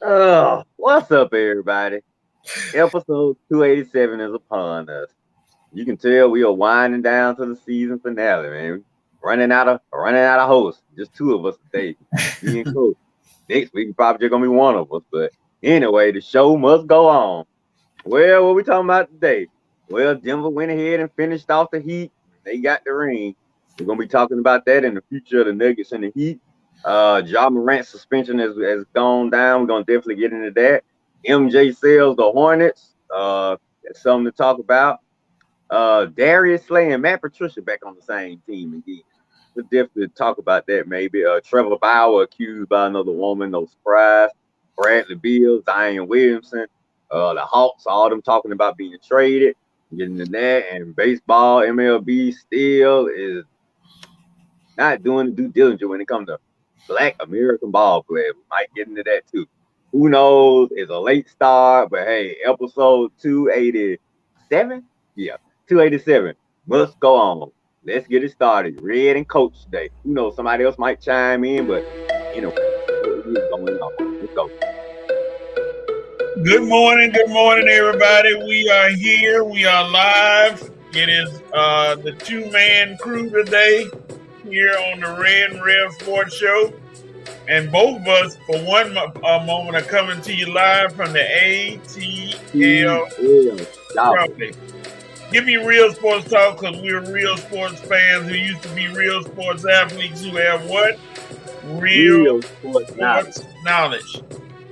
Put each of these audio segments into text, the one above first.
What's up, everybody? Episode 287 is upon us. You can tell we are winding down to the season finale, man. Running out of hosts. Just two of us today. Me and Coach. Next week probably just gonna be one of us. But anyway, the show must go on. Well, what we talking about today? Well, Denver went ahead and finished off the Heat. They got the ring. We're gonna be talking about that in the future of the Nuggets and the Heat. Ja Morant's suspension has gone down. We're gonna definitely get into that. MJ sells the Hornets. That's something to talk about. Darius Slay and Matt Patricia back on the same team again. We'll definitely talk about that maybe. Trevor Bauer accused by another woman, no surprise. Bradley Beal, Zion Williamson, the Hawks, all them talking about being traded, getting into that, and baseball, MLB still is not doing the due diligence when it comes to Black American ball players. We might get into that too. Who knows? It's a late start, but hey, episode 287? Yeah, 287 must go on. Let's get it started. Red and Coach today. Who knows? Somebody else might chime in, but anyway, what is going on? Let's go. Good morning, everybody. We are here. We are live. It is the two-man crew today here on the Red and Rev Sports Show. And both of us, for one moment, are coming to you live from the ATL Y'all. property. Give me real sports talk because we're real sports fans who used to be real sports athletes who have what? Real Real sports knowledge. sports knowledge.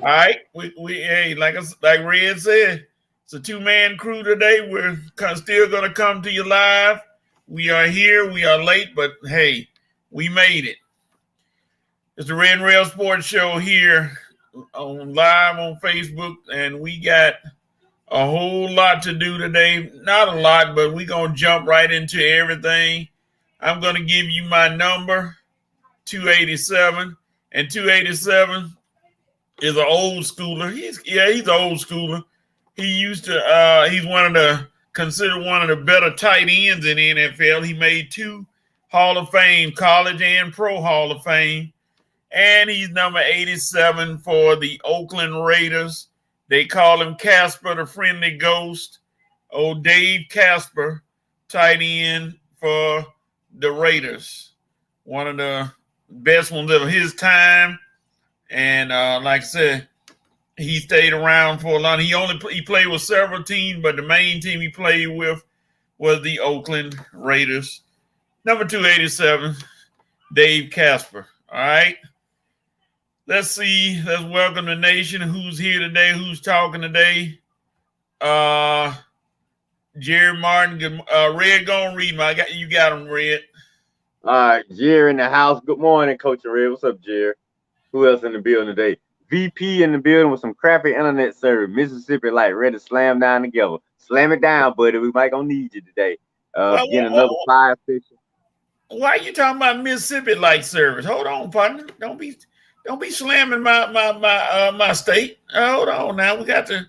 All right, we hey, like Red said, it's a two-man crew today. We're still gonna come to you live. We are here. We are late, but hey, we made it. It's the Red and Rail Sports Show here on live on Facebook, and we got a whole lot to do today. Not a lot, but we're gonna jump right into everything. I'm gonna give you my number, 287, and 287 is an old schooler. He's an old schooler. He used to he's considered one of the better tight ends in the NFL. He made two Hall of Fame, college and pro Hall of Fame. And he's number 87 for the Oakland Raiders. They call him Casper the Friendly Ghost. Oh, Dave Casper, tight end for the Raiders. One of the best ones of his time. And like I said, he stayed around for a long. He played with several teams, but the main team he played with was the Oakland Raiders. Number 287, Dave Casper. All right. Let's see. Let's welcome the nation. Who's here today? Who's talking today? Jerry Martin. Red, go and read him. You got him, Red. All right, Jerry in the house. Good morning, Coach Red. What's up, Jerry? Who else in the building today? VP in the building with some crappy internet service. Mississippi Light ready to slam down together. Slam it down, buddy. We might gonna need you today. Getting another 5 6. Why are you talking about Mississippi Light service? Hold on, partner. Don't be slamming my state. Hold on now. We had to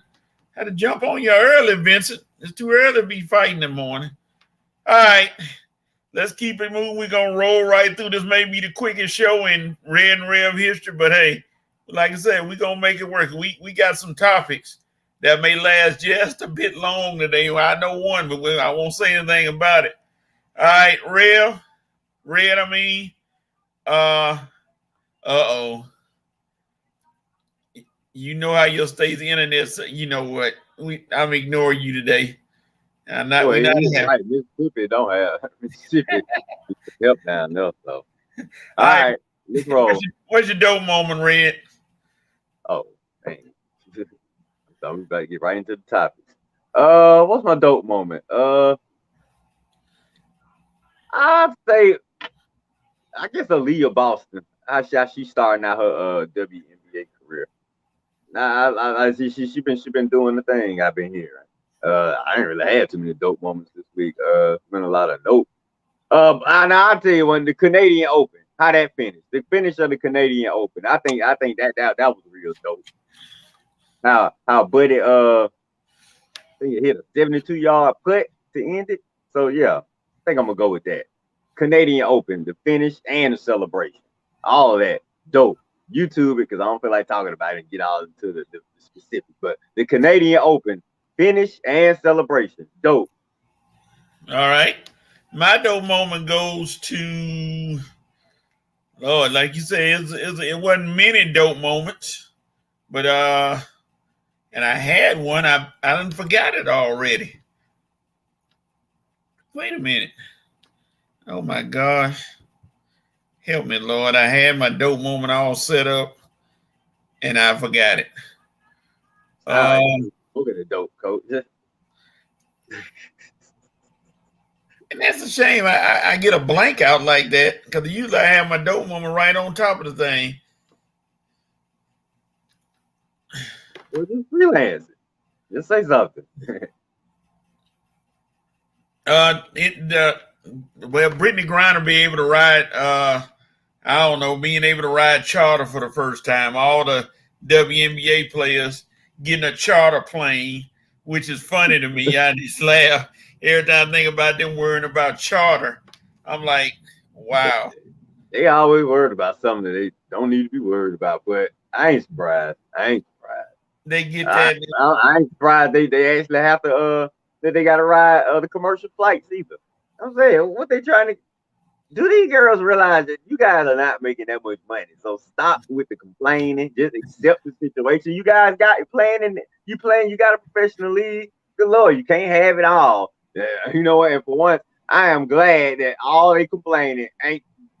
jump on you early, Vincent. It's too early to be fighting in the morning. All right. Let's keep it moving. We're going to roll right through. This may be the quickest show in Red and Rev history, but hey, like I said, we're going to make it work. We got some topics that may last just a bit long today. Well, I know one, but I won't say anything about it. All right, Red, uh-oh. You know how your state's internet, you know what? I'm ignoring you today. Right. Mississippi don't have Mississippi help down there. So all right, let's roll. What's your dope moment, Red? Oh, dang. So we better get right into the topics. What's my dope moment? I'd say I guess Aaliyah Boston. How she starting out her WNBA career. Now I see she been doing the thing I've been hearing. I didn't really have too many dope moments this week. Been a lot of dope. I'll tell you when the Canadian Open, how that finished. The finish of the Canadian Open. I think that was real dope. How Buddy I think it hit a 72-yard putt to end it. So yeah, I think I'm gonna go with that. Canadian Open, the finish and the celebration. All of that dope. YouTube it because I don't feel like talking about it and get all into the specifics. But the Canadian Open finish and celebration, dope. All right. My dope moment goes to Lord, like you said, it wasn't many dope moments, but and I had one. I done forgot it already. Wait a minute. Oh my gosh. Help me, Lord. I had my dope moment all set up and I forgot it. Look at the dope, coach. And that's a shame. I get a blank out like that because usually I have my dope moment right on top of the thing. Well, just freelance it. Just say something. Brittany Griner be able to ride. I don't know, being able to ride charter for the first time. All the WNBA players getting a charter plane, which is funny to me. I just laugh every time I think about them worrying about charter. I'm like, wow. They always worried about something that they don't need to be worried about, but I ain't surprised. They get that. I ain't surprised they actually have to that they got to ride the commercial flights either. I'm saying, what they trying to do? These girls realize that you guys are not making that much money, so stop with the complaining. Just accept the situation. You guys got it playing, and you got a professional league. Good Lord, you can't have it all. Yeah, you know what? And for once, I am glad that all they complaining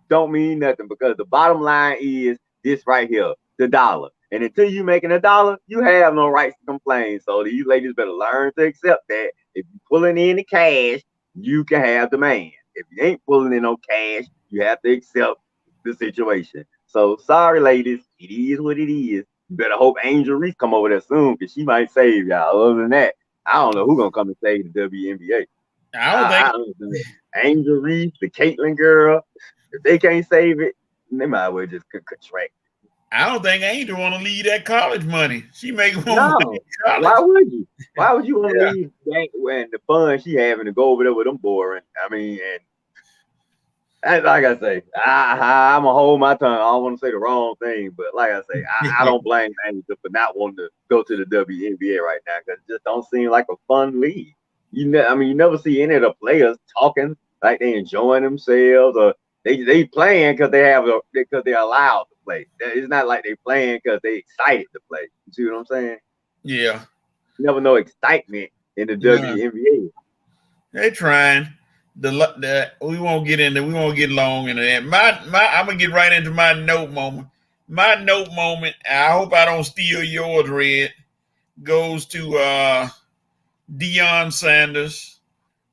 don't mean nothing, because the bottom line is this right here, the dollar. And until you making $1, you have no rights to complain. So these ladies better learn to accept that. If you're pulling in the cash, you can have demand. If you ain't pulling in no cash, you have to accept the situation. So sorry, ladies, it is what it is. You better hope Angel Reese come over there soon, because she might save y'all. Other than that, I don't know who's gonna come and save the WNBA. I don't think Angel Reese, the Caitlin girl, if they can't save it, they might as well just contract. I don't think Angel want to leave that college money. She make more money. Why would you? Why would you want to leave that when the fun she having to go over there with them boring? I mean, and like I say, I'm gonna hold my tongue. I don't want to say the wrong thing, but like I say, I don't blame Angel for not wanting to go to the WNBA right now, because it just don't seem like a fun league. You never see any of the players talking like they enjoying themselves, or they playing because they're allowed to play. It's not like they playing because they excited to play. You see what I'm saying? Yeah. You never know excitement in the WNBA. They trying. We won't get long into that. I'm gonna get right into my note moment. My note moment, I hope I don't steal yours, Red, goes to Deion Sanders.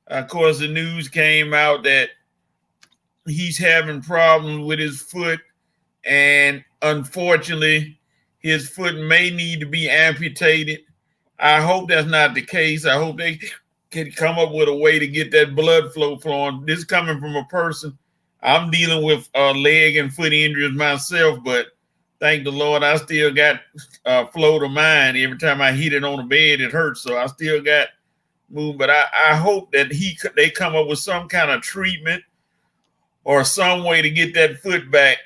Of course, the news came out that he's having problems with his foot, and unfortunately, his foot may need to be amputated. I hope that's not the case. I hope they can come up with a way to get that blood flow flowing. This coming from a person. I'm dealing with leg and foot injuries myself, but thank the Lord, I still got flow to mine. Every time I hit it on the bed, it hurts. So I still got move. But I hope that they come up with some kind of treatment or some way to get that foot back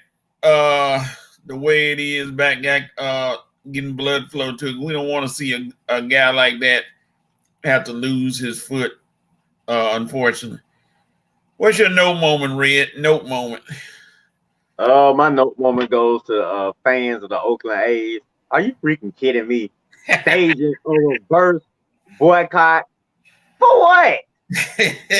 the way it is back, getting blood flow to it. We don't want to see a guy like that have to lose his foot, unfortunately. What's your note moment, Red? Note moment. My note moment goes to fans of the Oakland A's. Are you freaking kidding me? Staging a reverse boycott for what?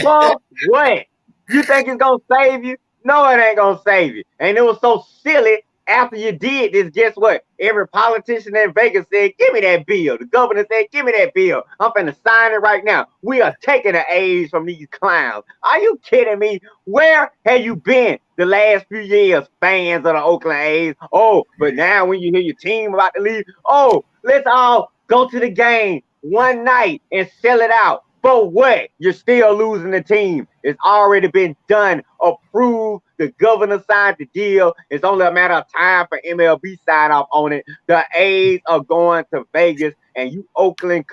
For what? You think it's gonna save you? No, it ain't gonna save you. And it was so silly. After you did this, guess what? Every politician in Vegas said, give me that bill. The governor said, give me that bill. I'm finna sign it right now. We are taking the A's from these clowns. Are you kidding me? Where have you been the last few years, fans of the Oakland A's? Oh, but now when you hear your team about to leave, oh, let's all go to the game one night and sell it out. For what? You're still losing the team. It's already been done, approved. The governor signed the deal. It's only a matter of time for MLB sign off on it. The A's are going to Vegas, and you Oakland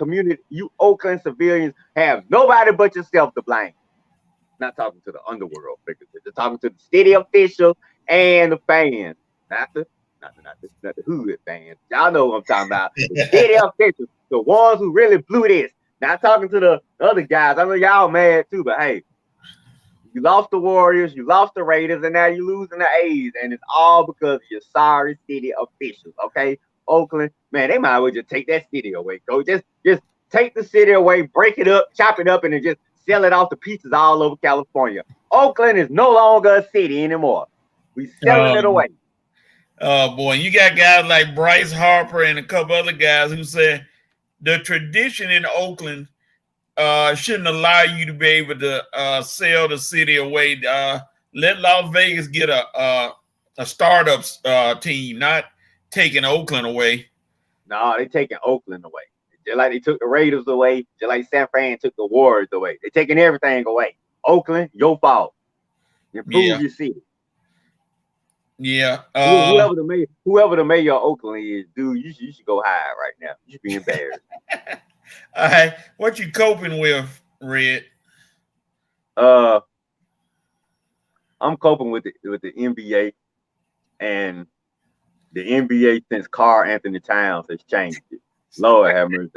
civilians have nobody but yourself to blame. Not talking to the underworld figures, just talking to the city officials and the fans. not the hood fans. Y'all know what I'm talking about. The city officials, the ones who really blew this. Not talking to the other guys. I know y'all mad too, but hey, you lost the Warriors, you lost the Raiders, and now you're losing the A's, and it's all because of your sorry city officials. Okay, Oakland, man, they might as well just take that city away. Go, just take the city away, break it up, chop it up, and then just sell it off to pieces all over California. Oakland is no longer a city anymore. We selling it away. Oh boy, you got guys like Bryce Harper and a couple other guys who said the tradition in Oakland shouldn't allow you to be able to sell the city away. Let Las Vegas get a startup team, not taking Oakland away. No, they taking Oakland away. Just like they took the Raiders away, just like San Fran took the Warriors away. They're taking everything away. Oakland, your fault. Improve your city. Yeah. Whoever the mayor of Oakland is, dude, you should go hide right now. You should be embarrassed. All right. What you coping with, Red? I'm coping with the NBA, and the NBA since Karl Anthony Towns has changed it. Lord have mercy.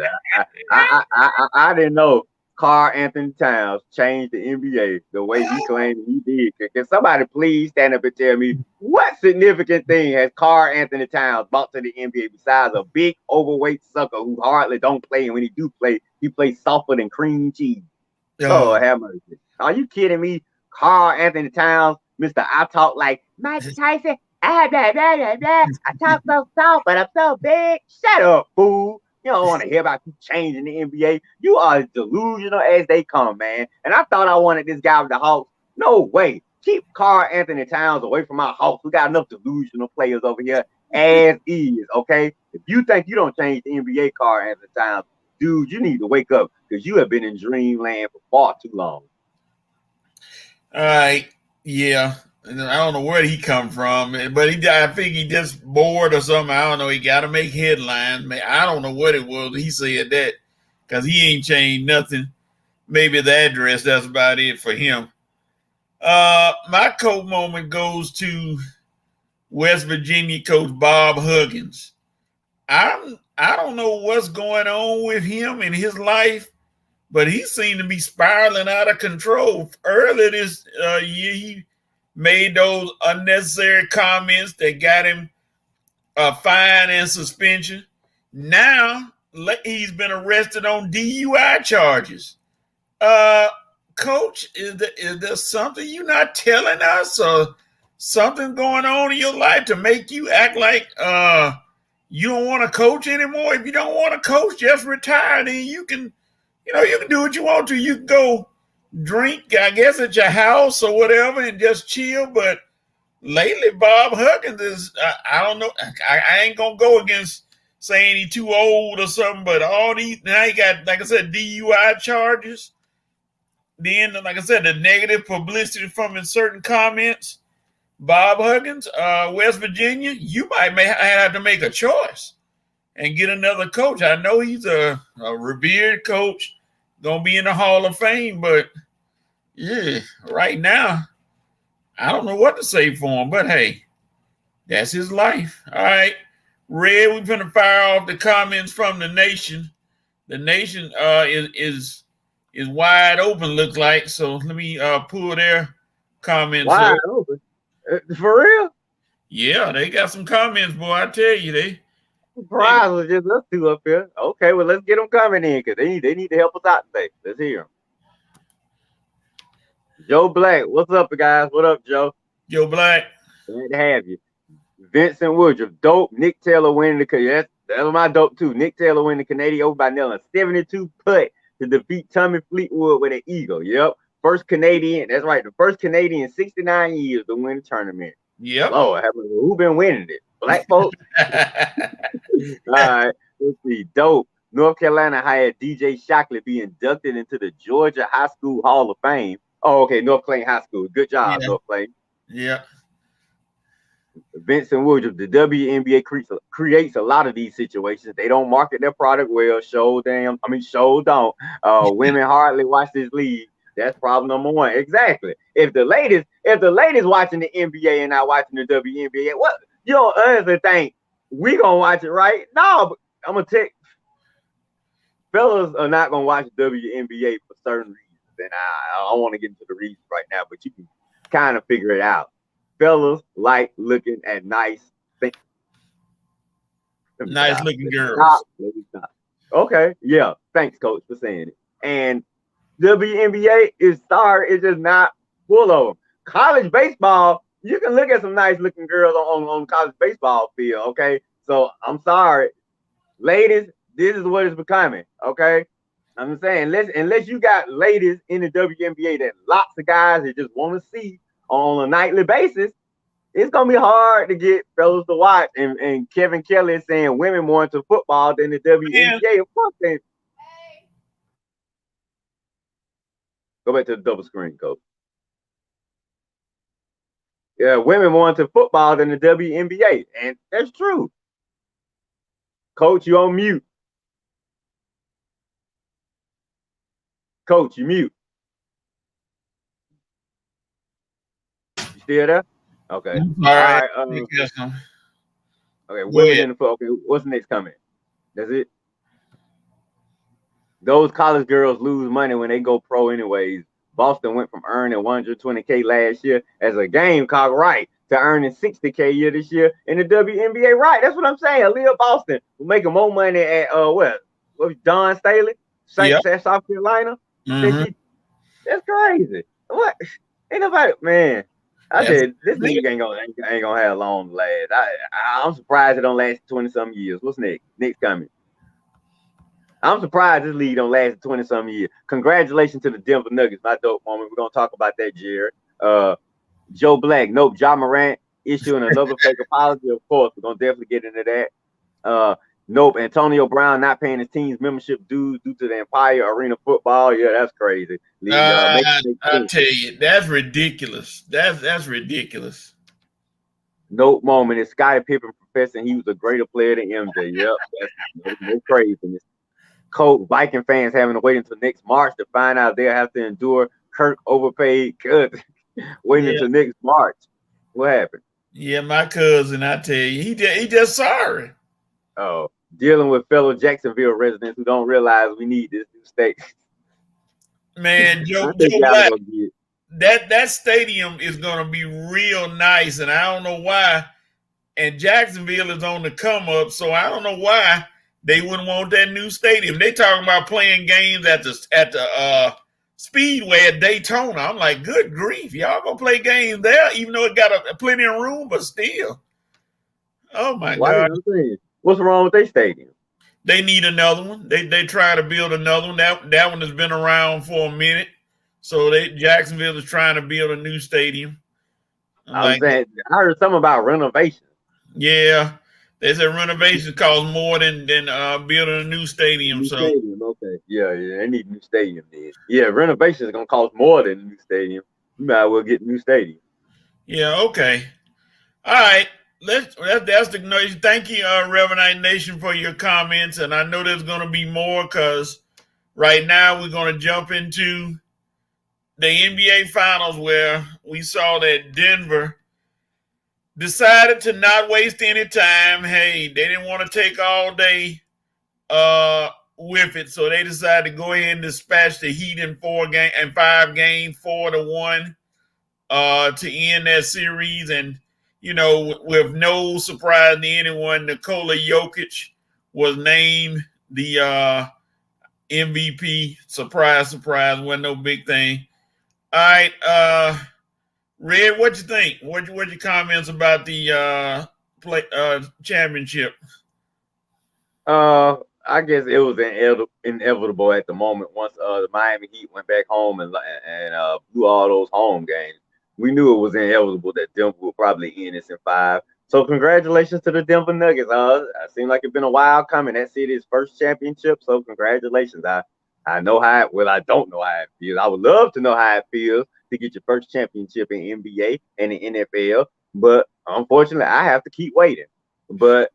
I didn't know Karl Anthony Towns changed the NBA the way he claimed he did. Can somebody please stand up and tell me what significant thing has Karl Anthony Towns brought to the NBA besides a big overweight sucker who hardly don't play, and when he do play, he plays softer than cream cheese. Lord have mercy. Are you kidding me? Karl Anthony Towns, Mr. I talk like Mike Tyson. Blah, blah, blah, blah, blah. I talk so soft, but I'm so big. Shut up, fool. You don't want to hear about you changing the NBA. You are as delusional as they come, man. And I thought I wanted this guy with the Hawks. No way. Keep Karl Anthony Towns away from my Hawks. We got enough delusional players over here as is, okay? If you think you don't change the NBA, Karl Anthony Towns, dude, you need to wake up because you have been in dreamland for far too long. All right. Yeah. I don't know where he come from, but I think he just bored or something. I don't know. He got to make headlines. I don't know what it was. He said that because he ain't changed nothing. Maybe the address, that's about it for him. My coach moment goes to West Virginia coach Bob Huggins. I don't know what's going on with him in his life, but he seemed to be spiraling out of control. Earlier this year, he made those unnecessary comments that got him a fine and suspension. Now he's been arrested on DUI charges. Coach, is there something you're not telling us, or something going on in your life to make you act like you don't want to coach anymore? If you don't want to coach, just retire. Then you can do what you want to. You can go drink, I guess, at your house or whatever and just chill. But lately, Bob Huggins is, I don't know. I ain't going to go against saying he's too old or something, but all these, now he got, like I said, DUI charges. Then, like I said, the negative publicity from in certain comments. Bob Huggins, West Virginia, you may have to make a choice and get another coach. I know he's a revered coach, gonna be in the Hall of Fame, but yeah, right now, I don't know what to say for him. But hey, that's his life. All right, Red, we're gonna fire off the comments from the nation. The nation is wide open, looks like. So let me pull their comments. Wide open. For real? Yeah, they got some comments, boy. I tell you, they was just us two up here. Okay, well, let's get them coming in because they need to help us out today. Let's hear them. Joe Black, what's up, guys? What up, Joe? Joe Black. Glad to have you. Vincent Woodruff, dope. Nick Taylor winning the that was my dope too. Nick Taylor winning the Canadian Open by nailing a 72 putt to defeat Tommy Fleetwood with an eagle. Yep. First Canadian, that's right. The first Canadian in 69 years to win the tournament. Yep. Lord, who been winning it? Black folks? All right. Let's see. Dope. North Carolina hired DJ Shockley be inducted into the Georgia High School Hall of Fame. Oh, okay. North Plain High School. Good job, North Plain. Yeah. Vincent Woodruff, the WNBA creates a lot of these situations. They don't market their product well. Show don't. Women hardly watch this league. That's problem number one. Exactly. If the ladies watching the NBA and not watching the WNBA, what You don't honestly think we gonna watch it, right? No, but I'm gonna tell fellas are not gonna watch WNBA for certain reasons, and I don't want to get into the reasons right now, but you can kind of figure it out. Fellas like looking at nice things. Let me Nice stop. looking Let me girls. stop. Let me stop. Okay, yeah. Thanks, coach, for saying it. And WNBA is sorry, it's just not full of them. College baseball, you can look at some nice looking girls on college baseball field. Okay, so I'm sorry, ladies, this is what it's becoming. Okay, I'm saying unless you got ladies in the WNBA that lots of guys that just want to see on a nightly basis, it's gonna be hard to get fellas to watch. And Kevin Kelly is saying women more into football than the Man, WNBA. Of course, they go back to the double screen, coach. Yeah, women more into football than the WNBA, and that's true. Coach, you on mute. Coach, you mute. You still there? Okay. all All right. right. Okay. Go Women ahead. in the foot. Okay. What's next coming? That's it. Those college girls lose money when they go pro, anyways. Boston went from earning 120K last year as a Gamecock, right, to earning 60K a year this year in the WNBA, right? That's what I'm saying. Aaliyah Boston was making more money at what was Don Staley, Yep. South Carolina. That Mm-hmm. she That's crazy. What? Ain't nobody, man. I That's said this league ain't gonna have long last. I'm surprised it don't last 20 some years. What's next? Next coming. I'm surprised this league don't last 20 some years. Congratulations to the Denver Nuggets, my dope moment. We're gonna talk about that, Jared. Joe Black, nope. Ja Morant issuing another fake apology. Of course, we're gonna definitely get into that. Nope. Antonio Brown not paying his team's membership dues due to the Empire Arena football. Yeah, that's crazy. Make I tell you, that's ridiculous. That's ridiculous. Nope moment is Scottie Pippen professing he was a greater player than MJ. Yep, that's no craziness. Colt Viking fans having to wait until next March to find out they'll have to endure Kirk overpaid cuts. Waiting Yeah, until next March. What happened? yeah. My cousin, I tell you, he just sorry. Oh, dealing with fellow Jacksonville residents who don't realize we need this new state. Man, I think Joe y'all Black, gonna get. that stadium is gonna be real nice, and I don't know why. And Jacksonville is on the come up, so I don't know why they wouldn't want that new stadium. They talking about playing games at the Speedway at Daytona. I'm like, good grief, y'all gonna play games there, even though it got a plenty of room, but still. Oh my Why God. did I'm saying? What's wrong with their stadium? They need another one. They try to build another one. That one has been around for a minute. So Jacksonville is trying to build a new stadium. I'm I'm like, saying I heard something about renovation. yeah. They said renovations cost more than building a new stadium. New So stadium, okay. Yeah, they need a new stadium then. Yeah, renovation is gonna cost more than a new stadium. You might as well get a new stadium. yeah, okay. All right. That's the noise. Thank you, Reverend Nation, for your comments. And I know there's gonna be more because right now we're gonna jump into the NBA finals where we saw that Denver decided to not waste any time. Hey, they didn't want to take all day with it, so they decided to go ahead and dispatch the Heat in 5 games, 4-1, to end that series. And with no surprise to anyone, Nikola Jokic was named the MVP. Surprise, surprise, wasn't no big thing. All right, Red, what you think? What your comments about the championship? I guess it was inevitable at the moment once the Miami Heat went back home and blew all those home games. We knew it was inevitable that Denver would probably end this in 5. So congratulations to the Denver Nuggets. It seemed like it's been a while coming. That city's first championship. So congratulations. I know how it, well, I don't know how it feels. I would love to know how it feels to get your first championship in NBA and the NFL, but unfortunately, I have to keep waiting. But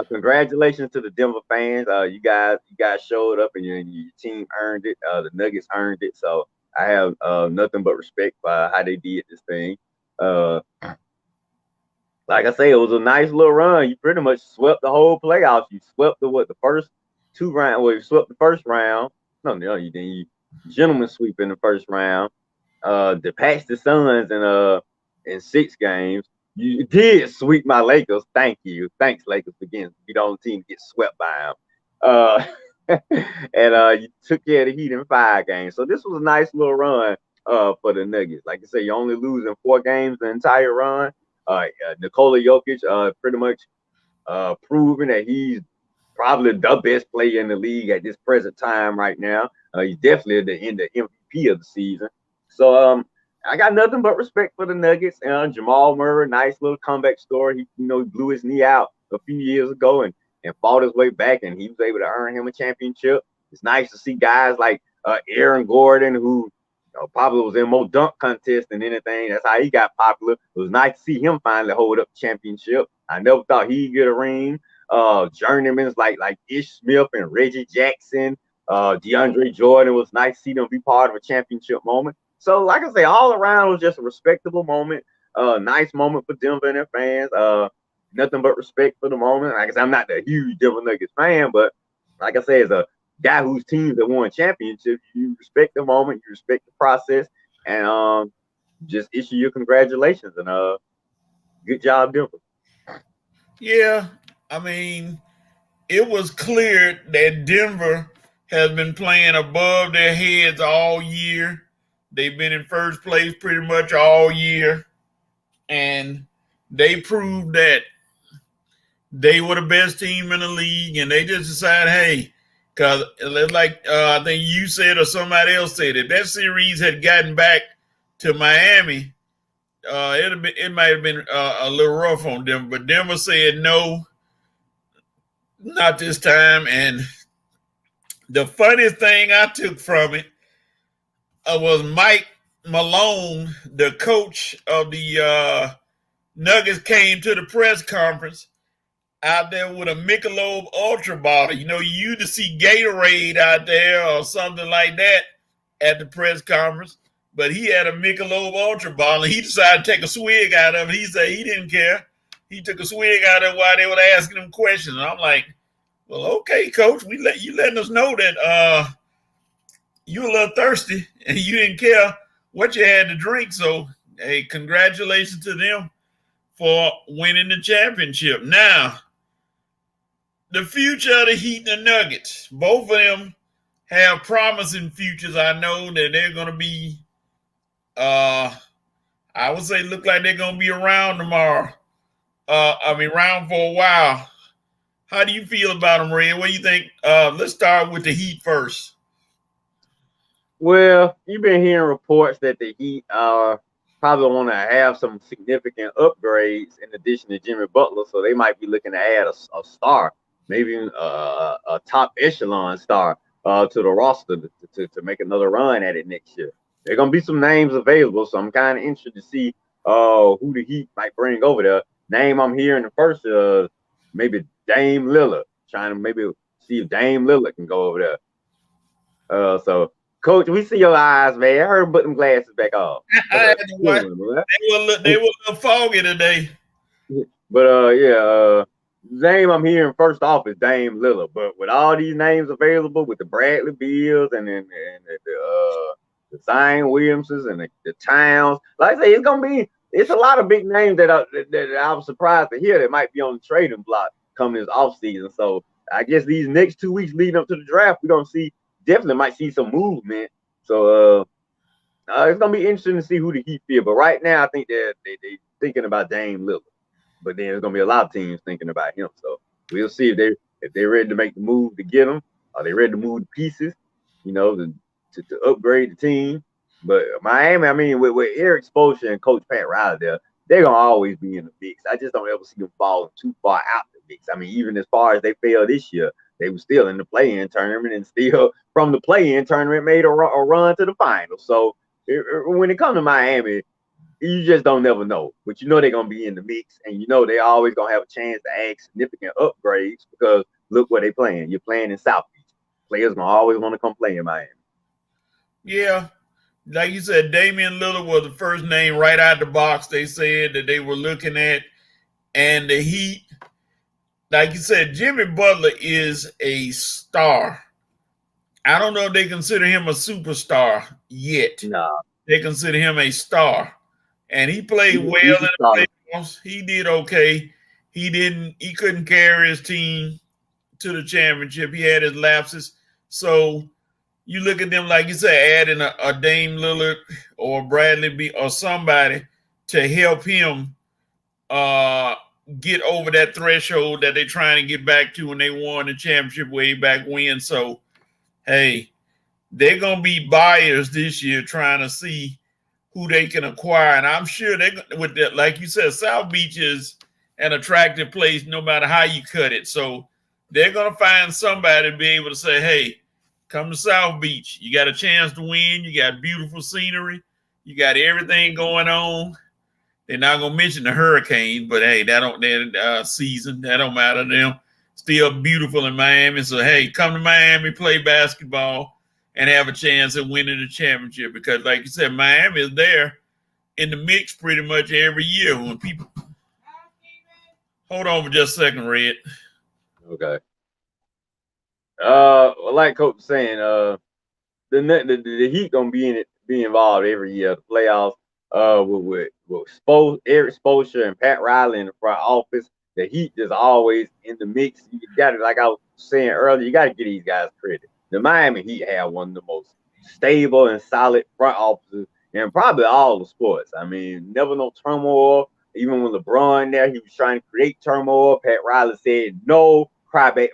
congratulations to the Denver fans. You guys showed up and your team earned it. The Nuggets earned it. So I have nothing but respect for how they did this thing. Uh, like I say, it was a nice little run. You pretty much swept the whole playoffs. You swept the first two round. Well, you swept the first round. No, you didn't. You gentleman sweep in the first round. Dispatched the Suns in 6 games. You did sweep my Lakers. Thank you. Thanks, Lakers, for getting be the only team to get swept by them. And you took care of the Heat in 5 games. So this was a nice little run for the Nuggets. Like I say, you only lose in 4 games the entire run. Nikola Jokic pretty much proving that he's probably the best player in the league at this present time right now. He's definitely the MVP of the season. So I got nothing but respect for the Nuggets. Jamal Murray, nice little comeback story. He blew his knee out a few years ago and fought his way back, and he was able to earn him a championship. It's nice to see guys like Aaron Gordon, who probably was in more dunk contests than anything. That's how he got popular. It was nice to see him finally hold up the championship. I never thought he'd get a ring. Journeymen like Ish Smith and Reggie Jackson, DeAndre Jordan, was nice to see them be part of a championship moment. So, like I say, all around was just a respectable moment. Nice moment for Denver and their fans. Nothing but respect for the moment. Like I said, I'm not a huge Denver Nuggets fan, but like I say, as a guy whose teams have won championships, you respect the moment, you respect the process, and just issue your congratulations and good job, Denver. Yeah, I mean, it was clear that Denver has been playing above their heads all year. They've been in first place pretty much all year, and they proved that they were the best team in the league, and they just decided, hey, because like I think you said or somebody else said, if that series had gotten back to Miami, it might have been a little rough on them. But Denver said no, not this time. And the funniest thing I took from it was Mike Malone, the coach of the Nuggets, came to the press conference out there with a Michelob Ultra bottle. You used to see Gatorade out there or something like that at the press conference, but he had a Michelob Ultra bottle, and he decided to take a swig out of it. He said he didn't care. He took a swig out of it while they were asking him questions. And I'm like, well, okay, coach, letting us know that you were a little thirsty and you didn't care what you had to drink. So, hey, congratulations to them for winning the championship. Now, the future of the Heat and the Nuggets, both of them have promising futures. I know that they're going to be, I would say, look like they're going to be around tomorrow. Around for a while. How do you feel about them, Red? What do you think? Let's start with the Heat first. Well, you've been hearing reports that the Heat probably want to have some significant upgrades in addition to Jimmy Butler, so they might be looking to add a star, maybe a top echelon star to the roster to make another run at it next year. There are going to be some names available, so I'm kind of interested to see who the Heat might bring over there. Name I'm hearing the first maybe Dame Lillard, trying to maybe see if Dame Lillard can go over there. So, Coach, we see your eyes, man. I heard put them glasses back off. They were a little foggy today. But name I'm hearing first off is Dame Lillard. But with all these names available, with the Bradley Beals and the Zion Williamsons and the Towns, like I say, it's a lot of big names that I was surprised to hear that might be on the trading block coming this offseason. So I guess these next 2 weeks leading up to the draft, we're gonna definitely might see some movement. So it's gonna be interesting to see who the Heat feel. But right now, I think they're thinking about Dame Lillard. But then there's gonna be a lot of teams thinking about him. So we'll see if they're ready to make the move to get him. Are they ready to move the pieces? To upgrade the team. But Miami, with Eric Spoelstra and Coach Pat Riley there, they're gonna always be in the mix. I just don't ever see them falling too far out the mix. Even as far as they failed this year, they were still in the play-in tournament and still from the play-in tournament made a run to the finals. So when it comes to Miami, you just don't never know. But they're going to be in the mix, and they're always going to have a chance to add significant upgrades because look where they're playing. You're playing in South Beach. Players going to always want to come play in Miami. Yeah. Like you said, Damian Lillard was the first name right out the box they said that they were looking at. And the Heat, like you said, Jimmy Butler is a star. I don't know if they consider him a superstar yet. No. They consider him a star. And he played well in the playoffs. He did okay. He couldn't carry his team to the championship. He had his lapses. So you look at them, like you said, adding a Dame Lillard or Bradley Beal or somebody to help him get over that threshold that they're trying to get back to when they won the championship way back when. So, hey, they're going to be buyers this year trying to see who they can acquire. And I'm sure with that, like you said, South Beach is an attractive place no matter how you cut it. So they're going to find somebody to be able to say, hey, come to South Beach. You got a chance to win. You got beautiful scenery. You got everything going on. They're not going to mention the hurricane, but hey, that season, that don't matter to them. Still beautiful in Miami. So, hey, come to Miami, play basketball, and have a chance at winning the championship. Because, like you said, Miami is there in the mix pretty much every year when people. Hold on for just a second, Red. Okay. Like Coach was saying, the Heat gonna be involved every year. The playoffs. With Eric Spoelstra and Pat Riley in the front office, the Heat is always in the mix. You got to, like I was saying earlier, you got to give these guys credit. The Miami Heat have one of the most stable and solid front offices in probably all the sports. I mean, never no turmoil. Even when LeBron there, he was trying to create turmoil. Pat Riley said, "No, crybaby."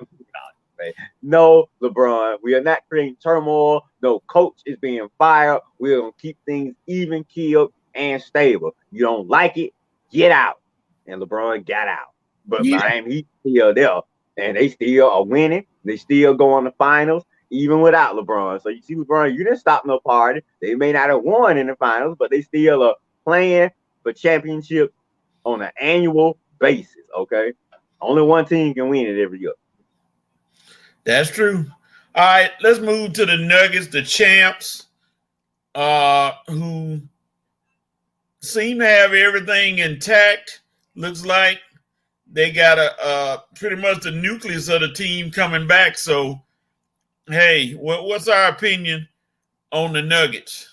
No, LeBron, we are not creating turmoil. No coach is being fired. We're going to keep things even keeled and stable. You don't like it, get out. And LeBron got out. But Miami Heat still there. And they still are winning. They still go on the finals, even without LeBron. So you see, LeBron, you didn't stop no party. They may not have won in the finals, but they still are playing for championships on an annual basis, okay? Only one team can win it every year. That's true. All right, let's move to the Nuggets, the champs, who seem to have everything intact. Looks like they got pretty much the nucleus of the team coming back. So, hey, what's our opinion on the Nuggets?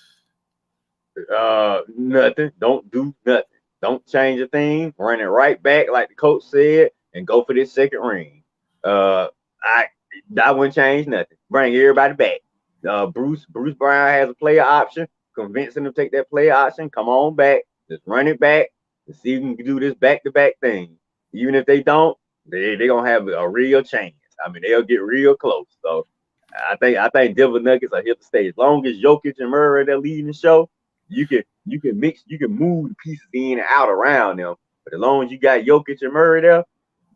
Nothing. Don't do nothing. Don't change a thing. Run it right back, like the coach said, and go for this second ring. That wouldn't change nothing. Bring everybody back. Bruce Brown has a player option. Convince him to take that player option. Come on back. Just run it back and see if we can do this back-to-back thing. Even if they don't, they're gonna have a real chance. I mean, they'll get real close. So I think Denver Nuggets are here to stay. As long as Jokic and Murray are leading the show, you can move the pieces in and out around them. But as long as you got Jokic and Murray there,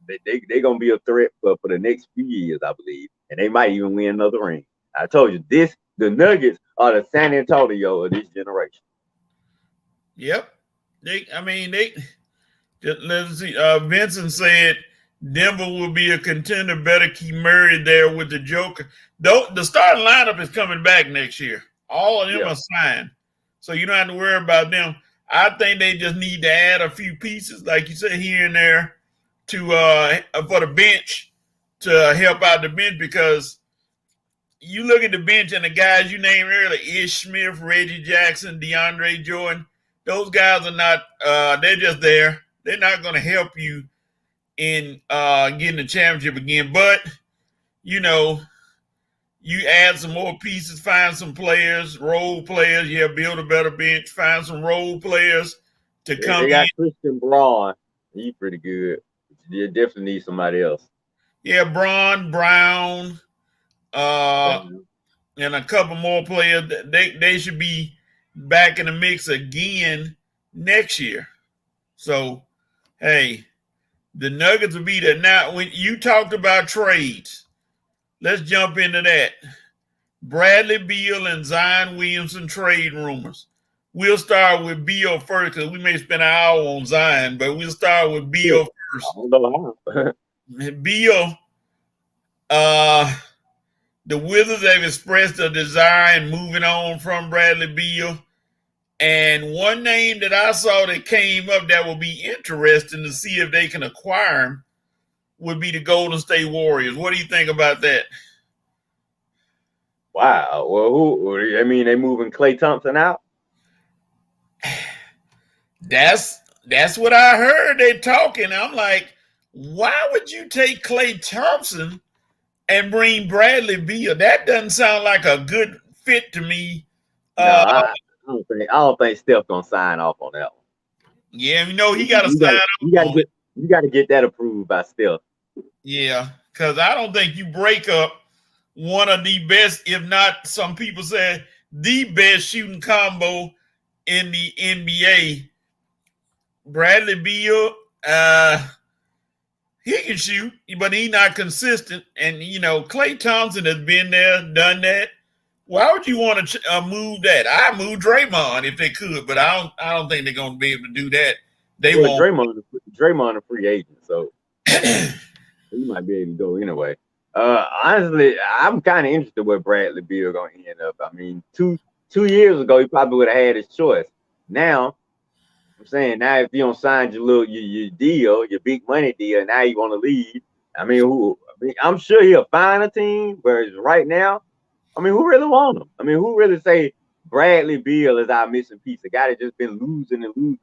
they're going to be a threat for the next few years, I believe. And they might even win another ring. I told you, the Nuggets are the San Antonio of this generation. Yep. Let's see. Vincent said Denver will be a contender. Better keep Murray there with the Joker. The starting lineup is coming back next year. All of them are signed. So you don't have to worry about them. I think they just need to add a few pieces, like you said, here and there, to for the bench to help out the bench, because you look at the bench and the guys you named earlier, Ish Smith, Reggie Jackson, DeAndre Jordan, those guys are not they're just there. They're not going to help you in getting the championship again. But, you know, you add some more pieces, find some players, role players, build a better bench, find some role players to come in. They got Christian Braun. He's pretty good. You definitely need somebody else. Yeah, Brown, and a couple more players. They should be back in the mix again next year. So, hey, the Nuggets will be there. Now, when you talked about trades, let's jump into that. Bradley Beal and Zion Williamson trade rumors. We'll start with Beal first, because we may spend an hour on Zion, but we'll start with Beal first. I don't know how. Beal, the Wizards have expressed a desire in moving on from Bradley Beal. And one name that I saw that came up that would be interesting to see if they can acquire him would be the Golden State Warriors. What do you think about that? Wow. Well, I mean, they moving Klay Thompson out. That's what I heard. They talking. I'm like, why would you take Klay Thompson and bring Bradley Beal? That doesn't sound like a good fit to me. No, I don't think Steph gonna sign off on that one. Yeah, he got to sign off. You got to get that approved by Steph. Yeah, because I don't think you break up one of the best, if not some people say the best shooting combo in the NBA. Bradley Beal, he can shoot, but he's not consistent. And Klay Thompson has been there, done that. Why would you want to move that? I move Draymond if they could, but I don't think they're going to be able to do that. They won't. Draymond a free agent, so he might be able to go anyway. Honestly, I'm kind of interested where Bradley Beal going to end up. I mean, two years ago, he probably would have had his choice. Now, I'm saying if you don't sign your deal, your big money deal, now you want to leave. I mean, I'm sure he'll find a team, whereas right now, I mean, who really want him? I mean, who really say Bradley Beal is our missing piece? A guy that just been losing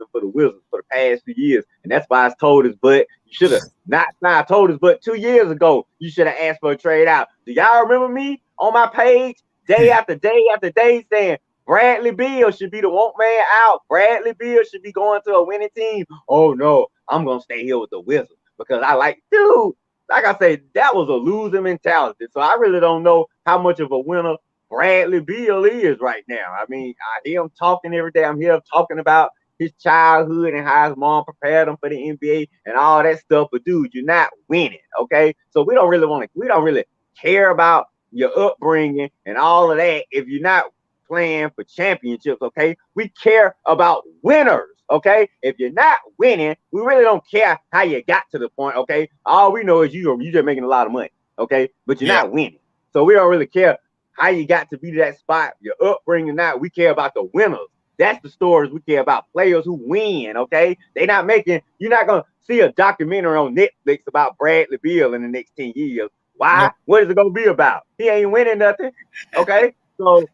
for the Wizards for the past 2 years, and that's why I told his butt you should have not. I told his butt 2 years ago you should have asked for a trade out. Do y'all remember me on my page day after day after day saying Bradley Beal should be the want man out? Bradley Beal should be going to a winning team. Oh no, I'm gonna stay here with the Wizards because I like dude. Like I said, that was a losing mentality. So I really don't know how much of a winner Bradley Beal is right now. I mean, I hear him talking every day. I'm here talking about his childhood and how his mom prepared him for the NBA and all that stuff. But dude, you're not winning, okay? So we don't really care about your upbringing and all of that if you're not playing for championships, okay? We care about winners. Okay, if you're not winning, we really don't care how you got to the point. Okay, all we know is you're just making a lot of money. Okay, but you're not winning, so we don't really care how you got to be to that spot. Your upbringing, now we care about the winners. That's the stories we care about. Players who win. Okay, they're not making. You're not gonna see a documentary on Netflix about Bradley Beal in the next 10 years. Why? No. What is it gonna be about? He ain't winning nothing. Okay, so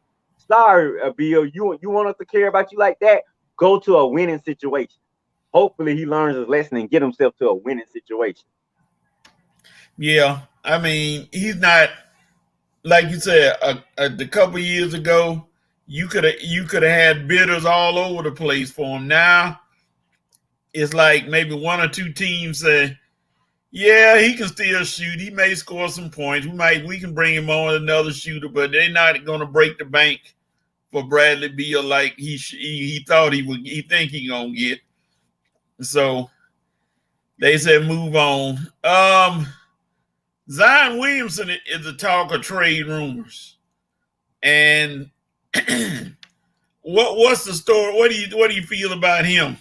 sorry, Beal. You want us to care about you like that? Go to a winning situation. Hopefully he learns his lesson and get himself to a winning situation. Yeah, I mean, he's not, like you said, a couple years ago, you could have had bidders all over the place for him. Now it's like maybe one or two teams say, yeah, he can still shoot. He may score some points. We can bring him on another shooter, but they're not going to break the bank for Bradley Beal like he thought he would. He think he gonna get. So they said move on. Zion Williamson is the talk of trade rumors, and what's the story? What do you feel about him,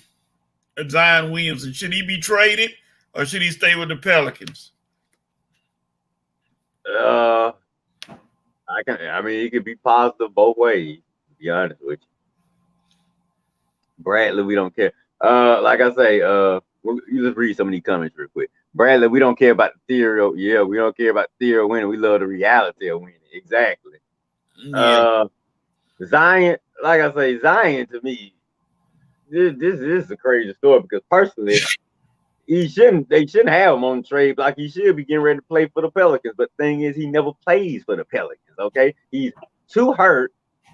Zion Williamson? Should he be traded or should he stay with the Pelicans? I mean, it could be positive both ways. To be honest with you, Bradley, we don't care. Like I say, you just read some of these comments real quick. Bradley, we don't care about the theory. Yeah, we don't care about the theory of winning. We love the reality of winning. Exactly. Yeah. Zion, like I say, Zion to me, this is a crazy story because personally, they shouldn't have him on the trade block. He should be getting ready to play for the Pelicans. But the thing is, he never plays for the Pelicans. Okay, he's too hurt.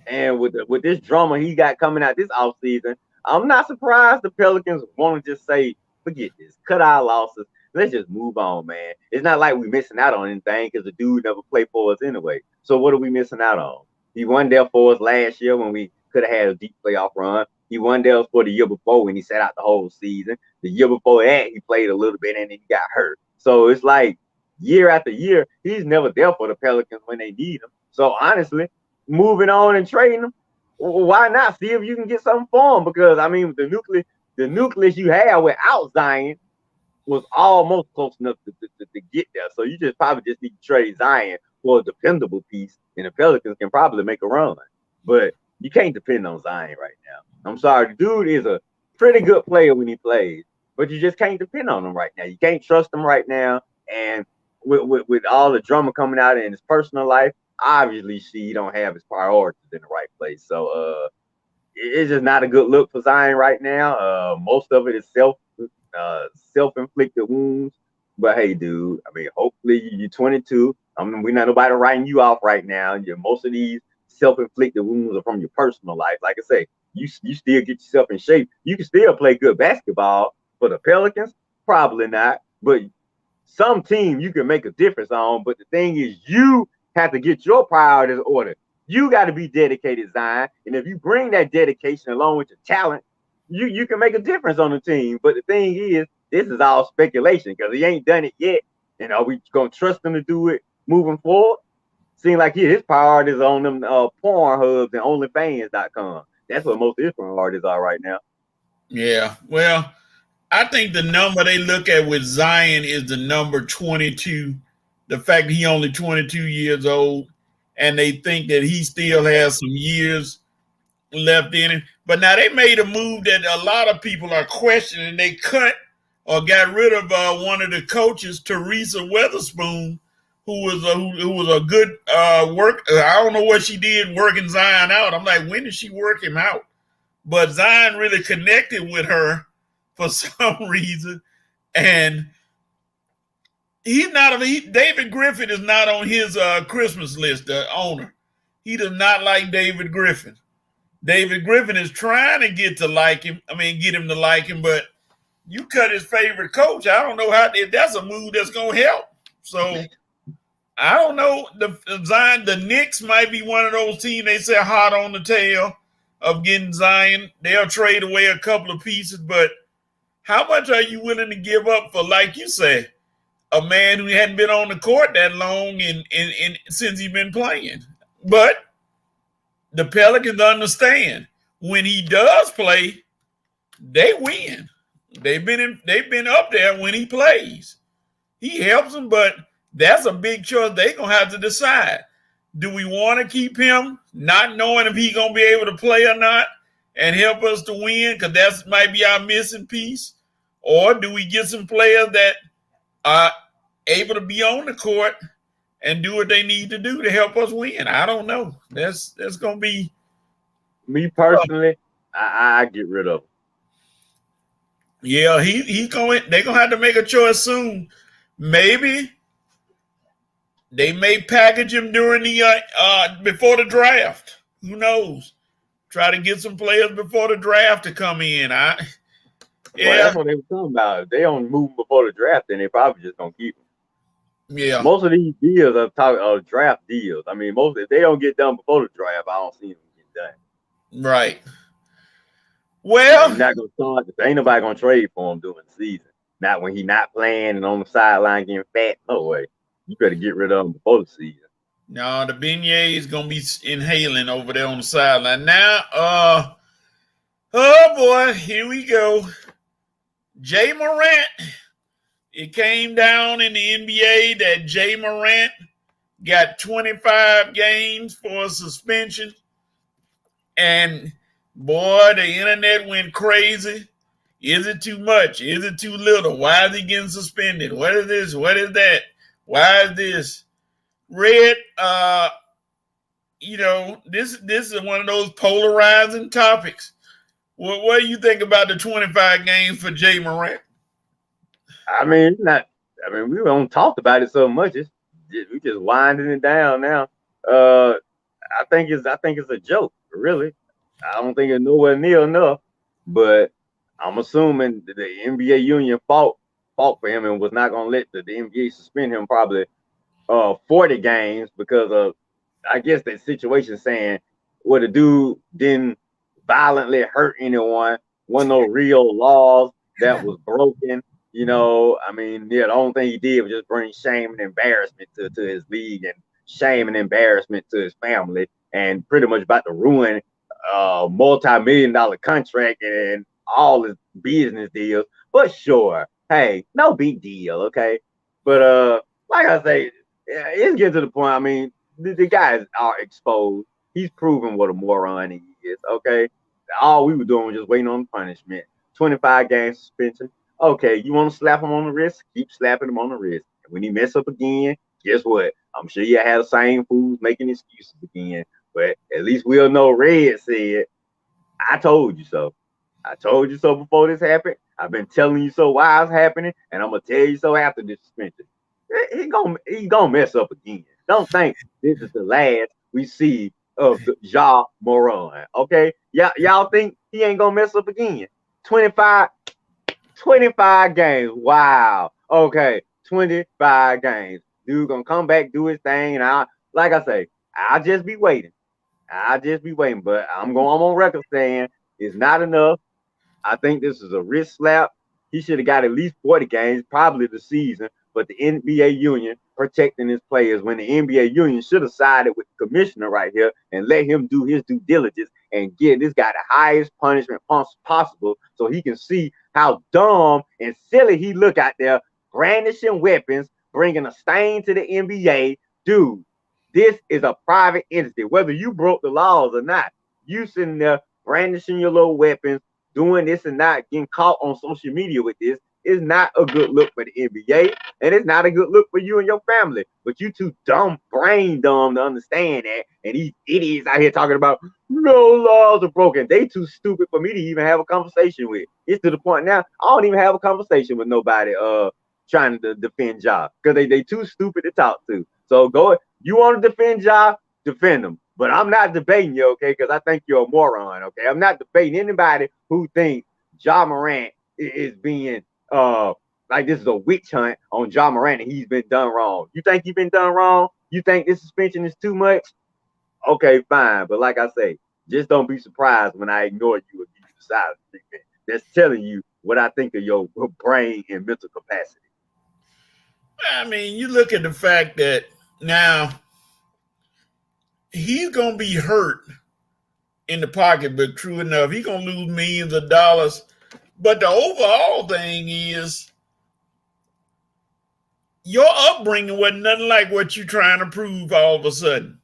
And with this drama he got coming out this offseason, I'm not surprised the Pelicans want to just say, forget this, cut our losses. Let's just move on, man. It's not like we're missing out on anything because the dude never played for us anyway. So what are we missing out on? He won there for us last year when we could have had a deep playoff run. He won there for the year before when he sat out the whole season. The year before that, he played a little bit and then he got hurt. So it's like year after year, he's never there for the Pelicans when they need him. So honestly, moving on and trading him, why not? See if you can get something for him. Because I mean, the nucleus you have without Zion was almost close enough to get there. So you probably just need to trade Zion for a dependable piece, and the Pelicans can probably make a run. But you can't depend on Zion right now. I'm sorry, the dude is a pretty good player when he plays, but you just can't depend on him right now. You can't trust him right now. And with all the drama coming out in his personal life, obviously she don't have his priorities in the right place. So it's just not a good look for Zion right now. Most of it is self-inflicted wounds. But hey, dude, I mean, hopefully you're 22. I mean, we're not nobody writing you off right now. Most of these self-inflicted wounds are from your personal life. Like I say, you still get yourself in shape. You can still play good basketball. For the Pelicans, probably not. But some team you can make a difference on. But the thing is, you have to get your priorities in order. You got to be dedicated, Zion. And if you bring that dedication along with your talent, you can make a difference on the team. But the thing is, this is all speculation because he ain't done it yet. And are we gonna trust him to do it moving forward? Seems like his priorities on them porn hubs and OnlyFans.com. That's what most of his priorities are right now. Yeah. Well, I think the number they look at with Zion is the number 22. The fact that he only 22 years old, and they think that he still has some years left in him. But now they made a move that a lot of people are questioning. They cut or got rid of one of the coaches, Teresa Weatherspoon, who was a good work. I don't know what she did working Zion out. I'm like, when did she work him out? But Zion really connected with her for some reason, and David Griffin is not on his Christmas list. The owner, he does not like David Griffin. David Griffin is trying to get him to like him, but you cut his favorite coach. I don't know if that's a move that's gonna help. So I don't know. The Knicks might be one of those teams they say hot on the tail of getting Zion. They'll trade away a couple of pieces, but how much are you willing to give up for, like you say, a man who hadn't been on the court that long and since he's been playing? But the Pelicans understand when he does play, they win. They've been up there when he plays. He helps them, but that's a big choice they're gonna have to decide. Do we want to keep him, not knowing if he's gonna be able to play or not, and help us to win? Because that might be our missing piece. Or do we get some players that are able to be on the court and do what they need to do to help us win? I don't know. That's gonna be me personally. I get rid of him. Yeah, he's going. They're gonna have to make a choice soon. Maybe they may package him during the before the draft. Who knows? Try to get some players before the draft to come in. Well, that's what they were talking about. If they don't move before the draft, then they probably just gonna keep him. Yeah. Most of these deals are draft deals. I mean, if they don't get done before the draft, I don't see them get done. Right. Well, you're not gonna start. Ain't nobody gonna trade for him during the season. Not when he's not playing and on the sideline getting fat. No way. You better get rid of him before the season. No, the beignet is gonna be inhaling over there on the sideline. Now, oh boy, here we go. Ja Morant. It came down in the NBA that Ja Morant got 25 games for a suspension. And boy, the internet went crazy. Is it too much? Is it too little? Why is he getting suspended? What is this? What is that? Why is this? Red, this is one of those polarizing topics. What do you think about the 25 games for Ja Morant? I mean, we don't talk about it so much. We just winding it down now. I think it's a joke, really. I don't think it's nowhere near enough. But I'm assuming that the NBA union fought for him and was not going to let the NBA suspend him probably 40 games because of, I guess, that situation saying, well, the dude didn't violently hurt anyone. Wasn't no real laws that was broken. The only thing he did was just bring shame and embarrassment to his league and shame and embarrassment to his family and pretty much about to ruin multi-million-dollar contract and all his business deals. But sure, hey, no big deal, okay? But like I say, it's getting to the point. I mean, the guys are exposed. He's proven what a moron he is, okay? All we were doing was just waiting on punishment. 25 game suspension. Okay, you want to slap him on the wrist? Keep slapping him on the wrist. And when he mess up again, guess what? I'm sure you have the same fools making excuses again. But at least we'll know Red said, I told you so. I told you so before this happened. I've been telling you so while it's happening, and I'm gonna tell you so after this suspension. He gonna mess up again. Don't think this is the last we see of Ja Moran. Okay, y'all think he ain't gonna mess up again? 25 games. Wow. Okay, 25 games. Dude gonna come back, do his thing, and like I say, I'll just be waiting. But I'm on record saying it's not enough. I think this is a wrist slap. He should have got at least 40 games, probably the season. But the NBA union protecting his players when the NBA union should have sided with the commissioner right here and let him do his due diligence and get this guy the highest punishment possible so he can see how dumb and silly he look out there brandishing weapons, bringing a stain to the NBA. Dude, this is a private entity. Whether you broke the laws or not, you sitting there brandishing your little weapons, doing this and not getting caught on social media with this is not a good look for the NBA, and it's not a good look for you and your family. But you too brain dumb to understand that, and these idiots out here talking about no laws are broken. They too stupid for me to even have a conversation with. It's to the point now I don't even have a conversation with nobody trying to defend Ja because they too stupid to talk to. So go, you want to defend Ja, defend them. But I'm not debating you, okay? Because I think you're a moron, okay? I'm not debating anybody who thinks Ja Morant is being like this is a witch hunt on Ja Morant and he's been done wrong. You think he's been done wrong? You think this suspension is too much? Okay, fine. But like I say, just don't be surprised when I ignore you if you decide to treatment. That's telling you what I think of your brain and mental capacity. I mean, you look at the fact that now he's gonna be hurt in the pocketbook. True enough, he's gonna lose millions of dollars. But the overall thing is your upbringing wasn't nothing like what you're trying to prove all of a sudden.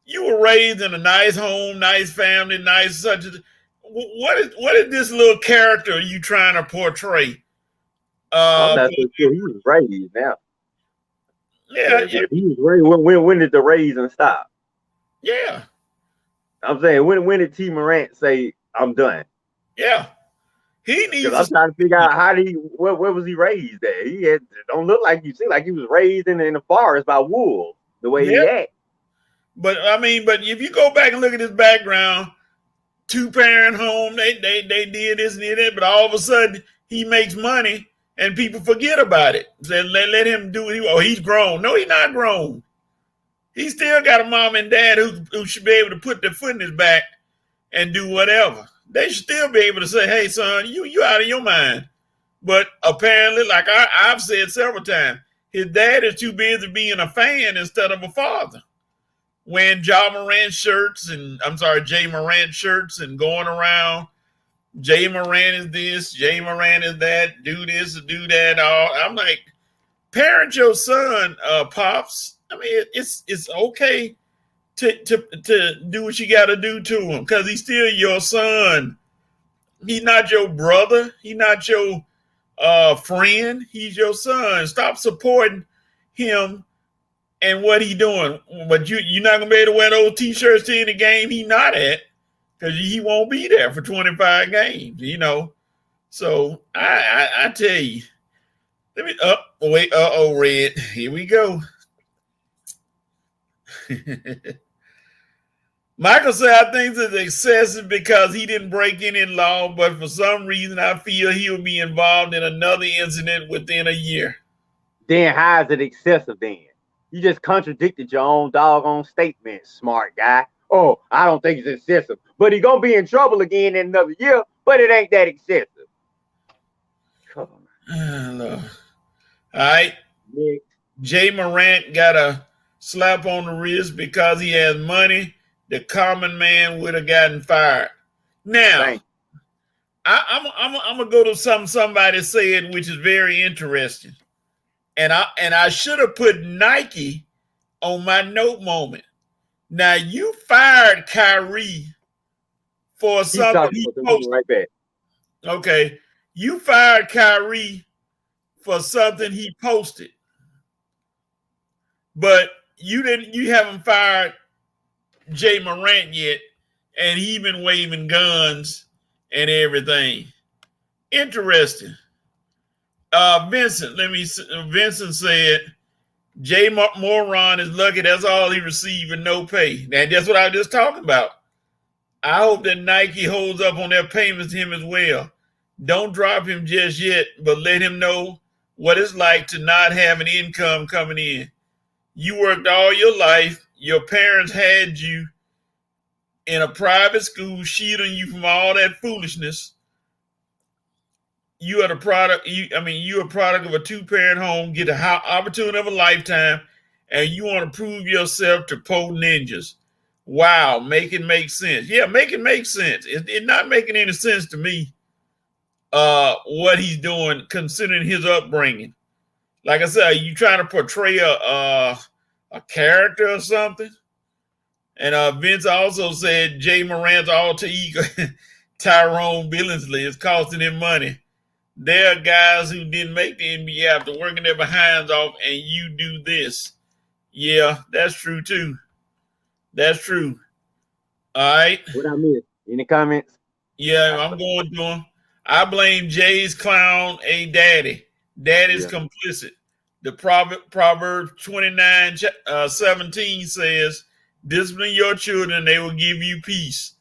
You were raised in a nice home, nice family, nice such a what is this little character you trying to portray? I'm not so sure he was raised now. Yeah, he was raised. When did the raising stop? Yeah, I'm saying when did T Morant say I'm done? Yeah, he needs. I'm trying to figure out how did he where was he raised at? He had, don't look like you see like he was raised in the forest by wolves the way he acted. But I mean, but if you go back and look at his background, 2-parent home, they did this and did that, but all of a sudden he makes money and people forget about it. They let him do it. Oh, he's grown. No, he's not grown. He still got a mom and dad who should be able to put their foot in his back and do whatever. They should still be able to say, hey, son, you out of your mind. But apparently, like I've said several times, his dad is too busy being a fan instead of a father. Wearing Jay Morant shirts and going around. Jay Morant is this, Jay Morant is that, do this, do that. All I'm like, parent your son, pops. I mean, it's okay to do what you got to do to him because he's still your son. He's not your brother. He's not your friend. He's your son. Stop supporting him and what he doing. But you're not gonna be able to wear those t-shirts to any game he not at because he won't be there for 25 games. You know. So I tell you, let me Red. Here we go. Michael said, I think it's excessive because he didn't break any law, but for some reason I feel he'll be involved in another incident within a year. Then how is it excessive then? You just contradicted your own doggone statement, smart guy. Oh, I don't think it's excessive. But he's going to be in trouble again in another year, but it ain't that excessive. Come on. All right. Nick. Jay Morant got a slap on the wrist because he has money. The common man would have gotten fired. Now, I'm gonna go to somebody said, which is very interesting, and I should have put Nike on my note moment. Now you fired Kyrie for Keep something talking, he I'm coming posted. right back. Okay, you fired Kyrie for something he posted, but you didn't. You haven't fired Jay Morant yet, and he been waving guns and everything. Interesting. Vincent, Vincent said Jay Moran is lucky. That's all he received and no pay. And that's what I was just talking about. I hope that Nike holds up on their payments to him as well. Don't drop him just yet, but let him know what it's like to not have an income coming in. You worked all your life. Your parents had you in a private school, shielding you from all that foolishness. You are the product. You're a product of a two-parent home. Get the opportunity of a lifetime, and you want to prove yourself to po ninjas. Wow, make it make sense. Yeah, make it make sense. It's not making any sense to me. What he's doing, considering his upbringing. Like I said, are you trying to portray a character or something? And Vince also said Jay Morant's alter ego, Tyrone Billingsley, is costing him money. There are guys who didn't make the NBA after working their behinds off, and you do this. Yeah, that's true too. That's true. All right. What I missed? Any comments? Yeah, I'm going to him. I blame Jay's clown a daddy. Daddy's complicit. The Proverbs 29:17 says, discipline your children, they will give you peace.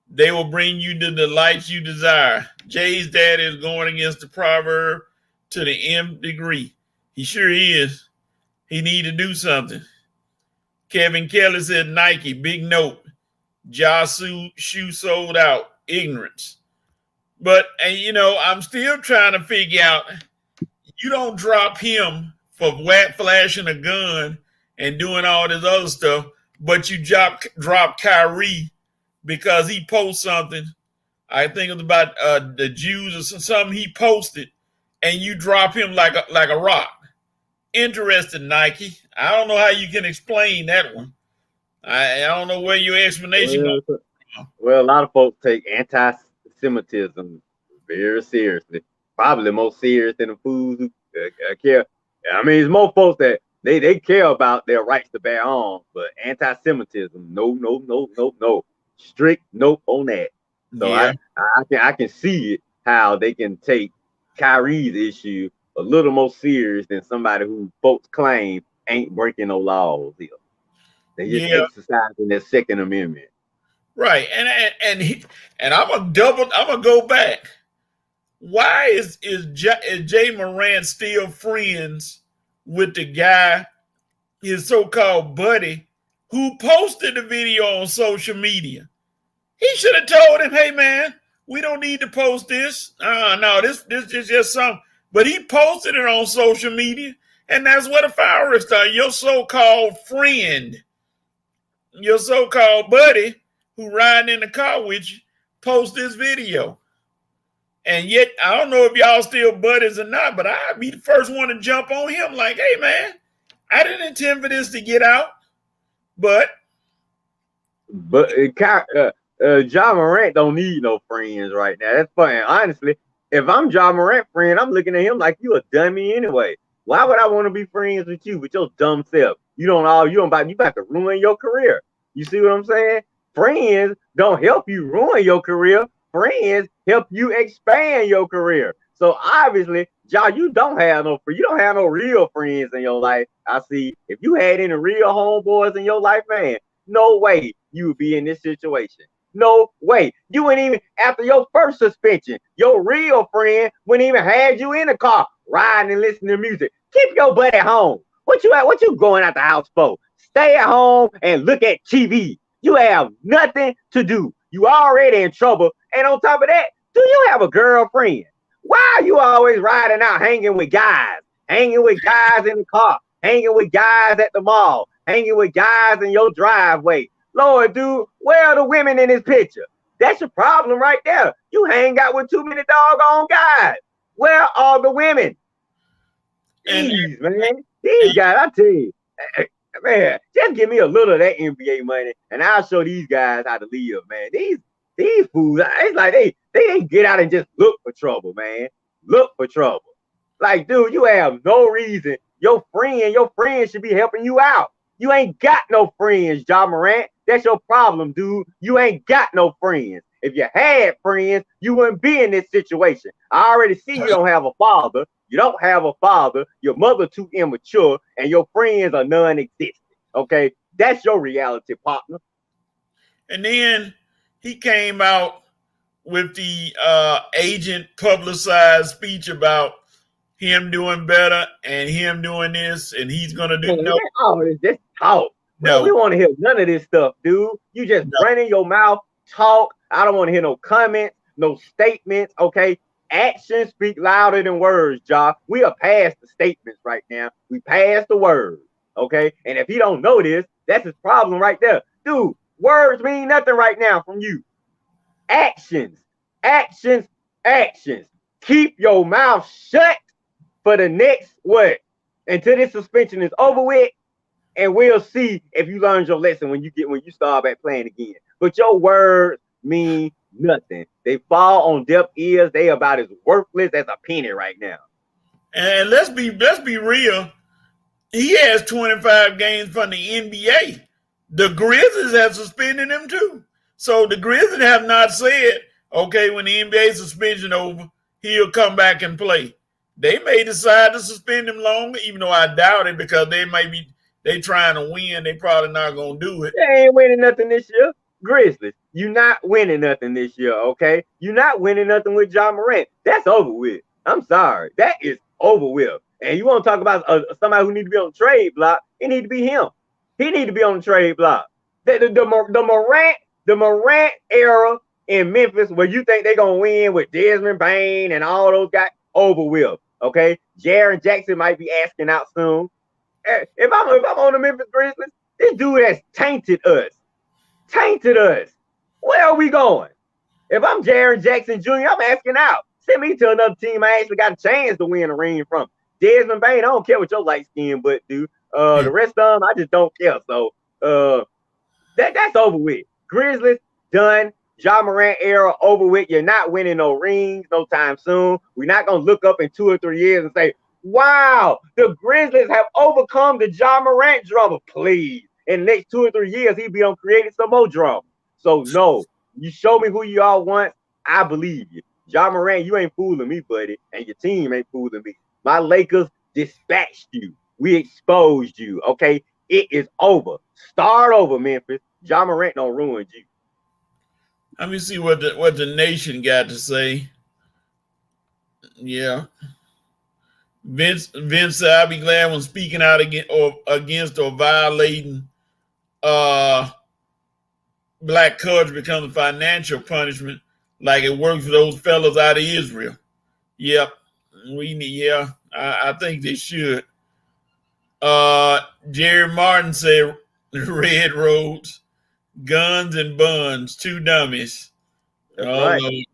They will bring you the delights you desire. Jay's daddy is going against the proverb to the nth degree. He sure is. He need to do something. Kevin Kelly said Nike, big note. Jasu shoe sold out. Ignorance. But, I'm still trying to figure out, you don't drop him for flashing a gun and doing all this other stuff, but you drop Kyrie because he posted something. I think it was about the Jews or something he posted, and you drop him like a rock. Interesting, Nike. I don't know how you can explain that one. I don't know where your explanation comes from. Well, a lot of folks take anti-Semitism very seriously. Probably more serious than the fools who care. I mean, it's more folks that they care about their rights to bear arms, but anti-Semitism, no. Strict nope on that. So yeah. I can see it, how they can take Kyrie's issue a little more serious than somebody who folks claim ain't breaking no laws here. They just exercising their Second Amendment. Right. And I'm gonna go back. Why is Jay Morant still friends with the guy, his so-called buddy, who posted the video on social media? He should have told him, hey man, we don't need to post this. No, this is just something. But he posted it on social media, and that's what the fire started. Your so-called friend, your so-called buddy who riding in the car with you, post this video. And yet, I don't know if y'all still buddies or not, but I'd be the first one to jump on him like, hey, man, I didn't intend for this to get out. But Ja Morant don't need no friends right now. That's funny. Honestly, if I'm Ja Morant friend, I'm looking at him like you a dummy anyway. Why would I want to be friends with you with your dumb self? You about to ruin your career. You see what I'm saying? Friends don't help you ruin your career. Friends help you expand your career. So obviously, Ja, you don't have no real friends in your life. I see. If you had any real homeboys in your life, man, no way you would be in this situation. No way. You wouldn't even, after your first suspension, your real friend wouldn't even have you in the car riding and listening to music. Keep your butt at home. What you going out the house for? Stay at home and look at TV. You have nothing to do. You already in trouble. And on top of that, do you have a girlfriend? Why are you always riding out hanging with guys? Hanging with guys in the car. Hanging with guys at the mall. Hanging with guys in your driveway. Lord, dude, where are the women in this picture? That's your problem right there. You hang out with too many doggone guys. Where are the women? These, man. These guys, I tell you, man, just give me a little of that NBA money, and I'll show these guys how to live, man. These fools, it's like they didn't get out and just look for trouble, man. Look for trouble. Like, dude, you have no reason. Your friend should be helping you out. You ain't got no friends, Ja Morant. That's your problem, dude. You ain't got no friends. If you had friends, you wouldn't be in this situation. I already see you don't have a father. You don't have a father. Your mother too immature, and your friends are non-existent. Okay, that's your reality, partner. And then he came out with the agent publicized speech about him doing better and him doing this, and he's gonna do no. Oh, this talk. No, we want to hear none of this stuff, dude. You just running your mouth, talk. I don't want to hear no comments, no statements. Okay, actions speak louder than words, Ja. We are past the statements right now. We past the words. Okay, and if he don't know this, that's his problem right there, dude. Words mean nothing right now from you. Actions, actions, actions. Keep your mouth shut for the next what? Until this suspension is over with, and we'll see if you learned your lesson when you start back playing again. But your words mean nothing. They fall on deaf ears. They about as worthless as a penny right now. And let's be real. He has 25 games from the NBA. The Grizzlies have suspended him too. So the Grizzlies have not said, okay, when the NBA suspension over, he'll come back and play. They may decide to suspend him longer, even though I doubt it, because they trying to win. They probably not gonna do it. They ain't winning nothing this year. Grizzlies, you not winning nothing this year, okay? You not winning nothing with Ja Morant. That's over with. I'm sorry. That is over with. And you want to talk about somebody who need to be on the trade block, it need to be him. He need to be on the trade block. The Morant era in Memphis, where you think they're gonna win with Desmond Bane and all those guys, over with. Okay, Jaren Jackson might be asking out soon. If I'm on the Memphis Grizzlies, this dude has tainted us. Where are we going? If I'm Jaren Jackson Jr., I'm asking out. Send me to another team I actually got a chance to win a ring from. Desmond Bane, I don't care what your light skin butt do. The rest of them, I just don't care. So that's over with. Grizzlies done. Ja Morant era over with. You're not winning no rings no time soon. We're not gonna look up in 2 or 3 years and say, wow, the Grizzlies have overcome the Ja Morant drama. Please. In the next 2 or 3 years, he'll be on creating some more drama. So no, you show me who you all want, I believe you. Ja Morant, you ain't fooling me, buddy, and your team ain't fooling me. My Lakers dispatched you. We exposed you. Okay, it is over. Start over, Memphis. Ja Morant don't ruin you. Let me see what the nation got to say. Yeah. Vince said, I'll be glad when speaking out against or violating black culture becomes a financial punishment, like it works for those fellas out of Israel. Yep. I think they should. Jerry Martin said, red roads, guns and buns, two dummies. Right.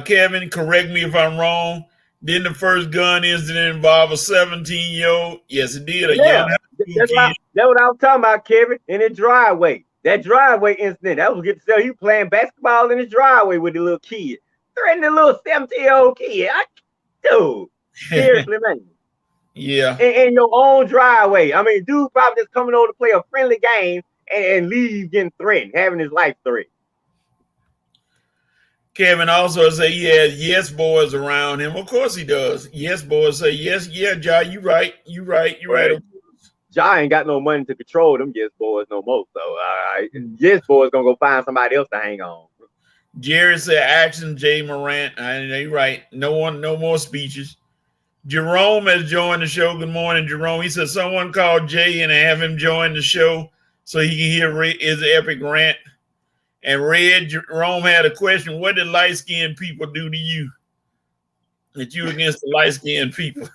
Kevin, correct me if I'm wrong. Didn't the first gun incident involve a 17-year-old? Yes, it did. That's what I was talking about, Kevin, in the driveway. That driveway incident, that was good to say. You playing basketball in the driveway with the little kid. Threatening the little 17-year-old kid. Dude, seriously, man. Yeah. In your own driveway. I mean, dude probably just coming over to play a friendly game and leave getting threatened, having his life threatened. Kevin also said he has yes boys around him. Of course he does. Yes boys say yes, yeah, Ja, you right. Ja ain't got no money to control them yes boys no more. So yes boys gonna go find somebody else to hang on. Jerry said action, Jay Morant. You're right. No more speeches. Jerome has joined the show. Good morning, Jerome. He said someone called Jay and have him join the show so he can hear his epic rant. And Red Jerome had a question. What did light-skinned people do to you? That you against the light-skinned people?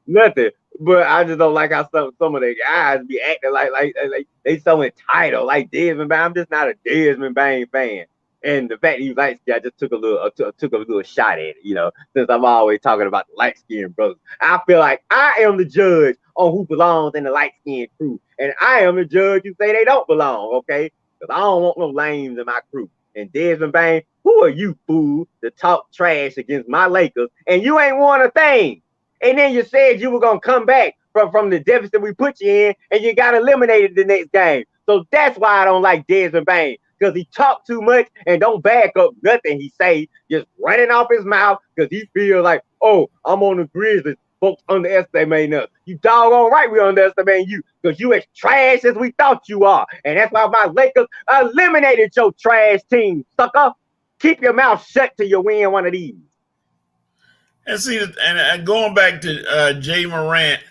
Nothing. But I just don't like how some of the guys be acting like they so entitled, like Desmond Bane. I'm just not a Desmond Bane fan. And the fact that he's light skinned, I just took a little shot at it, since I'm always talking about the light skinned brothers. I feel like I am the judge on who belongs in the light skinned crew. And I am the judge who say they don't belong, okay? Because I don't want no lames in my crew. And Desmond Bane, who are you, fool, to talk trash against my Lakers? And you ain't won a thing. And then you said you were going to come back from the deficit we put you in, and you got eliminated the next game. So that's why I don't like Desmond Bane, because he talk too much and don't back up nothing he say, just running off his mouth because he feel like, oh, I'm on the Grizzlies. Folks underestimate us. You doggone right we underestimate you, because you as trash as we thought you are. And that's why my Lakers eliminated your trash team, sucker. Keep your mouth shut till you win one of these. And see, and going back to Jay Morant,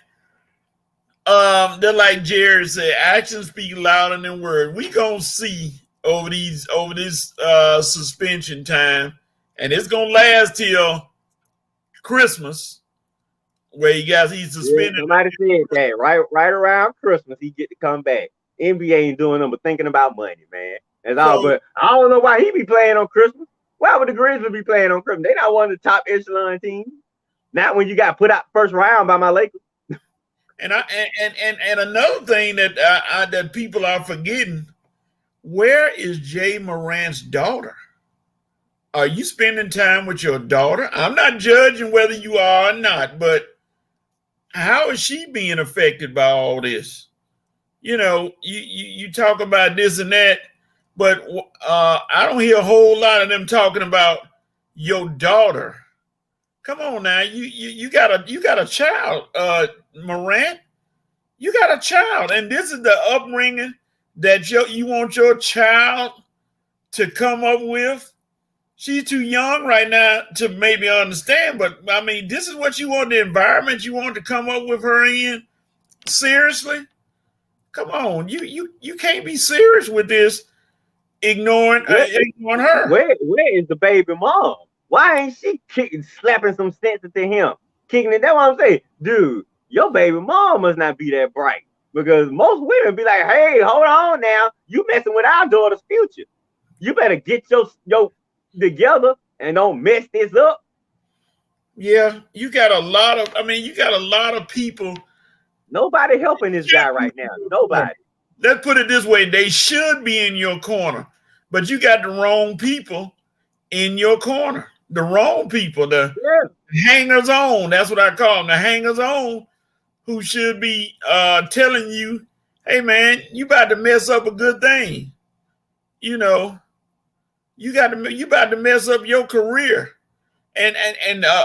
they're like Jared said, actions speak louder than words. We gonna see over this suspension time, and it's gonna last till Christmas, where he's suspended. Yeah, somebody said that right around Christmas he get to come back. NBA ain't doing nothing but thinking about money, man. That's all. But I don't know why he be playing on Christmas. Why would the Grizzlies be playing on Christmas? They not one of the top echelon teams. Not when you got put out first round by my Lakers. And another thing that that people are forgetting, where is Jay Morant's daughter? Are you spending time with your daughter? I'm not judging whether you are or not, but how is she being affected by all this? You know, you talk about this and that, but I don't hear a whole lot of them talking about your daughter. Come on now, you got a child, Morant. You got a child, and this is the upbringing that you want your child to come up with. She's too young right now to maybe understand, but I mean, this is what you want, the environment you want to come up with her in. Seriously, come on, you can't be serious with this. Ignoring her. Where is the baby mom? Why ain't she slapping some sense into him? Kicking it. That's what I'm saying. Dude, your baby mom must not be that bright. Because most women be like, hey, hold on now. You messing with our daughter's future. You better get your together and don't mess this up. Yeah, you got a lot of people. Nobody helping this guy right now. Nobody. Let's put it this way. They should be in your corner, but you got the wrong people in your corner. The wrong people, the hangers on. That's what I call them, the hangers on, who should be telling you, hey man, you about to mess up a good thing. You know, you about to mess up your career. And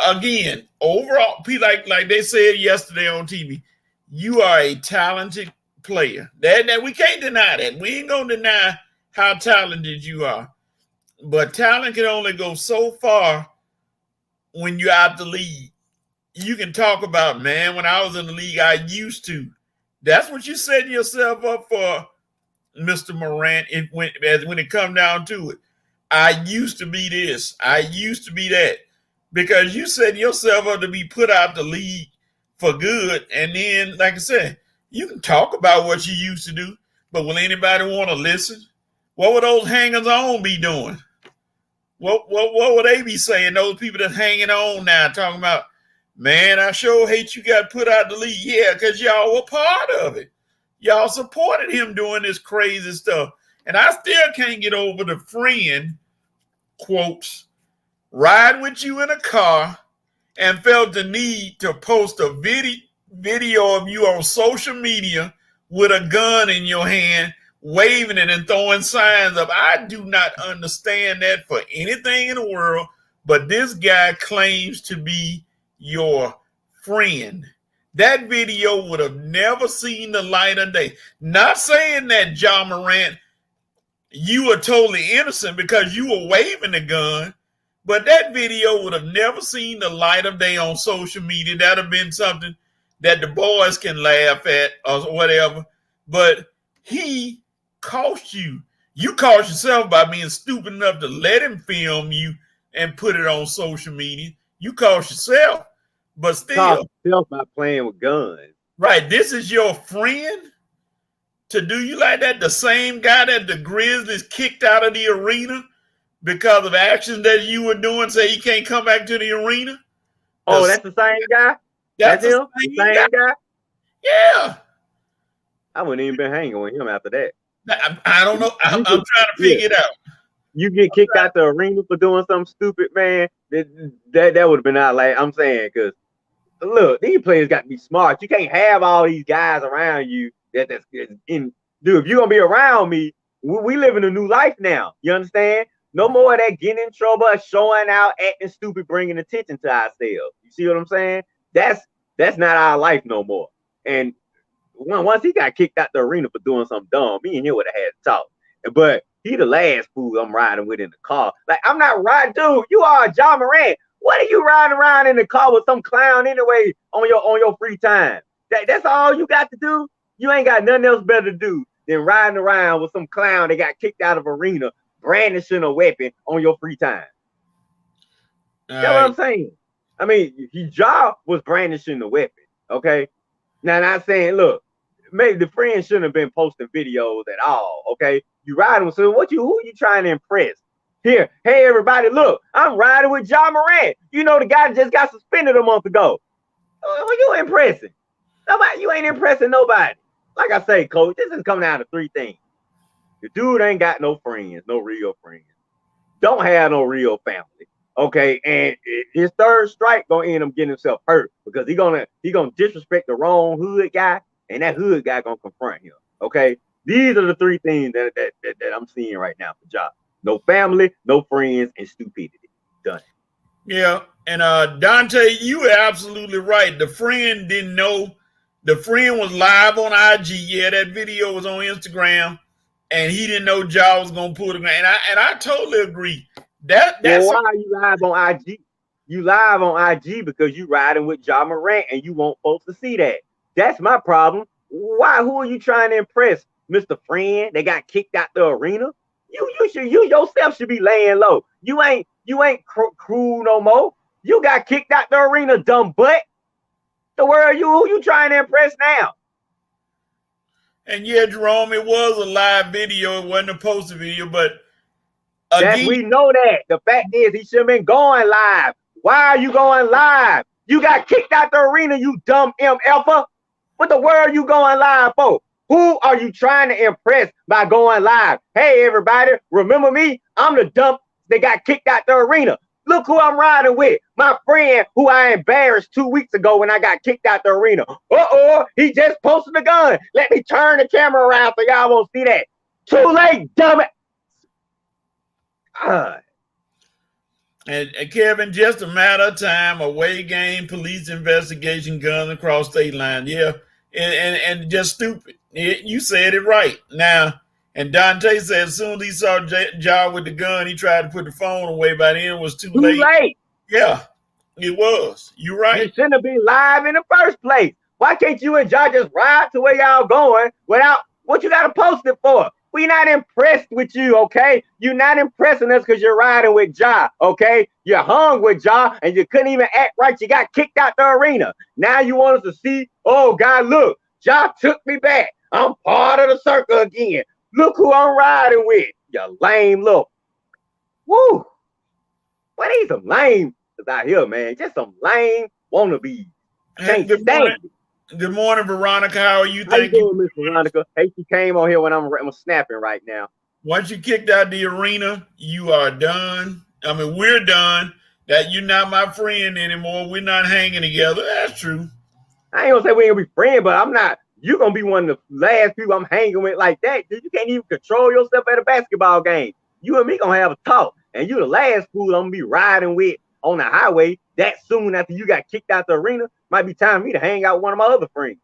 again, overall, like they said yesterday on TV, you are a talented player. That we can't deny that. We ain't gonna deny how talented you are. But talent can only go so far when you're out the league. You can talk about, man, when I was in the league, I used to. That's what you're setting yourself up for, Mr. Morant, when it comes down to it. I used to be this. I used to be that. Because you set yourself up to be put out the league for good. And then, like I said, you can talk about what you used to do, but will anybody want to listen? What would those hangers-on be doing? What would they be saying? Those people that's hanging on now, talking about, man, I sure hate you got put out the league. Yeah, because y'all were part of it. Y'all supported him doing this crazy stuff. And I still can't get over the friend, quotes, ride with you in a car and felt the need to post a video of you on social media with a gun in your hand, waving it and throwing signs up. I do not understand that for anything in the world, but this guy claims to be your friend. That video would have never seen the light of day. Not saying that, Ja Morant, you were totally innocent because you were waving the gun, but that video would have never seen the light of day on social media. That would have been something that the boys can laugh at or whatever. But he cost you. You cost yourself by being stupid enough to let him film you and put it on social media. You cost yourself. But still, cost yourself by playing with guns. Right. This is your friend to do you like that? The same guy that the Grizzlies kicked out of the arena because of actions that you were doing, say he can't come back to the arena. Oh, that's the same guy? That's him? The same guy? Yeah. I wouldn't even been hanging with him after that. I don't know. I'm trying to figure it out. You get kicked out the arena for doing something stupid, man. That would have been out. Like I'm saying, because look, these players got to be smart. You can't have all these guys around you that's in. Dude, if you're gonna be around me, we live in a new life now. You understand? No more of that getting in trouble, showing out, acting stupid, bringing attention to ourselves. You see what I'm saying? That's not our life no more. And once he got kicked out the arena for doing something dumb, me and him would have had to talk. But he the last fool I'm riding with in the car. Like, I'm not riding, dude. You are Ja Morant. What are you riding around in the car with some clown anyway on your free time? That's all you got to do? You ain't got nothing else better to do than riding around with some clown that got kicked out of arena, brandishing a weapon on your free time. That's what I'm saying. I mean, Ja was brandishing the weapon, okay? Now, not saying, look, maybe the friends shouldn't have been posting videos at all, okay? You riding with, so who are you trying to impress? Here, hey, everybody, look, I'm riding with Ja Morant. You know, the guy that just got suspended a month ago. Who you impressing? Nobody. You ain't impressing nobody. Like I say, coach, this is coming down to three things. The dude ain't got no friends, no real friends. Don't have no real family. Okay, and his third strike gonna end him getting himself hurt because he gonna disrespect the wrong hood guy, and that hood guy gonna confront him. Okay, these are the three things that I'm seeing right now for Ja. No family, no friends, and stupidity. Done. Yeah, and Dante, you were absolutely right. The friend didn't know. The friend was live on IG. Yeah, that video was on Instagram, and he didn't know Ja was gonna pull the gun. And I totally agree. That's why are you live on IG? You live on IG because you riding with Ja Morant and you want folks to see that. That's my problem. Why? Who are you trying to impress, Mr. Friend? They got kicked out the arena. You yourself should be laying low. You ain't cruel no more. You got kicked out the arena, dumb butt. So where are you? Who you trying to impress now? And yeah, Jerome, it was a live video. It wasn't a posted video, but we know that. The fact is, he should have been going live. Why are you going live? You got kicked out the arena, you dumb MFer. What the world are you going live for? Who are you trying to impress by going live? Hey, everybody, remember me? I'm the dump that got kicked out the arena. Look who I'm riding with. My friend who I embarrassed 2 weeks ago when I got kicked out the arena. He just posted the gun. Let me turn the camera around so y'all won't see that. Too late, dumb it. And Kevin, just a matter of time, away game, police investigation, guns across state line. Yeah, and just stupid. You said it right. Now, and Dante said as soon as he saw Ja with the gun, he tried to put the phone away. By then, it was too late. Yeah, it was. You're right. You shouldn't have been live in the first place. Why can't you and Ja just ride to where y'all going without what you got to post it for? We're not impressed with you, okay? You're not impressing us because you're riding with Ja, okay? You hung with Ja and you couldn't even act right. You got kicked out the arena. Now you want us to see, oh, God, look, Ja took me back. I'm part of the circle again. Look who I'm riding with. You lame little. Woo. What are some lame out here, man? Just some lame wannabes. Can't stand it. Good morning, Veronica. How are you? Thank you, Miss Veronica. Hey, she came on here when I'm snapping right now. Once you kicked out the arena, you are done. I mean, we're done. That you're not my friend anymore. We're not hanging together. That's true. I ain't gonna say we ain't gonna be friends, but I'm not. You're gonna be one of the last people I'm hanging with like that. Dude, you can't even control yourself at a basketball game. You and me gonna have a talk, and you the last fool I'm gonna be riding with on the highway that soon after you got kicked out the arena. Might be time for me to hang out with one of my other friends.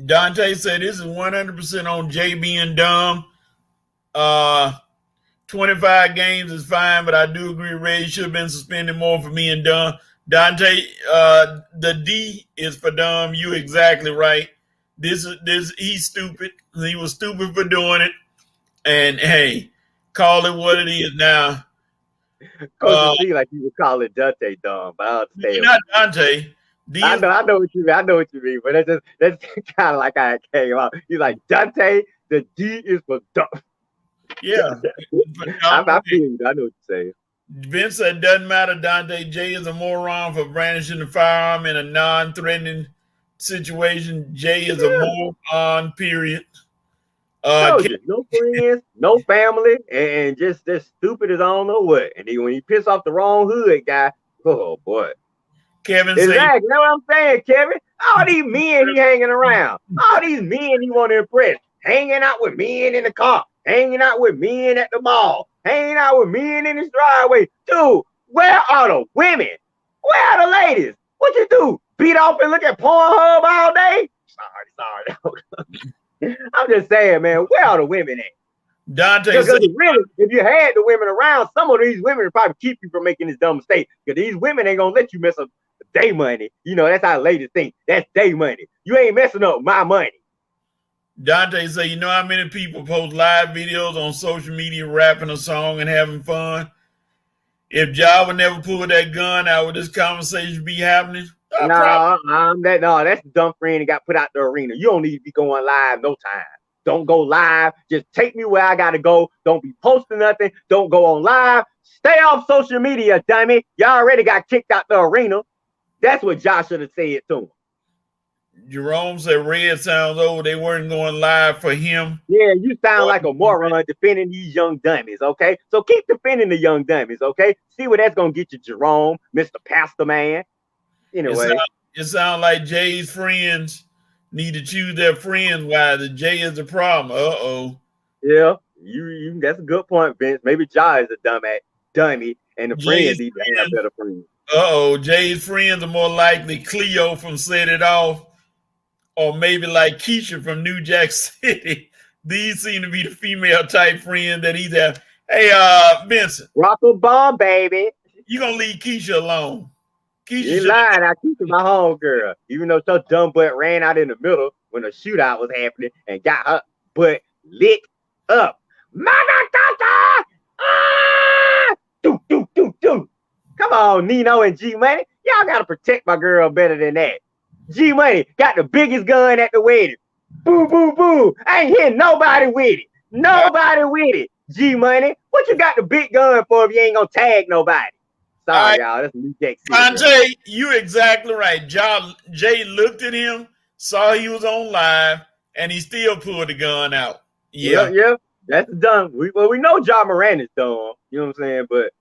Dante said this is 100% on JB and Dumb. 25 games is fine, but I do agree Ray should have been suspended more for me and Dumb. Dante, the D is for Dumb. You exactly right. This he's stupid. He was stupid for doing it. And hey, call it what it is now. Coach D like you would call it Dante dumb, but I understand. Not Dante. I know what you mean. I know what you mean, but that's kind of like how it came out. He's like Dante. The D is for dumb. Yeah, I feel you. I know what you're saying. Vince said, doesn't matter, Dante. Jay is a moron for brandishing the firearm in a non-threatening situation. Jay is a moron, period. Told you, no friends, no family, and just stupid as I don't know what. And then when he piss off the wrong hood guy, oh boy. Kevin Exactly. say, That's what I'm saying, Kevin. All these men he hanging around. All these men he want to impress. Hanging out with men in the car. Hanging out with men at the mall. Hanging out with men in his driveway. Dude, where are the women? Where are the ladies? What you do? Beat off and look at Pornhub all day? Sorry. I'm just saying, man, where are the women at? Dante Because say, really, if you had the women around, some of these women would probably keep you from making this dumb mistake. Because these women ain't gonna let you mess up day money. You know, that's how ladies think. That's day money. You ain't messing up my money. Dante say, you know how many people post live videos on social media rapping a song and having fun? If Ja would never pull that gun out, would this conversation be happening? No, that's the dumb friend that got put out the arena. You don't need to be going live no time. Don't go live. Just take me where I gotta go. Don't be posting nothing. Don't go on live. Stay off social media, dummy. You already got kicked out the arena. That's what Josh should have said to him. Jerome said Red sounds old. They weren't going live for him. Yeah, you sound like a moron defending these young dummies, okay? So keep defending the young dummies, okay? See what that's going to get you, Jerome, Mr. Pastor Man. Anyway. It sounds like Jay's friends need to choose their friends wisely. Jay is the problem. Uh-oh. Yeah, you that's a good point, Vince. Maybe Ja is a dummy, and the friends need to have better friends. Uh-oh, Jay's friends are more likely Cleo from Set It Off, or maybe like Keisha from New Jack City. These seem to be the female type friend that he's have. Hey, Vincent. Rock a bomb, baby. You gonna leave Keisha alone. Keisha, you lied. I Keisha my home girl. Even though her dumb butt ran out in the middle when a shootout was happening and got her butt lit up. Motherfucker! Ah! Do. Come on, Nino and G Money. Y'all gotta protect my girl better than that. G Money got the biggest gun at the wedding. Boo, boo, boo. I ain't hitting nobody with it. Nobody with it. G Money, what you got the big gun for if you ain't gonna tag nobody? Sorry, y'all. That's New Jack City. Jay, you exactly right. Jay looked at him, saw he was on live, and he still pulled the gun out. Yeah. That's dumb. We know Ja Morant is dumb. You know what I'm saying? But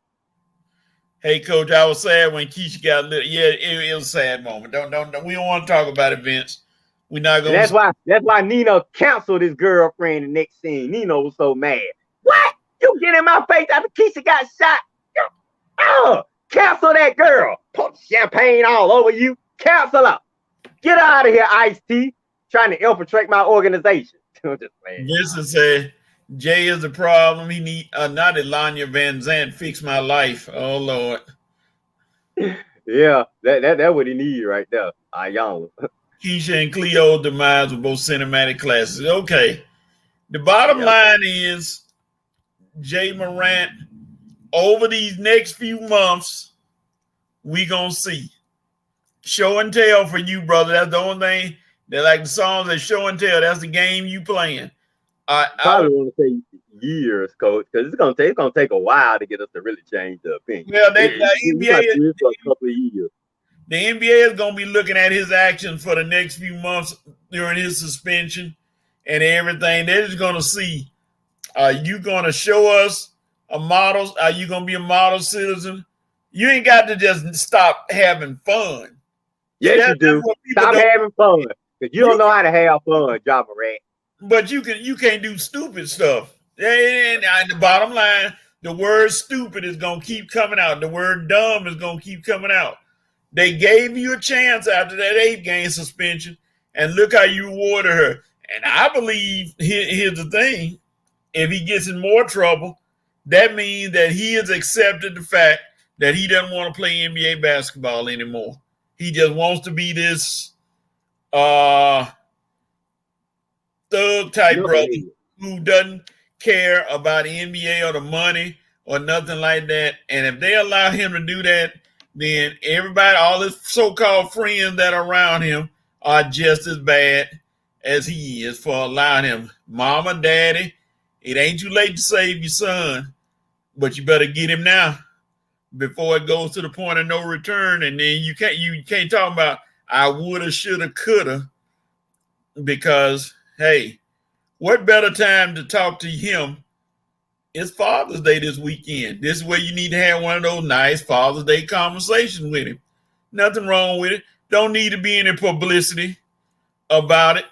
hey, Coach, I was sad when Keisha got lit. Yeah, it was a sad moment. Don't we don't want to talk about it, Vince. We're not gonna. That's why Nino canceled his girlfriend the next scene. Nino was so mad. What? You get in my face after Keisha got shot? Oh, cancel that girl. Put champagne all over you. Cancel her. Get out of here, Ice-T. Trying to infiltrate my organization. Vincent said, Jay is the problem. He need not Elanya Van Zant fix my life. Oh Lord. Yeah, that what he need right there. Young. Keisha and Cleo demise were both cinematic classes. Okay. The bottom line is Jay Morant, over these next few months, we gonna see. Show and tell for you, brother. That's the only thing. They're like the songs that show and tell. That's the game you playing. I probably want to say years, Coach, because it's gonna take a while to get us to really change the opinion. Well, the NBA for a couple of years. The NBA is gonna be looking at his actions for the next few months during his suspension and everything. They're just gonna see: are you gonna show us a model? Are you gonna be a model citizen? You ain't got to just stop having fun. Yes, you do. Stop having fun because you don't know how to have fun, Ja Morant. But you can't do stupid stuff. And the bottom line, the word stupid is gonna keep coming out. The word dumb is gonna keep coming out. They gave you a chance after that 8-game suspension, and look how you rewarded her. And I believe here's the thing: if he gets in more trouble, that means that he has accepted the fact that he doesn't want to play NBA basketball anymore. He just wants to be this thug type brother who doesn't care about the NBA or the money or nothing like that. And if they allow him to do that, then everybody, all his so-called friends that are around him are just as bad as he is for allowing him. Mama, daddy, it ain't too late to save your son, but you better get him now before it goes to the point of no return. And then you can't talk about I woulda, shoulda, coulda, because hey, what better time to talk to him? It's Father's Day this weekend. This is where you need to have one of those nice Father's Day conversations with him. Nothing wrong with it. Don't need to be any publicity about it.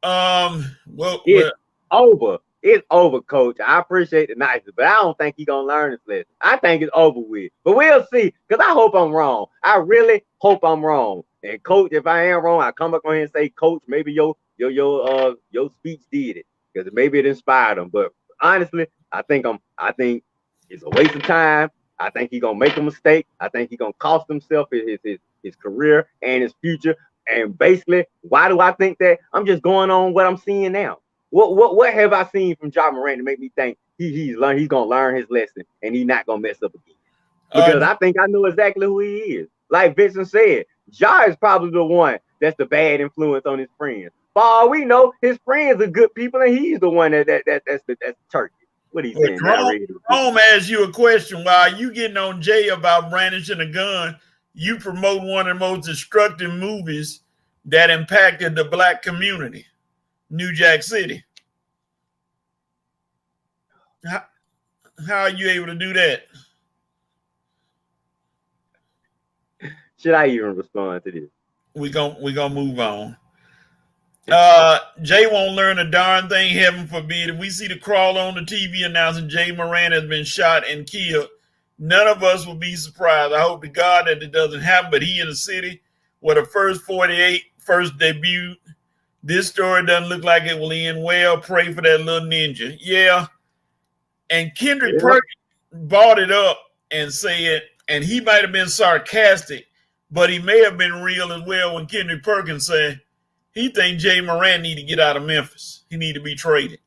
It's over. It's over, Coach. I appreciate the nicety, but I don't think he's gonna learn this lesson. I think it's over with. But we'll see. Because I hope I'm wrong. I really hope I'm wrong. And Coach, if I am wrong, I come up on here and say, Coach, maybe your speech did it. Because maybe it inspired him. But honestly, I think it's a waste of time. I think he's gonna make a mistake. I think he's gonna cost himself his career and his future. And basically, why do I think that? I'm just going on what I'm seeing now. What have I seen from Ja Morant to make me think he's gonna learn his lesson and he's not gonna mess up again? Because I think I know exactly who he is. Like Vincent said, Ja is probably the one that's the bad influence on his friends. For all we know, his friends are good people, and he's the one that's the turkey. What he's saying? Rome asked you a question. While you getting on Jay about brandishing a gun, you promote one of the most destructive movies that impacted the black community, New Jack City. How are you able to do that? Should I even respond to this? We're gonna move on. Jay won't learn a darn thing, heaven forbid. If we see the crawl on the TV announcing Jay Morant has been shot and killed, none of us will be surprised. I hope to God that it doesn't happen, but he in the city with the first 48, first debut. This story doesn't look like it will end well. Pray for that little ninja. Yeah. And Kendrick Perkins brought it up and said, and he might have been sarcastic, but he may have been real as well when Kendrick Perkins said, he think Jay Morant need to get out of Memphis. He need to be traded.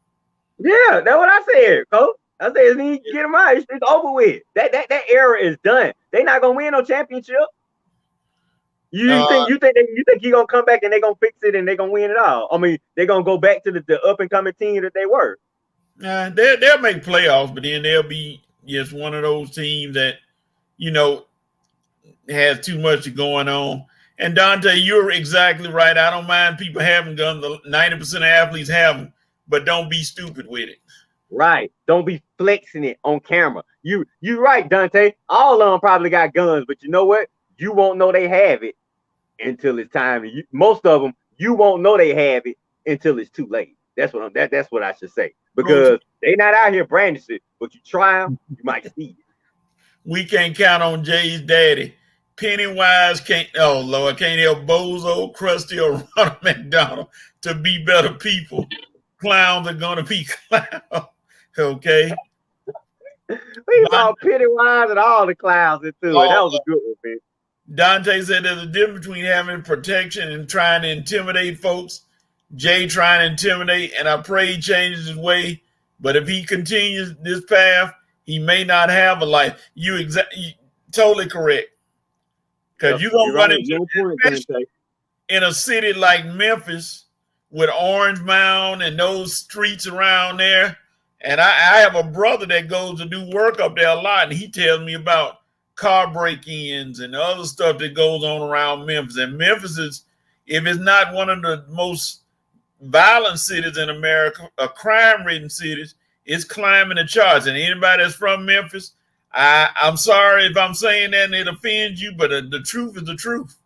Yeah, that's what I said, Coach. I said he need to get him out. It's over with. That era is done. They not gonna win no championship. You think he gonna come back and they gonna fix it and they gonna win it all? I mean, they gonna go back to the up and coming team that they were. They'll make playoffs, but then they'll be just one of those teams that has too much going on. And Dante, you're exactly right. I don't mind people having guns. 90% of athletes have them, but don't be stupid with it. Right. Don't be flexing it on camera. You're right, Dante. All of them probably got guns, but you know what? You won't know they have it until it's time. Most of them, you won't know they have it until it's too late. That's what I should say. Because they not out here brandishing it, but you try them, you might see it. We can't count on Jay's daddy. Pennywise can't help Bozo, Krusty, or Ronald McDonald to be better people. Clowns are gonna be clowns. Okay. We saw Pennywise and all the clowns into it. That was a good one, man. Dante said there's a difference between having protection and trying to intimidate folks. Jay trying to intimidate, and I pray he changes his way. But if he continues this path, he may not have a life. You totally correct. Because you're going to run into in a city like Memphis with Orange Mound and those streets around there. And I have a brother that goes to do work up there a lot, and he tells me about car break-ins and other stuff that goes on around Memphis. And Memphis is, if it's not one of the most violent cities in America, crime-ridden cities, it's climbing the charts. And anybody that's from Memphis, I'm sorry if I'm saying that and it offends you, but the truth is the truth.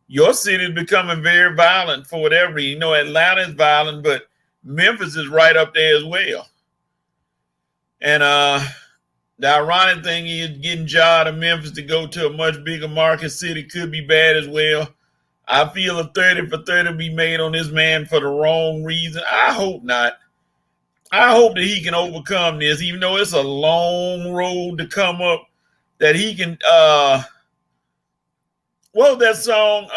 Your city is becoming very violent for whatever reason. Atlanta is violent, but Memphis is right up there as well. And the ironic thing is getting Ja to Memphis to go to a much bigger market city could be bad as well. I feel a 30 for 30 be made on this man for the wrong reason. I hope not. I hope that he can overcome this, even though it's a long road to come up, that he can, what was that song?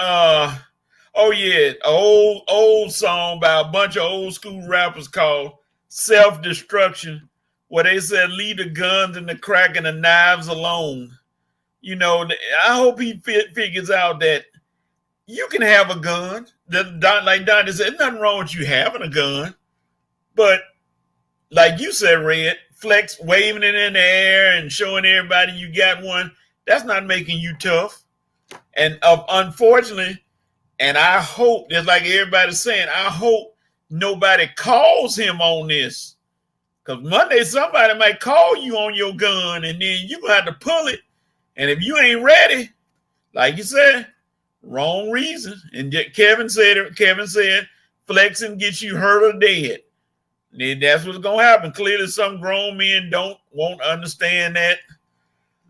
Old song by a bunch of old school rappers called Self-Destruction, where they said, leave the guns and the crack and the knives alone. I hope he figures out that you can have a gun. Like Donnie said, there's nothing wrong with you having a gun, but like you said, Red, flex, waving it in the air and showing everybody you got one, that's not making you tough. And unfortunately, and I hope, just like everybody's saying, I hope nobody calls him on this. Because Monday, somebody might call you on your gun, and then you gonna have to pull it. And if you ain't ready, like you said, wrong reason. And Kevin said, flexing gets you hurt or dead. And that's what's gonna happen. Clearly, some grown men won't understand that.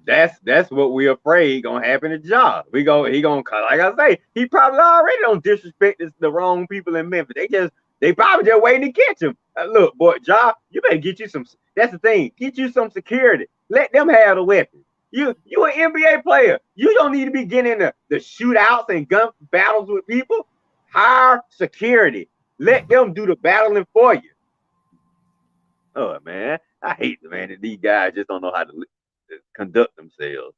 That's what we're afraid gonna happen to Ja. He gonna like I say, he probably already don't disrespect the wrong people in Memphis. They probably just waiting to catch him. Look, boy, Ja, you better get you some. That's the thing. Get you some security. Let them have the weapons. You an NBA player. You don't need to be getting in the shootouts and gun battles with people. Hire security. Let them do the battling for you. Oh man, I hate the man that these guys just don't know how to conduct themselves.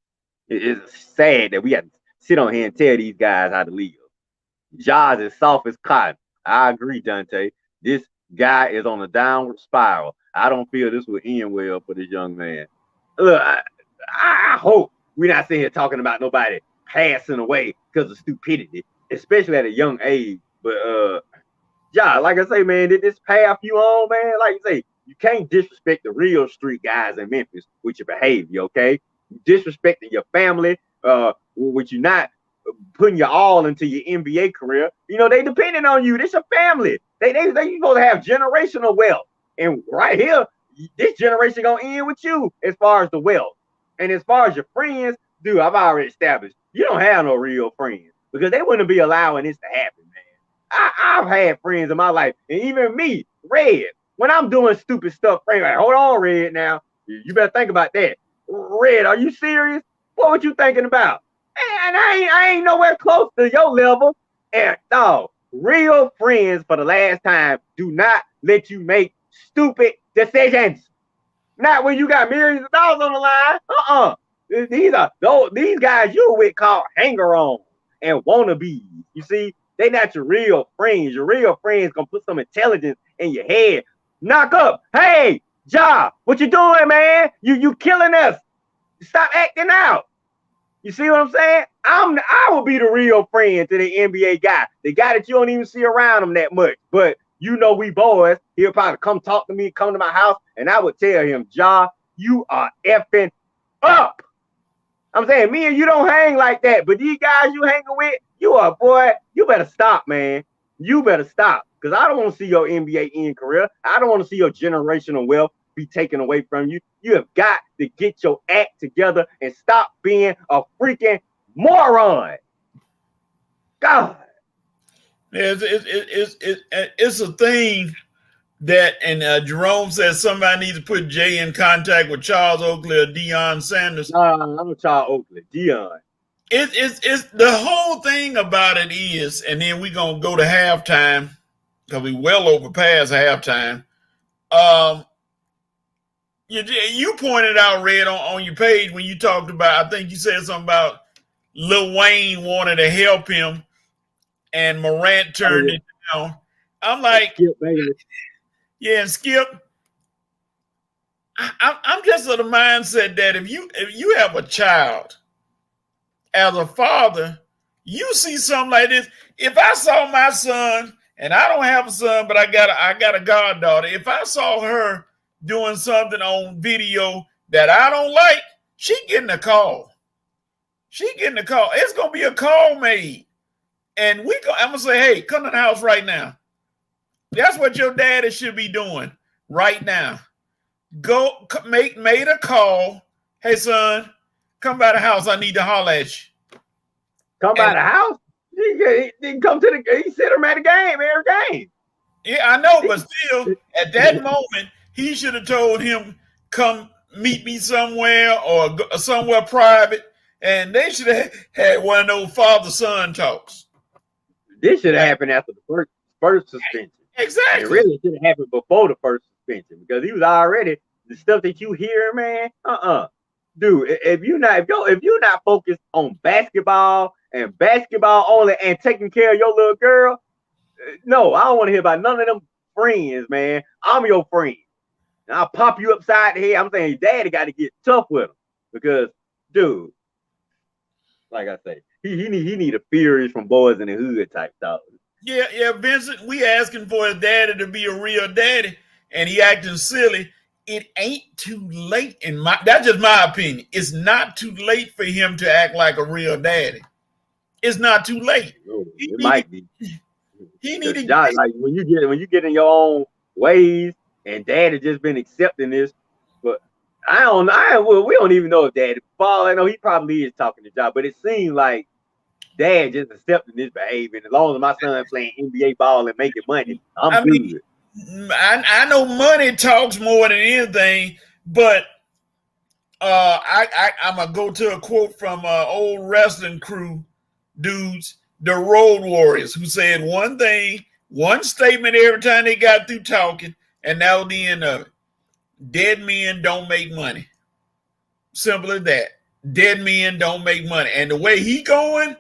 It's sad that we have to sit on here and tell these guys how to live. Ja's as soft as cotton. I agree, Dante. This guy is on a downward spiral. I don't feel this will end well for this young man. Look, I hope we're not sitting here talking about nobody passing away because of stupidity, especially at a young age. But Ja, like I say, man, this path you on, man, like you say, you can't disrespect the real street guys in Memphis with your behavior, okay? Disrespecting your family, with you not putting your all into your NBA career. You know, they depending on you. This your family. They supposed to have generational wealth. And right here, this generation gonna end with you as far as the wealth. And as far as your friends, dude, I've already established you don't have no real friends because they wouldn't be allowing this to happen, man. I've had friends in my life, and even me, Red, when I'm doing stupid stuff, Frank, like, hold on, Red, now. You better think about that. Red, are you serious? What were you thinking about? And I ain't nowhere close to your level. And no, real friends for the last time do not let you make stupid decisions. Not when you got millions of dollars on the line. These guys you with called hanger-on and wannabes. You see, they not your real friends. Your real friends gonna put some intelligence in your head. Knock up. Hey, Ja, what you doing, man? You killing us. Stop acting out. You see what I'm saying? I will be the real friend to the NBA guy. The guy that you don't even see around him that much. But you know we boys. He'll probably come talk to me, come to my house, and I would tell him, Ja, you are effing up. I'm saying, me and you don't hang like that. But these guys you hanging with, you better stop, man. You better stop. Because I don't want to see your NBA end career. I don't want to see your generational wealth be taken away from you. You have got to get your act together and stop being a freaking moron. God. It's a thing that, and Jerome says somebody needs to put Jay in contact with Charles Oakley or Deion Sanders. No, I'm Charles Oakley. Deion. It's the whole thing about it is, and then we're gonna go to halftime because we well over past halftime. You pointed out, Red, on your page when you talked about, I think you said something about Lil Wayne wanted to help him and Morant turned it down. I'm like, Skip, baby. Yeah, and Skip, I'm just of the mindset that if you have a child, as a father, you see something like this. If I saw my son, and I don't have a son, but I got a goddaughter. If I saw her doing something on video that I don't like, she getting a call. It's gonna be a call made, and I'm gonna say, hey, come to the house right now. That's what your daddy should be doing right now. Go made a call. Hey, son, come by the house. I need to holler at you. Come by the house? He come to he sit him at the game every game. Yeah, I know, but still, at that moment, he should have told him, come meet me somewhere or somewhere private, and they should have had one of those father-son talks. This should have happened after the first suspension. Exactly. It really should have happened before the first suspension because he was already the stuff that you hear, man. Dude, if you're not focused on basketball and basketball only and taking care of your little girl, no, I don't want to hear about none of them friends, man. I'm your friend. And I'll pop you upside the head. I'm saying your daddy got to get tough with him because, dude, like I say, he need a Furious from Boys in the Hood type talk. Yeah, Vincent, we asking for his daddy to be a real daddy, and he acting silly. It ain't too late that's just my opinion. It's not too late for him to act like a real daddy. It's not too late. It might be. He needed like when you get in your own ways, and dad has just been accepting this. But we don't even know if daddy fall. I know he probably is talking to Josh, but it seems like dad just accepting this behavior. And as long as my son playing NBA ball and making money, I'm good. I know money talks more than anything, but I'm gonna go to a quote from old wrestling crew dudes, the Road Warriors, who said one statement every time they got through talking, and that was the end of it. Dead men don't make money. Simple as that. Dead men don't make money. And the way he going,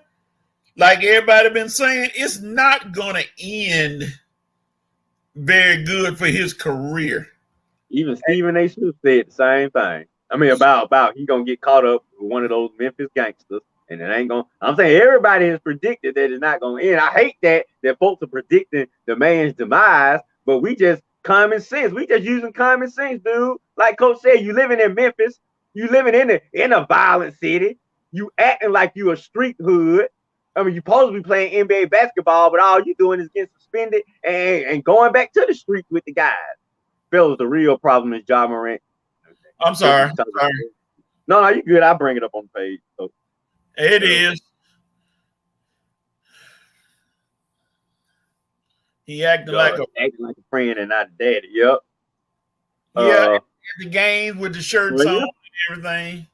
like everybody been saying, it's not gonna end very good for his career. Even Stephen A. Smith said the same thing. I mean, about he gonna get caught up with one of those Memphis gangsters, and it ain't gonna. I'm saying everybody has predicted that it's not gonna end. I hate that folks are predicting the man's demise, but we just common sense. We just using common sense, dude. Like Coach said, you living in Memphis, you living in a violent city, you acting like you a street hood. I mean, you supposed to be playing NBA basketball, but all you doing is getting suspended and going back to the streets with the guys. Fellas, the real problem is Ja Morant. I'm sorry. No, you good. I'll bring it up on the page. So. It is. He acting like a friend and not a daddy. Yep. Yeah, the games with the shirts on and everything.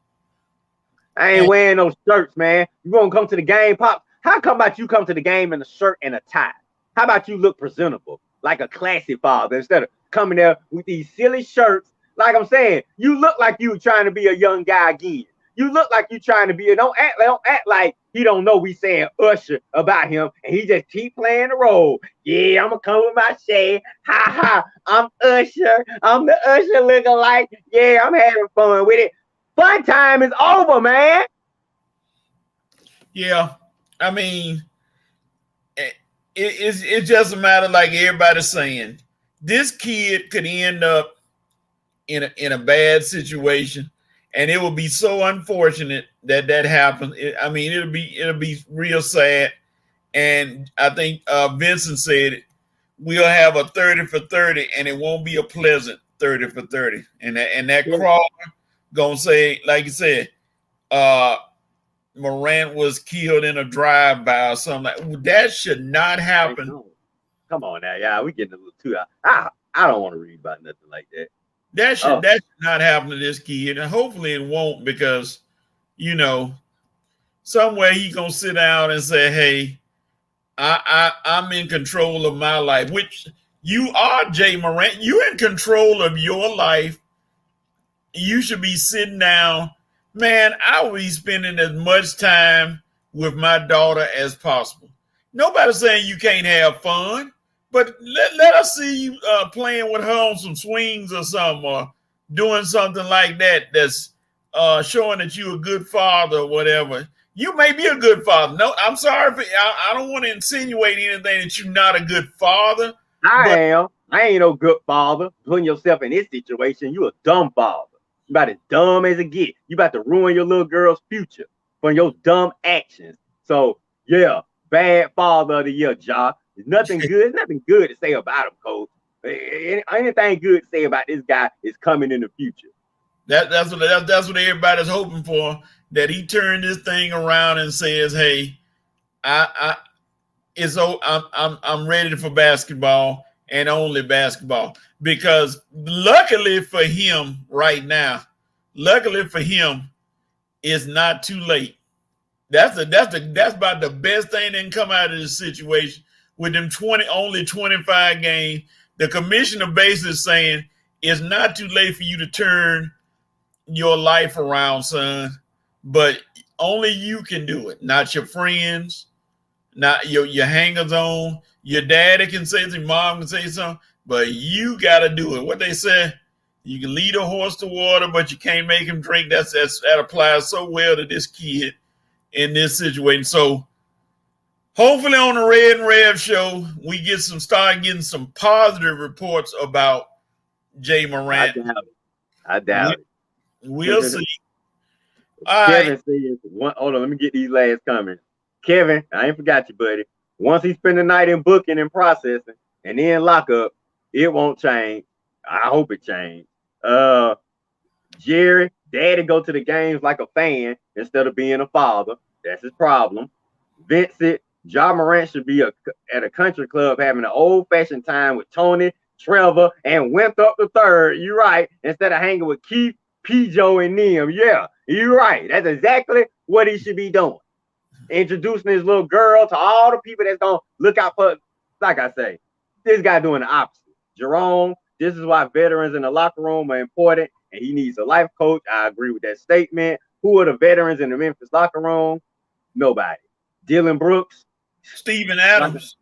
I ain't wearing no shirts, man. You gonna come to the game, Pop? How come about you come to the game in a shirt and a tie? How about you look presentable, like a classy father, instead of coming there with these silly shirts? Like I'm saying, you look like you trying to be a young guy again. You look like you trying to be. Don't act like he don't know we saying Usher about him, and he just keep playing the role. Yeah, I'm gonna come with my shade. Ha ha! I'm Usher. I'm the Usher lookalike. Yeah, I'm having fun with it. Fun time is over, man. Yeah, I mean, it's just a matter like everybody's saying. This kid could end up in a bad situation, and it will be so unfortunate that happens. I mean, it'll be real sad. And I think Vincent said it. We'll have a 30 for 30, and it won't be a pleasant 30 for 30. And that Crawler gonna say, like you said, Morant was killed in a drive-by or something. That should not happen. Come on now, yeah, we getting a little too. I don't want to read about nothing like that. That should not happen to this kid, and hopefully it won't, because somewhere he gonna sit down and say, "Hey, I'm in control of my life," which you are, Jay Morant. You're in control of your life. You should be sitting down. Man, I will be spending as much time with my daughter as possible. Nobody's saying you can't have fun, but let us see you playing with her on some swings or something, or doing something like that that's showing that you're a good father or whatever. You may be a good father. No, I'm sorry. I don't want to insinuate anything that you're not a good father. I am. I ain't no good father. Putting yourself in this situation, you a dumb father. You about as dumb as it get. You about to ruin your little girl's future from your dumb actions. So yeah, bad father of the year, Ja. There's nothing good. There's nothing good to say about him, Coach. Anything good to say about this guy is coming in the future. That's what everybody's hoping for. That he turned this thing around and says, "Hey, I'm ready for basketball and only basketball." Because luckily for him right now, it's not too late. That's about the best thing that can come out of this situation. With them only 25 games, the commissioner basically saying it's not too late for you to turn your life around, son. But only you can do it, not your friends, not your hangers on. Your daddy can say something, mom can say something, but you got to do it. What they say, you can lead a horse to water, but you can't make him drink. That applies so well to this kid in this situation. So Hopefully on the Red and Rev show, we start getting some positive reports about Jay Morant. I doubt it. We'll see. Kevin says, hold on, let me get these last comments. Kevin, I ain't forgot you, buddy. Once he spend the night in booking and processing and then lock up, it won't change. I hope it change. Jerry, daddy go to the games like a fan instead of being a father. That's his problem. Vincent, Ja Morant should be at a country club having an old-fashioned time with Tony, Trevor, and Winthrop the third. You're right. Instead of hanging with Keith, P-Joe, and them. Yeah, you're right. That's exactly what he should be doing. Introducing his little girl to all the people that's going to look out for, like I say, this guy doing the opposite. Jerome, this is why veterans in the locker room are important, and he needs a life coach. I agree with that statement. Who are the veterans in the Memphis locker room? Nobody. Dylan Brooks. Steven Adams.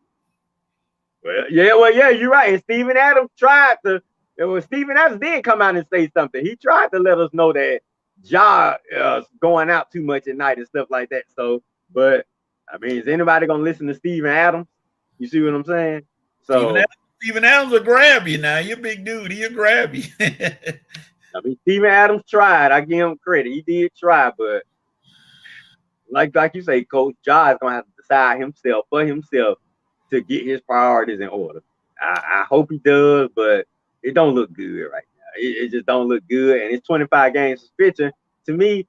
Well, yeah, you're right. And Steven Adams Steven Adams did come out and say something. He tried to let us know that Ja going out too much at night and stuff like that. So, but I mean, is anybody gonna listen to Steven Adams? You see what I'm saying? So Steven Adams will grab you now. You're a big dude. He'll grab you. I mean, Steven Adams tried. I give him credit. He did try, but like you say, Coach, Ja is gonna have to decide for himself to get his priorities in order. I hope he does, but it don't look good right now. It just don't look good, and it's 25 game suspension. To me,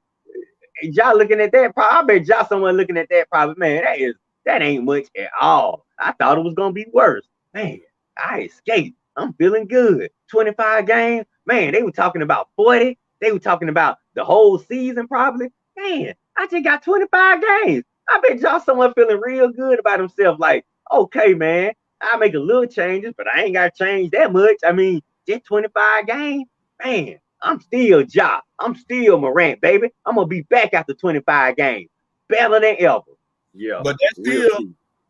Ja looking at that, I bet Ja someone looking at that probably, man, that ain't much at all. I thought it was gonna be worse. Man, I escaped. I'm feeling good. 25 games, man. They were talking about 40. They were talking about the whole season probably. Man, I just got 25 games. I bet y'all someone feeling real good about himself. Like, okay, man, I make a little changes, but I ain't got to change that much. I mean, just 25 games, man. I'm still Ja. I'm still Morant, baby. I'm gonna be back after 25 games, better than ever. Yeah, but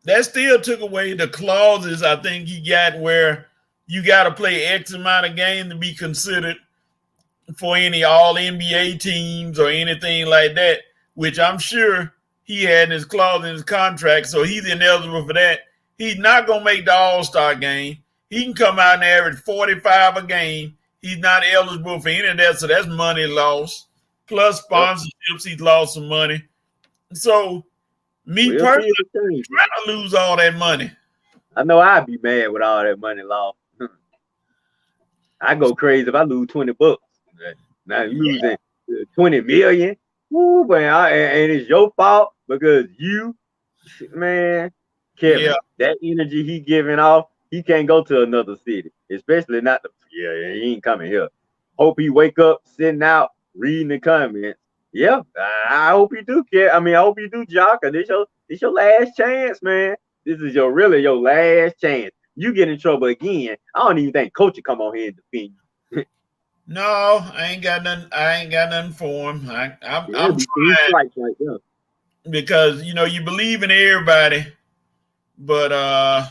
that still took away the clauses. I think he got where you got to play X amount of games to be considered for any all NBA teams or anything like that, which I'm sure he had in his clause in his contract. So he's ineligible for that. He's not going to make the All-Star game. He can come out and average 45 a game. He's not eligible for any of that, so that's money lost. Plus sponsorships, he's lost some money. So me personally, I'm trying to lose all that money. I know I'd be mad with all that money lost. I go crazy if I lose $20. Now you losing 20 million. Woo, man, and it's your fault because you, man, Kevin, that energy he giving off, he can't go to another city, especially not he ain't coming here. Hope he wake up sitting out reading the comments. Yeah, I hope you do, Kev. I mean, I hope you do, Ja, because it's your last chance, man. This is your last chance. You get in trouble again, I don't even think Coach will come on here and defend you. No, I ain't got nothing for him. I'm trying right there. Because you believe in everybody, but I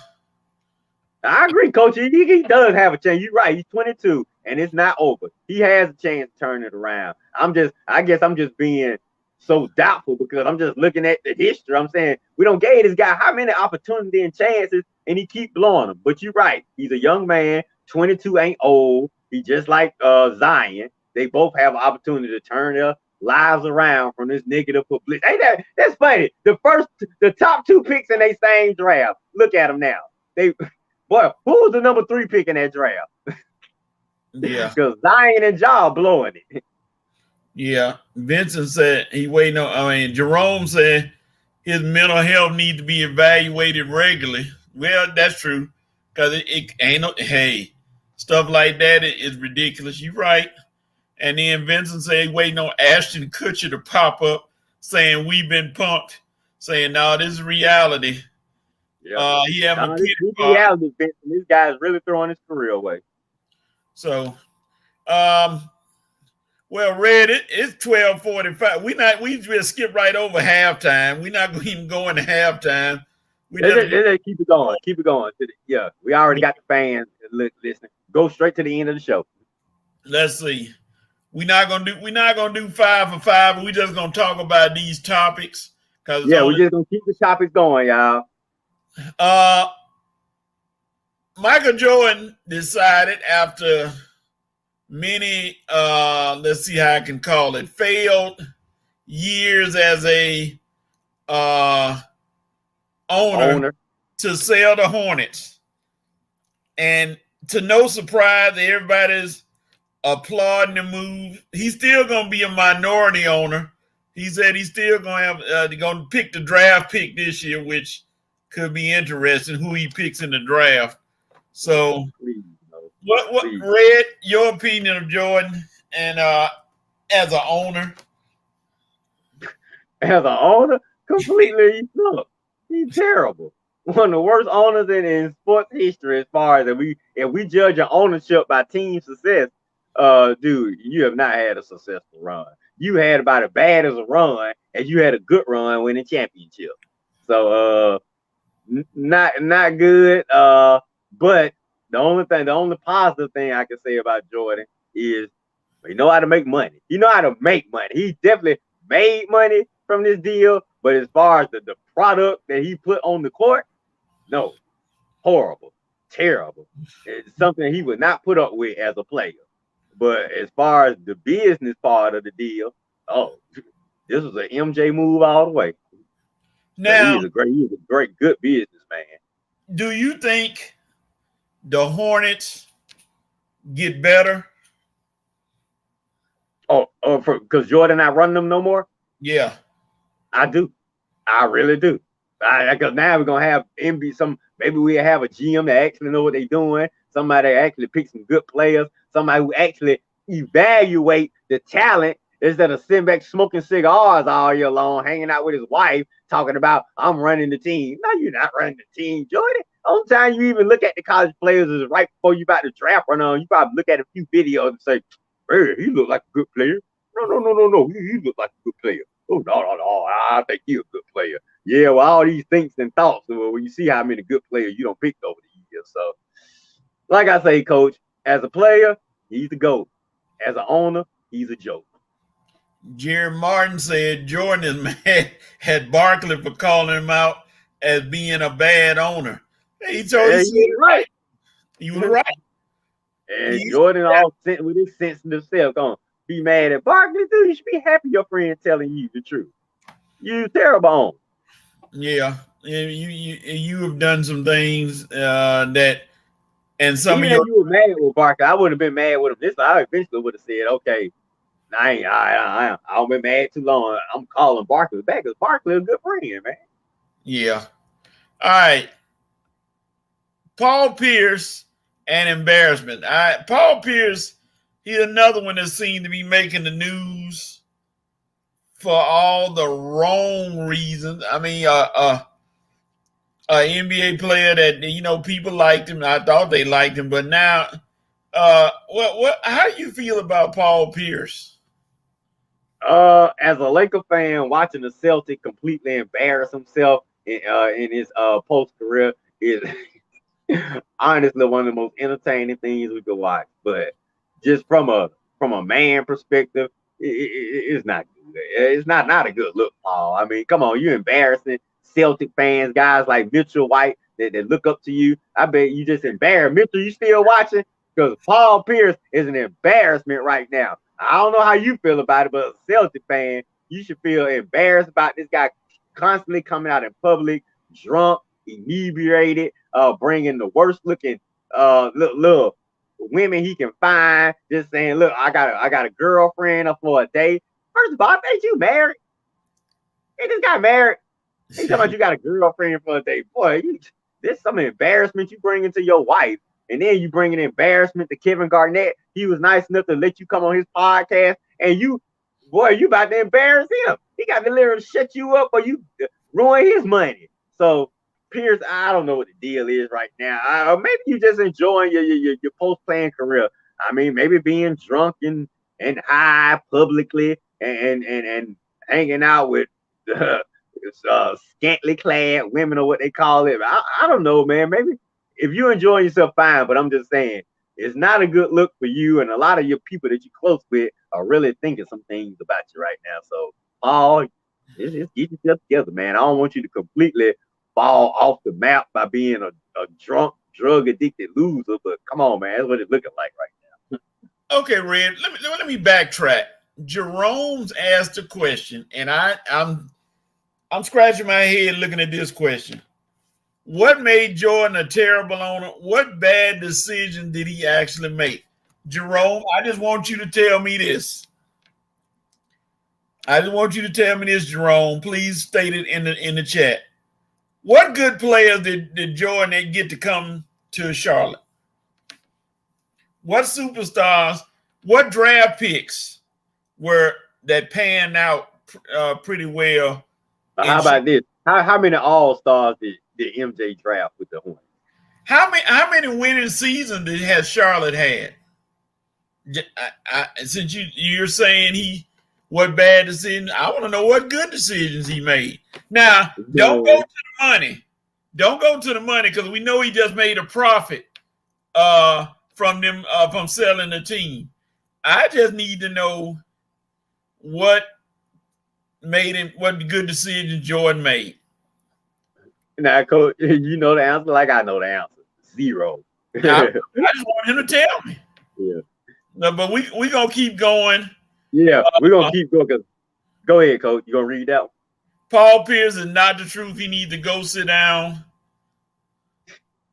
agree, Coach. He does have a chance. You're right. He's 22, and it's not over. He has a chance to turn it around. I guess I'm just being so doubtful because I'm just looking at the history. I'm saying we don't give this guy how many opportunities and chances, and he keep blowing them. But you're right. He's a young man. 22 ain't old. He just like Zion. They both have an opportunity to turn their lives around from this negative publicity. Ain't that's funny. The top 2 picks in their same draft. Look at them now. Who was the number 3 pick in that draft? Yeah, because Zion and Ja blowing it. Yeah, Vincent said he waiting on. I mean, Jerome said his mental health needs to be evaluated regularly. Well, that's true because it ain't no. Hey, stuff like that is ridiculous. You're right. And then Vincent said waiting on Ashton Kutcher to pop up saying we've been pumped, saying no, this is reality. Yeah, he having a reality. Vincent, this guy's really throwing his career away. So, well, Red, it's 12:45. We just skip right over halftime. We're not even going to halftime. Keep it going. Keep it going. We already got the fans listening. Go straight to the end of the show. Let's see. We're not gonna do 5 for 5, but we're just gonna talk about these topics. We're just gonna keep the topics going, y'all. Michael Jordan decided after many, let's see how I can call it, failed years as a uh, owner Owner. to sell the Hornets. And to no surprise, everybody's applauding the move. He's still going to be a minority owner. He said he's still going to have going to pick the draft pick this year, which could be interesting. Who he picks in the draft. So, Please, no. what Please. Red? Your opinion of Jordan and as an owner? As an owner, completely look, he's terrible. One of the worst owners in sports history as far as if we judge an ownership by team success, dude, you have not had a successful run. You had about as bad as a run as you had a good run winning championship. So not good. But the only positive thing I can say about Jordan is he know how to make money. He know how to make money. He definitely made money from this deal, but as far as the product that he put on the court, no, horrible, terrible. It's something he would not put up with as a player. But as far as the business part of the deal, oh, this was an MJ move all the way. Now, he's a great, good businessman. Do you think the Hornets get better? Because Jordan not running them no more? Yeah. I do. I really do. Because now we're gonna have maybe we'll have a GM that actually know what they're doing, somebody that actually pick some good players, somebody who actually evaluate the talent instead of sitting back smoking cigars all year long, hanging out with his wife, talking about I'm running the team. No, you're not running the team, Jordan. Only time you even look at the college players is right before you about to draft run on. You probably look at a few videos and say, hey, he look like a good player. No. He look like a good player. Oh, no. I think he's a good player. Yeah, well, all these thinks and thoughts. Well, when you see how many good players you don't pick over the years. So, like I say, Coach, as a player, he's the GOAT. As an owner, he's a joke. Jerry Martin said Jordan is mad at Barkley for calling him out as being a bad owner. He told you right. He was right. And Jordan all sent with his sensitive self gonna be mad at Barkley, dude. You should be happy your friend telling you the truth. You terrible on. Yeah, you have done some things that, and some even of you were mad with Barkley, I wouldn't have been mad with him. This I eventually would have said, okay, I don't been mad too long. I'm calling Barkley back because Barkley a good friend, man. Yeah. All right. Paul Pierce and embarrassment. Paul Pierce, he's another one that seemed to be making the news for all the wrong reasons. I mean, an NBA player that people liked him. I thought they liked him, but now, how do you feel about Paul Pierce? As a Laker fan, watching the Celtic completely embarrass himself in his post career is honestly one of the most entertaining things we could watch. But just from a man perspective, it's not good. It's not a good look, Paul. I mean, come on, you're embarrassing Celtic fans, guys like Mitchell White that look up to you. I bet you just embarrassed. Mitchell, you still watching? Because Paul Pierce is an embarrassment right now. I don't know how you feel about it, but as a Celtic fan, you should feel embarrassed about this guy constantly coming out in public, drunk, inebriated, bringing the worst looking little women he can find, just saying, look, I got a girlfriend for a day. First of all, I think you married. He just got married. He talking about you got a girlfriend for a day. Boy, this some embarrassment you bring into your wife. And then you bring an embarrassment to Kevin Garnett. He was nice enough to let you come on his podcast. And you about to embarrass him. He got to literally shut you up or you ruin his money. So, Pierce, I don't know what the deal is right now. Maybe you just enjoying your post-playing career. I mean, maybe being drunk and high publicly and hanging out with scantily clad women or what they call it. I don't know, man. Maybe if you're enjoying yourself, fine. But I'm just saying, it's not a good look for you. And a lot of your people that you're close with are really thinking some things about you right now. So, Paul, just get yourself together, man. I don't want you to completely fall off the map by being a drunk, drug addicted loser. But come on, man, that's what it's looking like right now. Okay, Red. Let me backtrack. Jerome's asked a question, and I'm scratching my head looking at this question. What made Jordan a terrible owner? What bad decision did he actually make? Jerome, I just want you to tell me this. I just want you to tell me this, Jerome. Please state it in the chat. What good players did Jordan get to come to Charlotte? What superstars, what draft picks were that panned out pretty well? How about this? How many All-Stars did MJ draft with the Hornets? How many winning seasons has Charlotte had? Since you're saying what bad decisions, I want to know what good decisions he made. Now, don't go to the money. Don't go to the money because we know he just made a profit from selling the team. I just need to know what good decisions Jordan made. Now, Coach, you know the answer like I know the answer. 0. I just want him to tell me. Yeah. No, but we gonna keep going. Yeah, we're gonna keep going. Go ahead, Coach. You gonna read that one? Paul Pierce is not the truth. He needs to go sit down.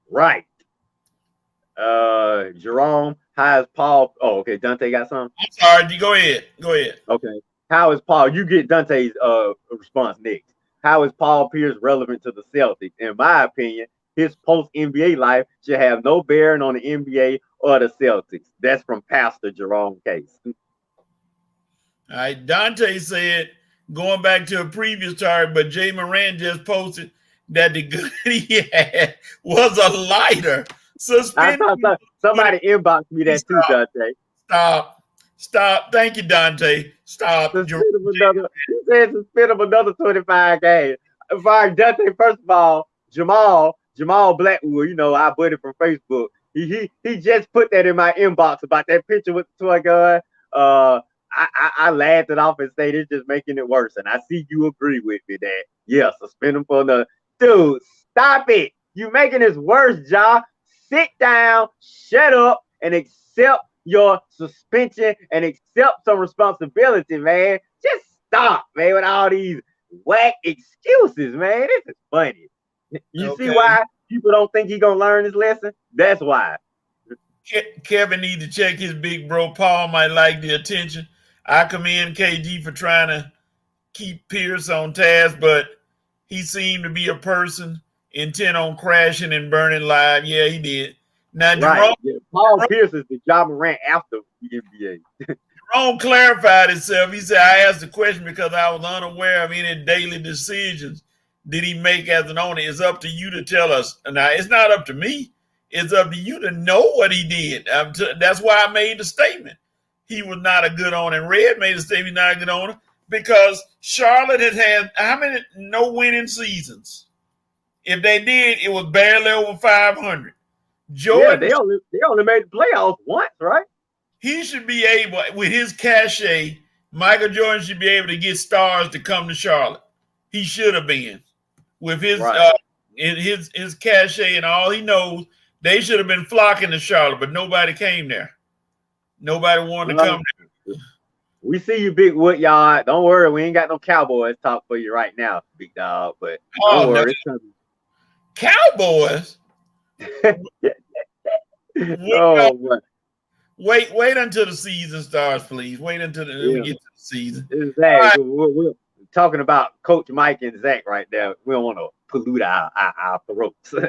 Right. Jerome, how is Paul? Oh, okay. Dante got something? I'm sorry. Go ahead. Okay. How is Paul? You get Dante's response next. How is Paul Pierce relevant to the Celtics? In my opinion, his post-NBA life should have no bearing on the NBA or the Celtics. That's from Pastor Jerome Case. All right. Dante said, going back to a previous target, but Jay Moran just posted that the good he had was a lighter. Somebody inboxed me that too, Dante. Stop. Thank you, Dante. Stop. He said suspend him another 25 games. Dante, first of all, Jamal Blackwood, you know, our buddy from Facebook, he just put that in my inbox about that picture with the toy gun. I laughed it off and said it's just making it worse. And I see you agree with me that, yeah, suspend him for another. Dude, stop it. You making this worse, Ja. Sit down, shut up, and accept your suspension and accept some responsibility, man. Just stop, man, with all these whack excuses, man. This is funny. You see why people don't think he's gonna learn his lesson? That's why. Kevin need to check his big bro. Paul might like the attention. I commend KG for trying to keep Pierce on task, but he seemed to be a person intent on crashing and burning live. Yeah, he did. Now, right. Paul Pierce is the Ja Morant after the NBA. Jerome clarified himself. He said, I asked the question because I was unaware of any daily decisions did he make as an owner. It's up to you to tell us. Now, it's not up to me. It's up to you to know what he did. That's why I made the statement. He was not a good owner. And Red made a statement, not a good owner, because Charlotte had how many no winning seasons? If they did, it was barely over 500. Jordan, yeah, they only made the playoffs once, right? He should be able, with his cachet, Michael Jordan should be able to get stars to come to Charlotte. He should have been. With his his cachet and all he knows, they should have been flocking to Charlotte, but nobody came there. Nobody wanted to come there. We see you, Big Woodyard. Don't worry, we ain't got no Cowboys talk for you right now, big dog. But don't worry. Cowboys? Oh, wait until the season starts, please. Wait until we get to the season. Exactly. Right. We're talking about Coach Mike and Zach right there. We don't want to pollute our throats. All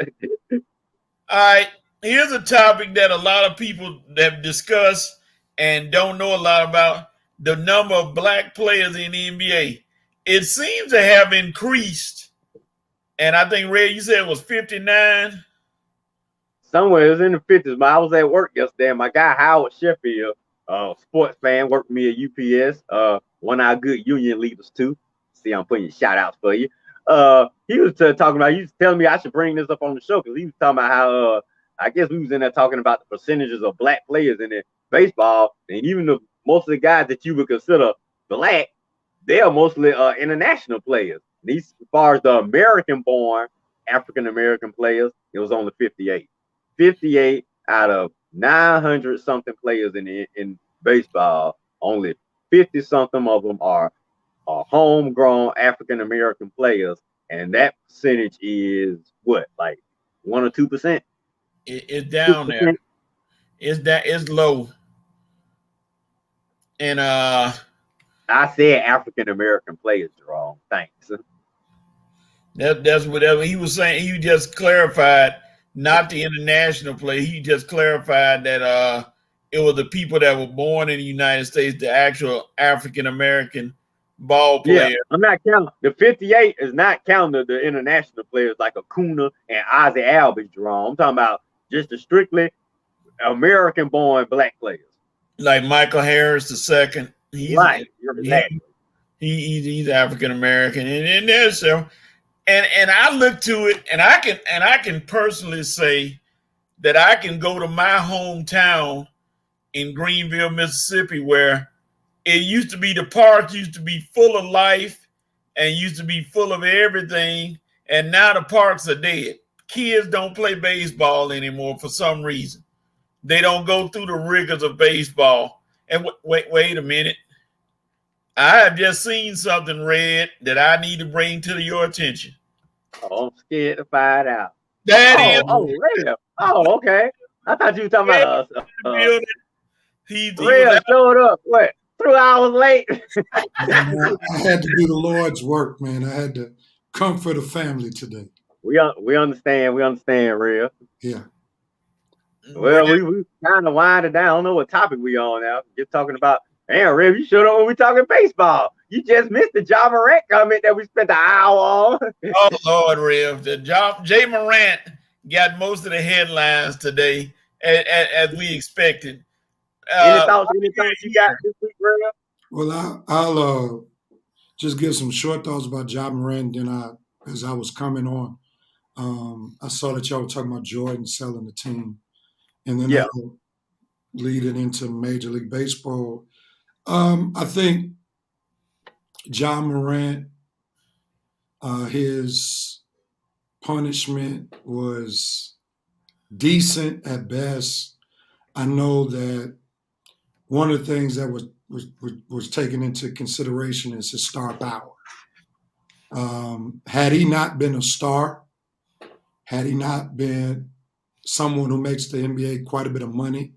right. Here's a topic that a lot of people have discussed and don't know a lot about: the number of black players in the NBA. It seems to have increased. And I think, Red, you said it was 59. Somewhere it was in the 50s. But I was at work yesterday, and my guy Howard Sheffield, sports fan, worked for me at UPS. One of our good union leaders too. See, I'm putting shout outs for you. He was talking about. He was telling me I should bring this up on the show because he was talking about how I guess we was in there talking about the percentages of black players in the baseball, and even most of the guys that you would consider black, they are mostly international players. These, as far as the American-born African American players, it was only 58. 58 out of 900 something players in baseball, only 50 something of them are homegrown African American players, and that percentage is what, like 1 or 2%? It's down there. It's low. And I said African American players, Jerome. Thanks. that's whatever he was saying. He just clarified, not the international play. He just clarified that it was the people that were born in the United States, the actual African American ball player. Yeah, I'm not counting. The 58 is not counting the international players like Acuna and Ozzie Albies, Jerome. I'm talking about just the strictly American-born black players. Like Michael Harris II. Right. Exactly. He's African American, and there's so, and I look to it, and I can personally say that I can go to my hometown in Greenville, Mississippi, where it used to be, the park used to be full of life and used to be full of everything, and now the parks are dead. Kids don't play baseball anymore for some reason. They don't go through the rigors of baseball. And wait a minute. I have just seen something, Red, that I need to bring to your attention. Oh, I'm scared to find out. Red. Oh, okay. I thought you were talking about He Red showed up. What? 3 hours late. I had to do the Lord's work, man. I had to comfort a family today. We understand. We understand, Red. Yeah. Well, we kind of winded down. I don't know what topic we on now. Just talking about, damn, Rev, you showed up when we talking baseball. You just missed the Ja Morant comment that we spent an hour on. Oh, Lord, Rev. Jay Morant got most of the headlines today, as we expected. Any thoughts you got this week, Rev? Well, I'll just give some short thoughts about Ja Morant. Then as I was coming on, I saw that y'all were talking about Jordan selling the team. And then I'll lead it into Major League Baseball. I think Ja Morant, his punishment was decent at best. I know that one of the things that was taken into consideration is his star power. Had he not been a star, had he not been someone who makes the NBA quite a bit of money,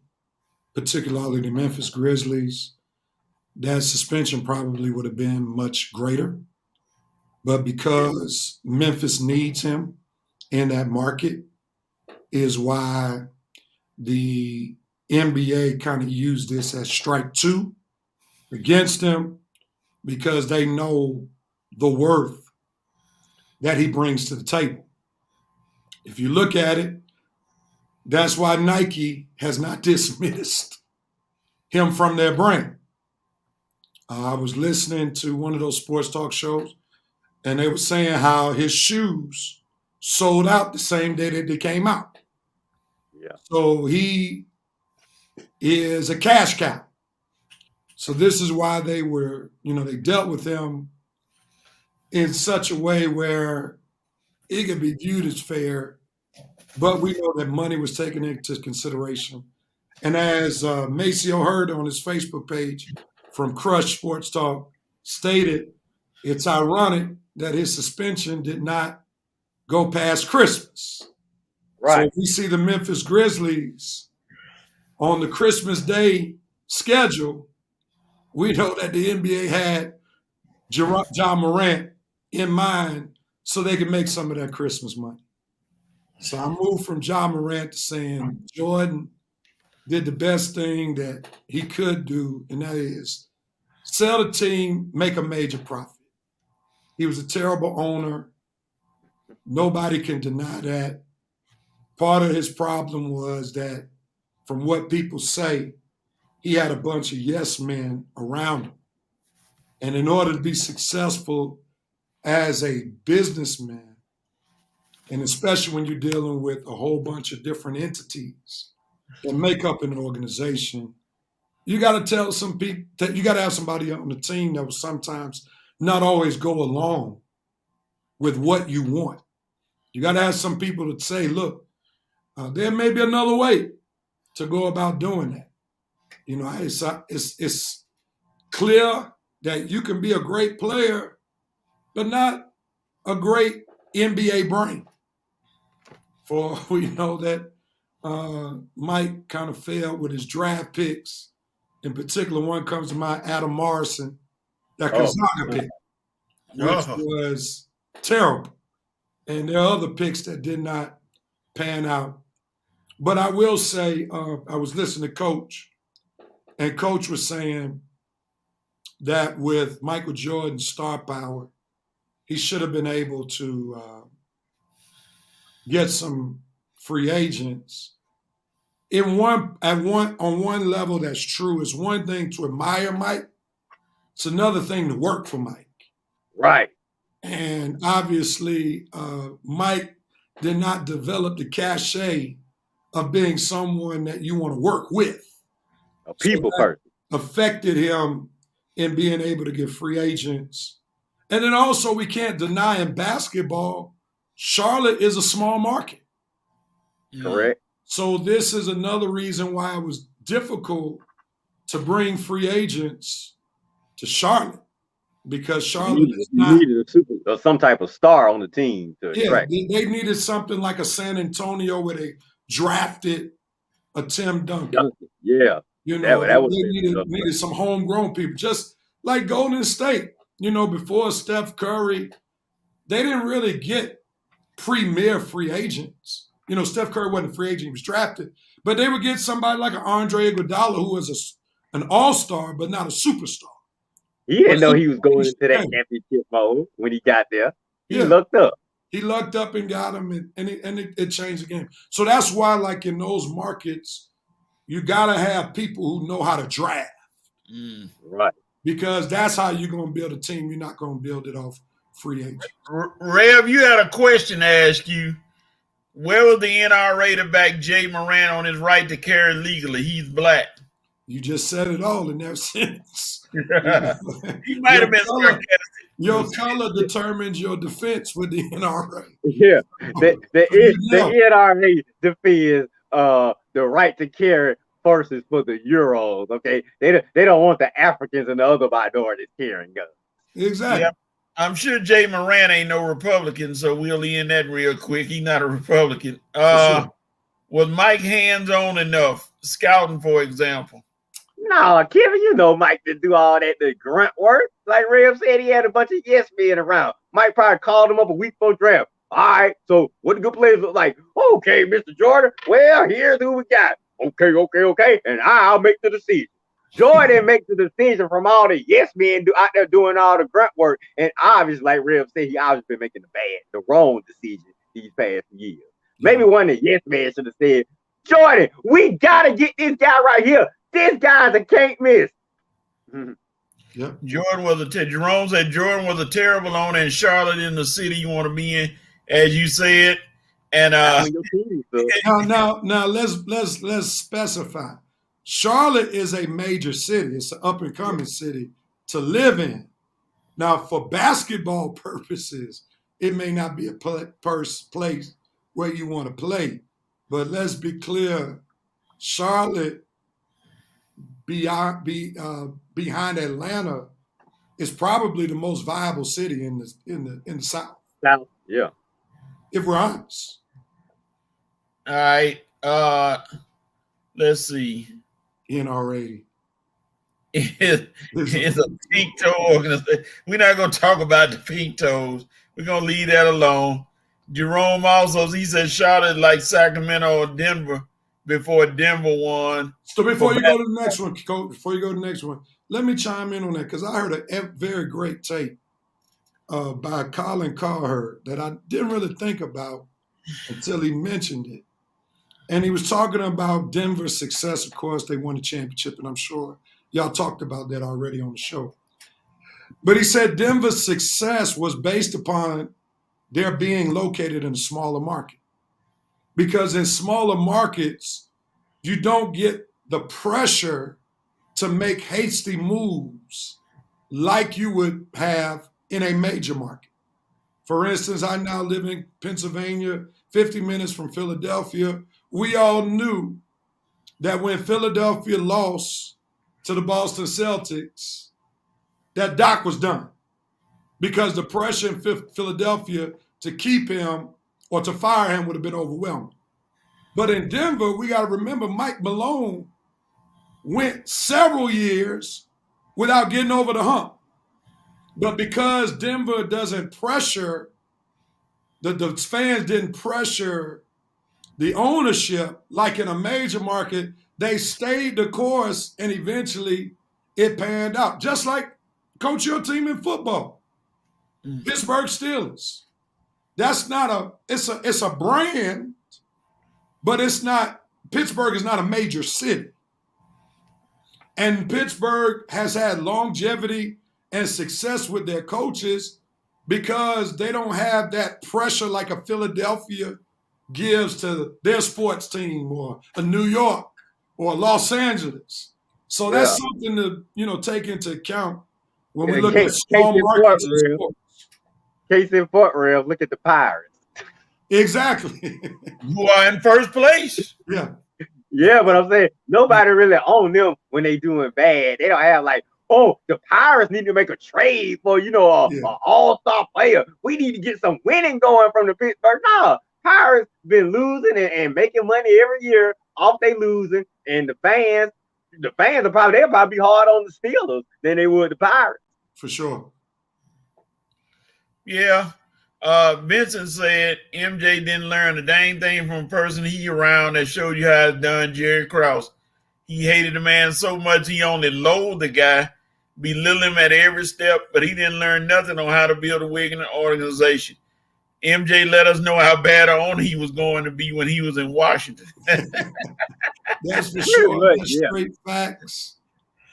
particularly the Memphis Grizzlies, that suspension probably would have been much greater. But because Memphis needs him in that market is why the NBA kind of used this as strike two against him, because they know the worth that he brings to the table. If you look at it, that's why Nike has not dismissed him from their brand. I was listening to one of those sports talk shows, and they were saying how his shoes sold out the same day that they came out. Yeah. So he is a cash cow. So this is why they were, they dealt with him in such a way where it could be viewed as fair. But we know that money was taken into consideration. And as Maceo Hurd on his Facebook page from Crush Sports Talk stated, it's ironic that his suspension did not go past Christmas. Right. So if we see the Memphis Grizzlies on the Christmas Day schedule, we know that the NBA had Ja Morant in mind so they could make some of that Christmas money. So I moved from Ja Morant to saying Jordan did the best thing that he could do, and that is sell the team, make a major profit. He was a terrible owner. Nobody can deny that. Part of his problem was that, from what people say, he had a bunch of yes men around him. And in order to be successful as a businessman, and especially when you're dealing with a whole bunch of different entities that make up an organization, you got to tell some people that you got to have somebody on the team that will sometimes not always go along with what you want. You got to have some people to say, look, there may be another way to go about doing that. You know, it's clear that you can be a great player, but not a great NBA brain. For we know that Mike kind of failed with his draft picks. In particular, one comes to mind, Adam Morrison, that Gonzaga pick, which was terrible. And there are other picks that did not pan out. But I will say, I was listening to Coach, and Coach was saying that with Michael Jordan's star power, he should have been able to get some free agents. On one level, that's true. It's one thing to admire Mike. It's another thing to work for Mike. Right. And obviously, Mike did not develop the cachet of being someone that you want to work with. A people person. Affected him in being able to get free agents. And then also, we can't deny in basketball, Charlotte is a small market. Correct. So this is another reason why it was difficult to bring free agents to Charlotte, because Charlotte is not. You needed some type of star on the team to attract. They needed something like a San Antonio where they drafted a Tim Duncan. Yeah. You know, that was they needed some homegrown people, just like Golden State. You know, before Steph Curry, they didn't really get premier free agents. You know, Steph Curry wasn't a free agent, he was drafted. But they would get somebody like an Andre Iguodala, who was an all-star, but not a superstar. He didn't know he was going into that championship mode when he got there. He lucked up. He lucked up and got him, and it changed the game. So that's why, like in those markets, you got to have people who know how to draft. Right. Because that's how you're going to build a team. You're not going to build it off free agents. Rev, you had a question to ask you. Where was the NRA to back Jay Morant on his right to carry legally? He's black. You just said it all in that sentence. He might have been sarcastic. Your color determines your defense with the NRA. Yeah. The NRA defends the right to carry versus for the Euros. Okay. They don't want the Africans and the other minorities carrying guns. Exactly. Yep. I'm sure Jay Morant ain't no Republican, so we'll end that real quick. He's not a Republican. Sure. Was Mike hands-on enough, scouting, for example? No, Kevin, you know Mike didn't do all that the grunt work. Like Rev said, he had a bunch of yes men around. Mike probably called him up a week before draft. All right, so what the good players look like? Okay, Mr. Jordan, well, here's who we got. Okay, and I'll make the decision. Jordan makes the decision from all the yes men out there doing all the grunt work. And obviously, like Rev said, he obviously been making the wrong decision these past years. Maybe one of the yes men should have said, Jordan, we got to get this guy right here. This guy's a can't miss. Yep. Jerome said Jordan was a terrible owner in Charlotte, in the city you want to be in, as you said. And now let's specify. Charlotte is a major city. It's an up and coming city to live in. Now, for basketball purposes, it may not be a place where you want to play. But let's be clear, Charlotte behind Atlanta is probably the most viable city in the South. South, yeah. If we're honest. All right. Let's see. NRA. It's a pink toe organization. We're not going to talk about the pink toes. We're going to leave that alone. Jerome also, he said Charlotte like Sacramento or Denver before Denver won. So before you go to the next one, Coach, let me chime in on that, because I heard a very great tape by Colin Cowherd that I didn't really think about until he mentioned it. And he was talking about Denver's success. Of course, they won the championship, and I'm sure y'all talked about that already on the show. But he said Denver's success was based upon their being located in a smaller market. Because in smaller markets, you don't get the pressure to make hasty moves like you would have in a major market. For instance, I now live in Pennsylvania, 50 minutes from Philadelphia. We all knew that when Philadelphia lost to the Boston Celtics, that Doc was done because the pressure in Philadelphia to keep him or to fire him would have been overwhelming. But in Denver, we got to remember Mike Malone went several years without getting over the hump. But because Denver doesn't pressure, the fans didn't pressure the ownership like in a major market, they stayed the course and eventually it panned out. Just like coach your team in football, Pittsburgh Steelers. That's not it's a brand, but it's not, Pittsburgh is not a major city. And Pittsburgh has had longevity and success with their coaches because they don't have that pressure like a Philadelphia gives to their sports team or a New York or Los Angeles. So that's something to, take into account when we look at small markets in sports. Case in Fort Real, look at the Pirates. Exactly. Who are in first place. Yeah. Yeah, but I'm saying nobody really own them when they doing bad. They don't have like, oh, the Pirates need to make a trade for, an all-star player. We need to get some winning going from the Pittsburgh. No, Pirates been losing and making money every year off they losing. And the fans they'll probably be hard on the Steelers than they would the Pirates. For sure. Yeah. Vincent said MJ didn't learn a dang thing from a person he around that showed you how it's done, Jerry Krause. He hated the man so much he only loathed the guy, belittled him at every step, but he didn't learn nothing on how to build a winning organization. MJ let us know how bad a owner he was going to be when he was in Washington. That's for sure. That's straight facts.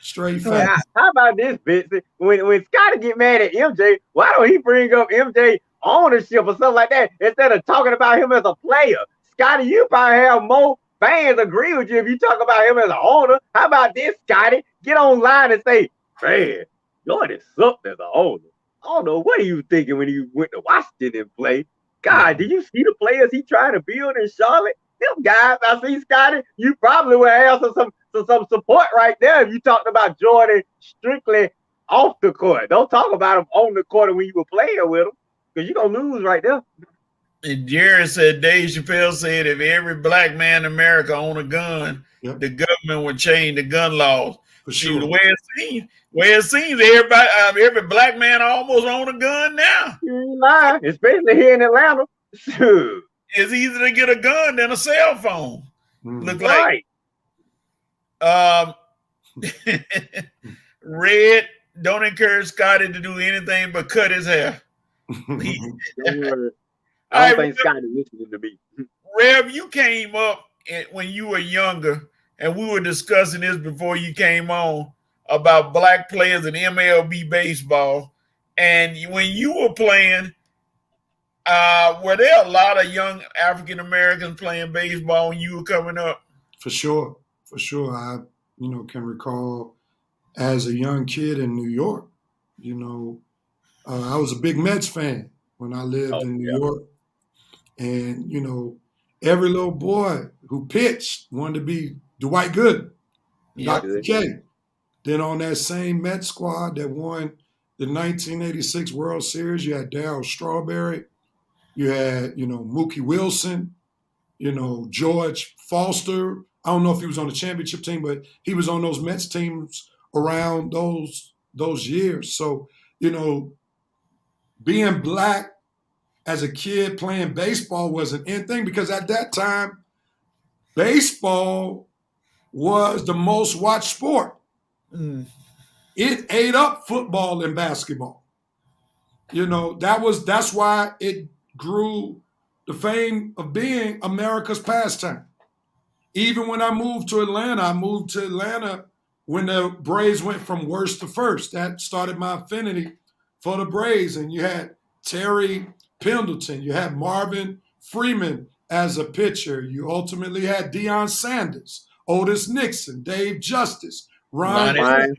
Straight facts. How about this, Vincent? When Scotty get mad at MJ, why don't he bring up MJ ownership or something like that instead of talking about him as a player? Scotty, you probably have more fans agree with you if you talk about him as an owner. How about this, Scotty? Get online and say, man, Jordan sucked as an owner. I don't know what he was thinking when he went to Washington and played. God, did you see the players he trying to build in Charlotte? Them guys, I see, Scotty, you probably would have some support right there if you talked about Jordan strictly off the court. Don't talk about him on the court when you were playing with him, because you're going to lose right there. And Jared said, Dave Chappelle said, if every black man in America owned a gun, the government would change the gun laws. For sure. The way it seems, every black man almost own a gun now. You ain't lying, especially here in Atlanta. Shoot. It's easier to get a gun than a cell phone. Look right. Red, don't encourage Scotty to do anything but cut his hair. I don't think Scotty listening to me. Rev, you came up when you were younger, and we were discussing this before you came on about black players in MLB baseball. And when you were playing, were there a lot of young African Americans playing baseball when you were coming up? For sure. I, can recall as a young kid in New York, I was a big Mets fan when I lived in New York. And, every little boy who pitched wanted to be Dwight Gooden, Dr. K. Then on that same Mets squad that won the 1986 World Series, you had Darryl Strawberry, you had, Mookie Wilson, George Foster. I don't know if he was on the championship team, but he was on those Mets teams around those years. So, being black as a kid playing baseball wasn't anything, because at that time, baseball was the most watched sport. It ate up football and basketball. That's why it grew the fame of being America's pastime. Even when I moved to Atlanta when the Braves went from worst to first. That started my affinity for the Braves. And you had Terry Pendleton, you had Marvin Freeman as a pitcher. You ultimately had Deion Sanders, Otis Nixon, Dave Justice, Ron Hunter.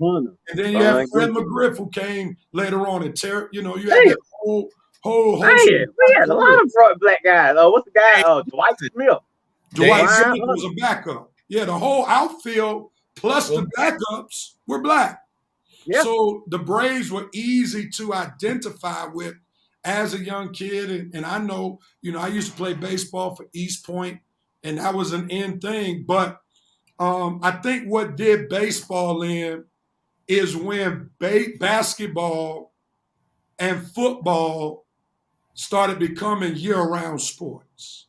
And then you had Fred McGriff, who came later on. And you had that whole Man, host we had a lot of black guys. What's the guy? Dwight Smith. Dwight Dave- Smith was a backup. Yeah, the whole outfield plus the backups were black. Yeah. So the Braves were easy to identify with as a young kid. And I know, I used to play baseball for East Point, and that was an in thing. But I think what did baseball in is when basketball and football started becoming year-round sports.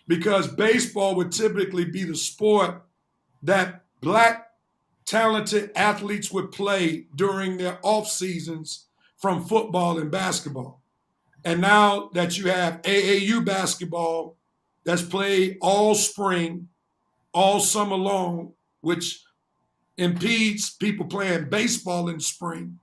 Because baseball would typically be the sport that black talented athletes would play during their off seasons from football and basketball. And now that you have AAU basketball that's played all spring, all summer long, which impedes people playing baseball in the spring.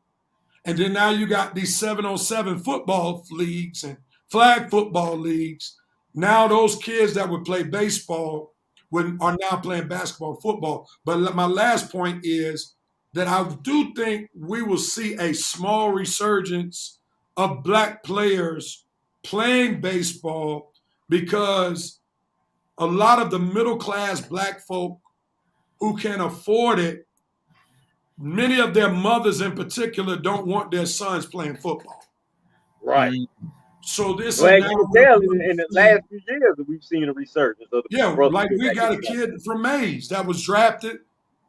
And then now you got these 7-on-7 football leagues and flag football leagues. Now those kids that would play baseball are now playing basketball and football. But my last point is that I do think we will see a small resurgence of black players playing baseball because a lot of the middle-class black folk who can afford it, many of their mothers in particular don't want their sons playing football. Right. So this Well, is you now can tell in the last few years that we've seen a resurgence of the yeah, brothers like we that got a get kid from Mays that was drafted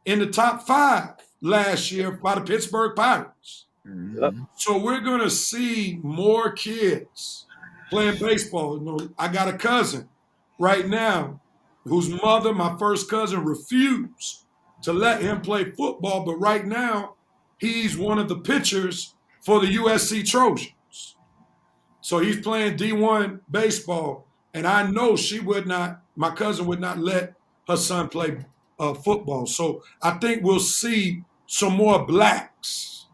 in the top 5 last year by the Pittsburgh Pirates. Mhm. So we're going to see more kids playing baseball. I got a cousin right now whose mother, my first cousin, refused to let him play football. But right now, he's one of the pitchers for the USC Trojans. So he's playing D1 baseball. And I know my cousin would not let her son play football. So I think we'll see some more blacks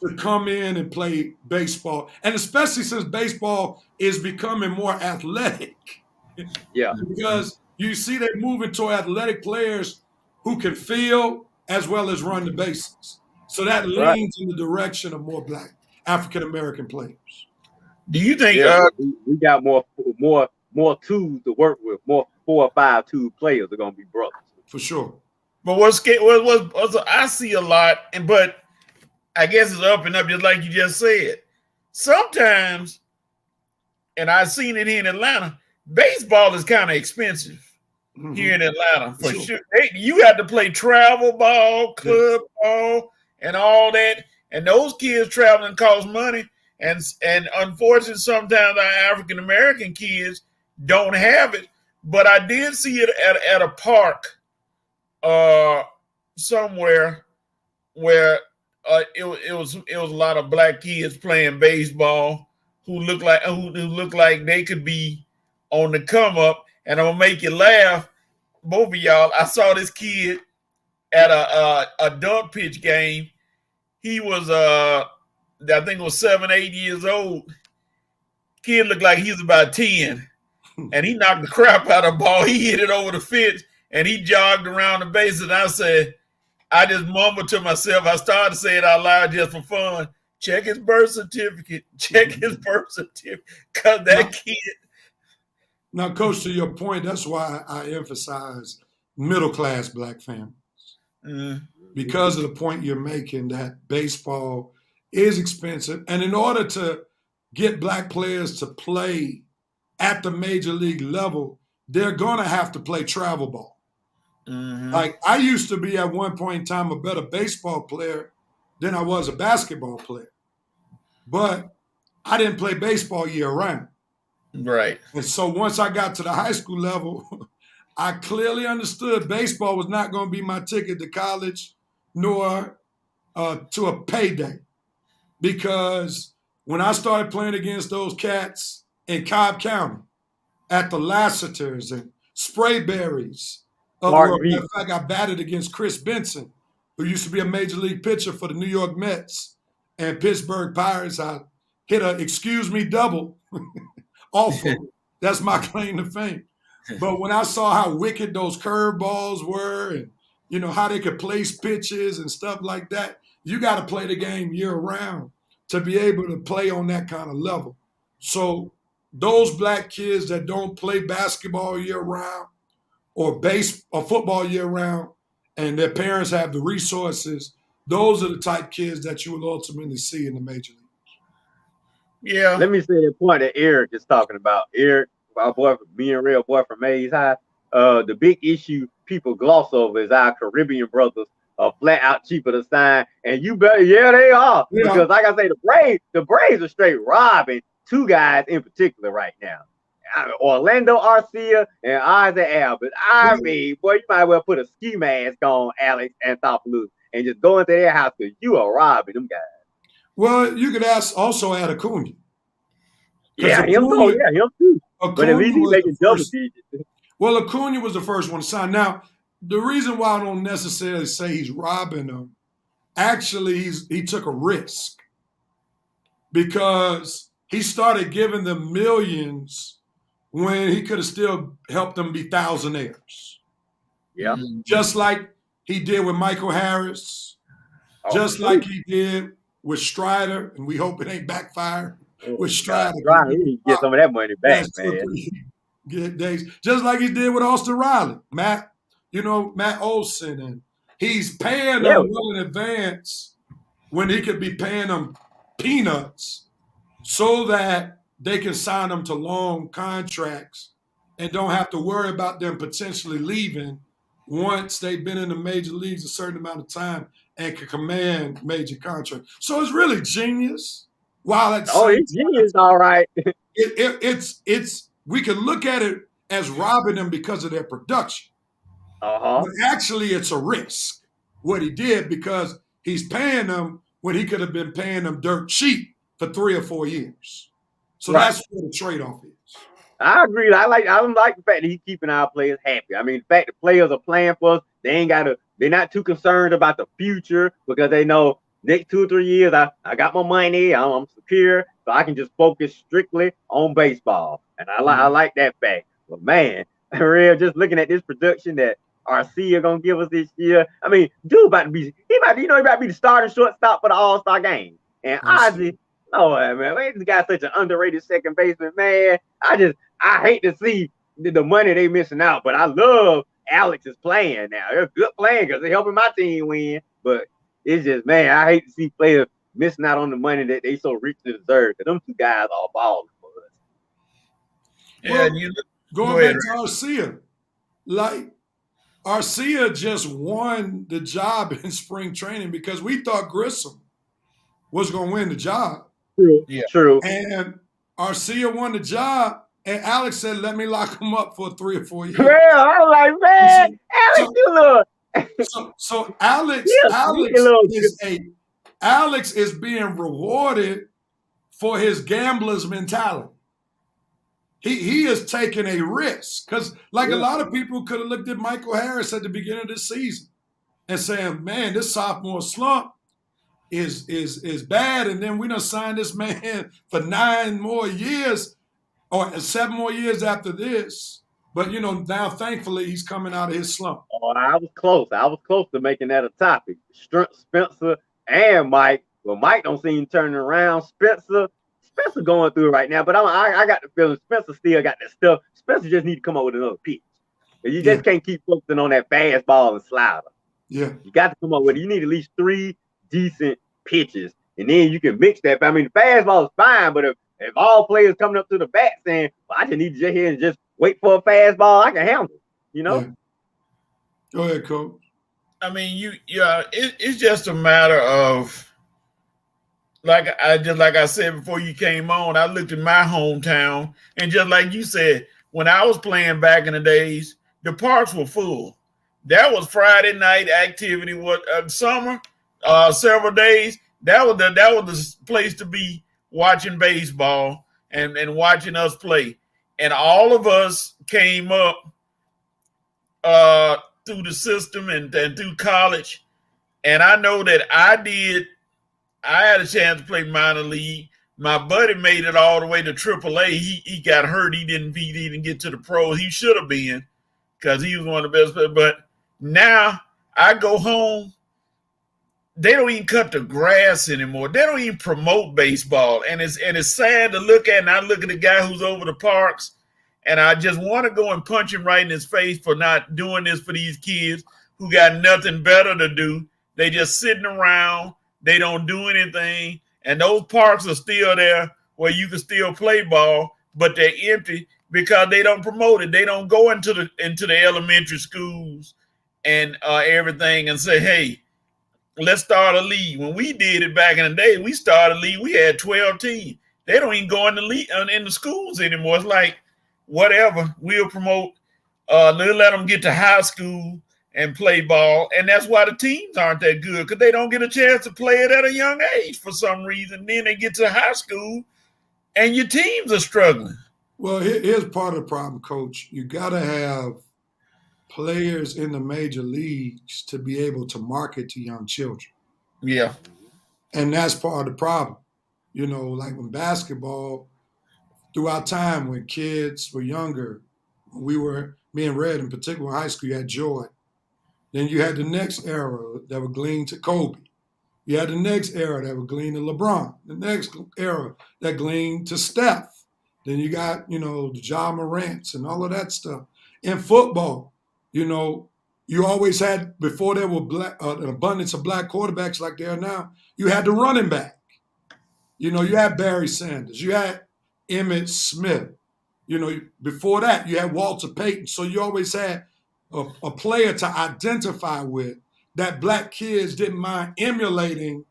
to come in and play baseball. And especially since baseball is becoming more athletic. Yeah. Because you see they're moving toward athletic players who can field as well as run the bases. So that leans in the direction of more black African-American players. Do you think we got more tools to work with, more 4 or 5 tool players are gonna be brothers. For sure. but what I see a lot, but I guess it's up and up just like you just said. Sometimes, and I've seen it here in Atlanta, baseball is kind of expensive here in Atlanta for sure. You have to play travel ball, club ball, and all that. And those kids traveling cost money. And unfortunately, sometimes our African American kids don't have it. But I did see it at a park somewhere where it was a lot of black kids playing baseball who look like they could be on the come up. And I'm gonna make you laugh, both of y'all. I saw this kid at a dunk pitch game. He was I think it was 7, 8 years old. Kid looked like he was about 10. And he knocked the crap out of the ball. He hit it over the fence and he jogged around the base. And I just mumbled to myself. I started to say it out loud just for fun. Check his birth certificate. Check his birth certificate. Because that kid. Now, Coach, to your point, that's why I emphasize middle-class black families. Because of the point you're making that baseball is expensive. And in order to get black players to play at the major league level, they're going to have to play travel ball. Like I used to be at one point in time a better baseball player than I was a basketball player. But I didn't play baseball year round. Right. And so once I got to the high school level, I clearly understood baseball was not going to be my ticket to college nor to a payday. Because when I started playing against those cats in Cobb County at the Lassiters and Sprayberries, in fact, I batted against Chris Benson, who used to be a major league pitcher for the New York Mets and Pittsburgh Pirates. I hit a excuse me double off of it. That's my claim to fame. But when I saw how wicked those curveballs were and how they could place pitches and stuff like that, you got to play the game year round. to be able to play on that kind of level. So those black kids that don't play basketball year round or football year round, and their parents have the resources, those are the type kids that you will ultimately see in the major league. Yeah. Let me say the point that Eric is talking about. Eric, our boy, me and real boy from Mays High. The big issue people gloss over is our Caribbean brothers are flat out cheaper to sign, and you better, yeah, they are. Yeah. Because like I say, the Braves are straight robbing two guys in particular right now. Orlando Arcia and Isaac Albert. I mean, boy, you might well put a ski mask on Alex Anthopoulos and just go into their house because you are robbing them guys. Well, you could also add Acuna. Yeah, him too. But at least he's making double digits. Well, Acuna was the first one to sign. Now, the reason why I don't necessarily say he's robbing them, actually, he took a risk because he started giving them millions when he could have still helped them be thousandaires. Yeah. Just like he did with Michael Harris, just like he did with Strider, and we hope it ain't backfire with Strider. Strider, we need to get some of that money back, man. Good days. Just like he did with Austin Riley, Matt Olson, and he's paying them well in advance when he could be paying them peanuts so that they can sign them to long contracts and don't have to worry about them potentially leaving once they've been in the major leagues a certain amount of time and can command major contracts. So it's really genius. While it's genius, all right. It's we can look at it as robbing them because of their production. But actually, it's a risk what he did because he's paying them when he could have been paying them dirt cheap for 3 or 4 years. So that's what the trade-off is. I agree. I like the fact that he's keeping our players happy. I mean, the fact that players are playing for us, they're not too concerned about the future because they know next 2 or 3 years, I got my money, I'm secure, so I can just focus strictly on baseball. And I like that fact. But man, real just looking at this production that Arcia gonna give us this year. I mean, dude about to be the starting shortstop for the All-Star game. And Ozzy, man, this guy's such an underrated second baseman, man. I hate to see the money they missing out, but I love Alex is playing now. They're good playing because they're helping my team win. But it's just, man, I hate to see players missing out on the money that they so richly deserve. Because them two guys are balling for us. Well, going back to Arcia, like Arcia just won the job in spring training because we thought Grissom was going to win the job. True. Yeah. True. And Arcia won the job, and Alex said, "Let me lock him up for 3 or 4 years." Well, I was like, man, Alex, you look. So Alex is being rewarded for his gambler's mentality. He is taking a risk because, a lot of people could have looked at Michael Harris at the beginning of this season and saying, "Man, this sophomore slump is bad," and then we done signed this man for 9 more years or 7 more years after this. But now thankfully he's coming out of his slump. Oh, I was close. To making that a topic. Spencer and Mike. Well, Mike don't seem turning around. Spencer going through it right now, but I got the feeling Spencer still got that stuff. Spencer just need to come up with another pitch. You just can't keep focusing on that fastball and slider. Yeah, you got to come up with it. You need at least 3 decent pitches, and then you can mix that. I mean, the fastball is fine, but if all players coming up to the bat saying, "Well, I just need to sit here and just wait for a fastball," I can handle it. Yeah. Go ahead, Coach. I mean, it's just a matter of. Like I said before you came on, I looked at my hometown, and just like you said, when I was playing back in the days, the parks were full. That was Friday night activity. Summer, several days. That was the place to be watching baseball and watching us play. And all of us came up through the system and through college. And I know that I had a chance to play minor league. My buddy made it all the way to AAA. He got hurt. He didn't get to the pros. He should have been because he was one of the best players. But now I go home. they don't even cut the grass anymore. They don't even promote baseball, and it's sad to look at. And I look at the guy who's over the parks, and I just want to go and punch him right in his face for not doing this for these kids who got nothing better to do. They just sitting around. They don't do anything, and those parks are still there where you can still play ball, but they're empty because they don't promote it. They don't go into the elementary schools and everything and say, hey, let's start a league. When we did it back in the day, we started a league. We had 12 teams. They don't even go in the league in the schools anymore. It's like, whatever, we'll promote. They'll let them get to high school and play ball, and that's why the teams aren't that good, because they don't get a chance to play it at a young age for some reason. Then they get to high school, and your teams are struggling. Well, here's part of the problem, Coach. You got to have players in the major leagues to be able to market to young children. Yeah. And that's part of the problem. You know, like when basketball, throughout time when kids were younger, me and Red in particular, in high school, you had Jordan. Then you had the next era that would glean to Kobe. You had the next era that would glean to LeBron. The next era that gleaned to Steph. Then you got, you know, the Ja Morants and all of that stuff. In football, you know, you always had, before there were an abundance of black quarterbacks like there are now, you had the running back. You know, you had Barry Sanders. You had Emmitt Smith. You know, before that, you had Walter Payton. So you always had a player to identify with that black kids didn't mind emulating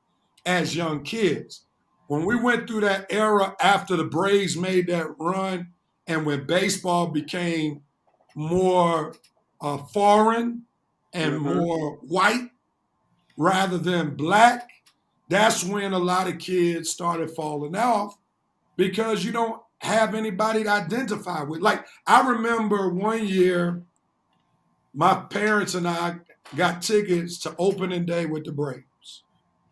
as young kids. When we went through that era after the Braves made that run and when baseball became more foreign and more white rather than black, that's when a lot of kids started falling off because you don't have anybody to identify with. Like, I remember one year, my parents and I got tickets to opening day with the Braves.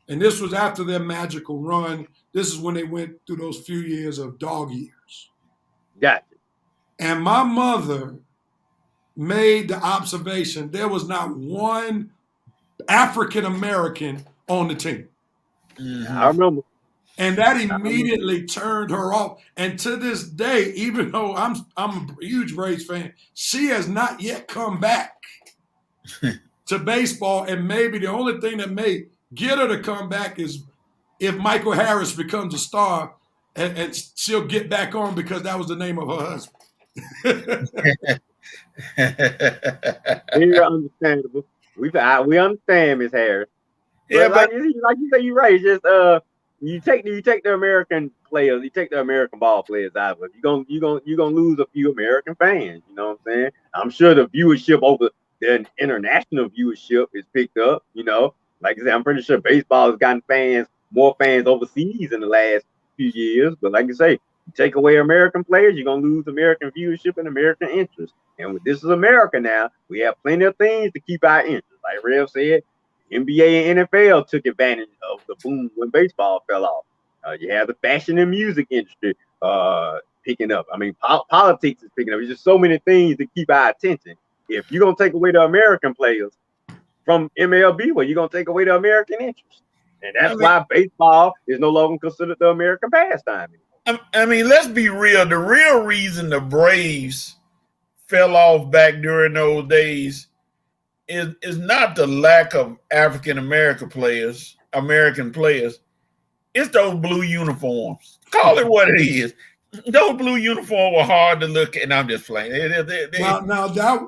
And this was after their magical run. This is when they went through those few years of dog years. Gotcha. And my mother made the observation there was not one African American on the team. Mm-hmm. I remember. And that immediately turned her off. And to this day, even though I'm a huge Braves fan, she has not yet come back to baseball. And maybe the only thing that may get her to come back is if Michael Harris becomes a star, and she'll get back on because that was the name of her husband. Very understandable. We understand, Miss Harris. Yeah, but like you say, you're right. It's just you take the American players, you take the American ball players out of it. You're gonna lose a few American fans. You know what I'm saying? I'm sure the viewership over the international viewership is picked up. You know, like I said, I'm pretty sure baseball has gotten more fans overseas in the last few years. But like I say, you take away American players, you're gonna lose American viewership and American interest. And this is America now. We have plenty of things to keep our interest. Like Rev said, NBA and NFL took advantage of the boom when baseball fell off. You have the fashion and music industry picking up. I mean, politics is picking up. There's just so many things to keep our attention. If you're going to take away the American players from MLB, well, you're going to take away the American interest. And that's why baseball is no longer considered the American pastime anymore. I mean, let's be real. The real reason the Braves fell off back during those days is not the lack of African American players. It's those blue uniforms. Call it what it is. Those blue uniforms were hard to look at. And I'm just playing.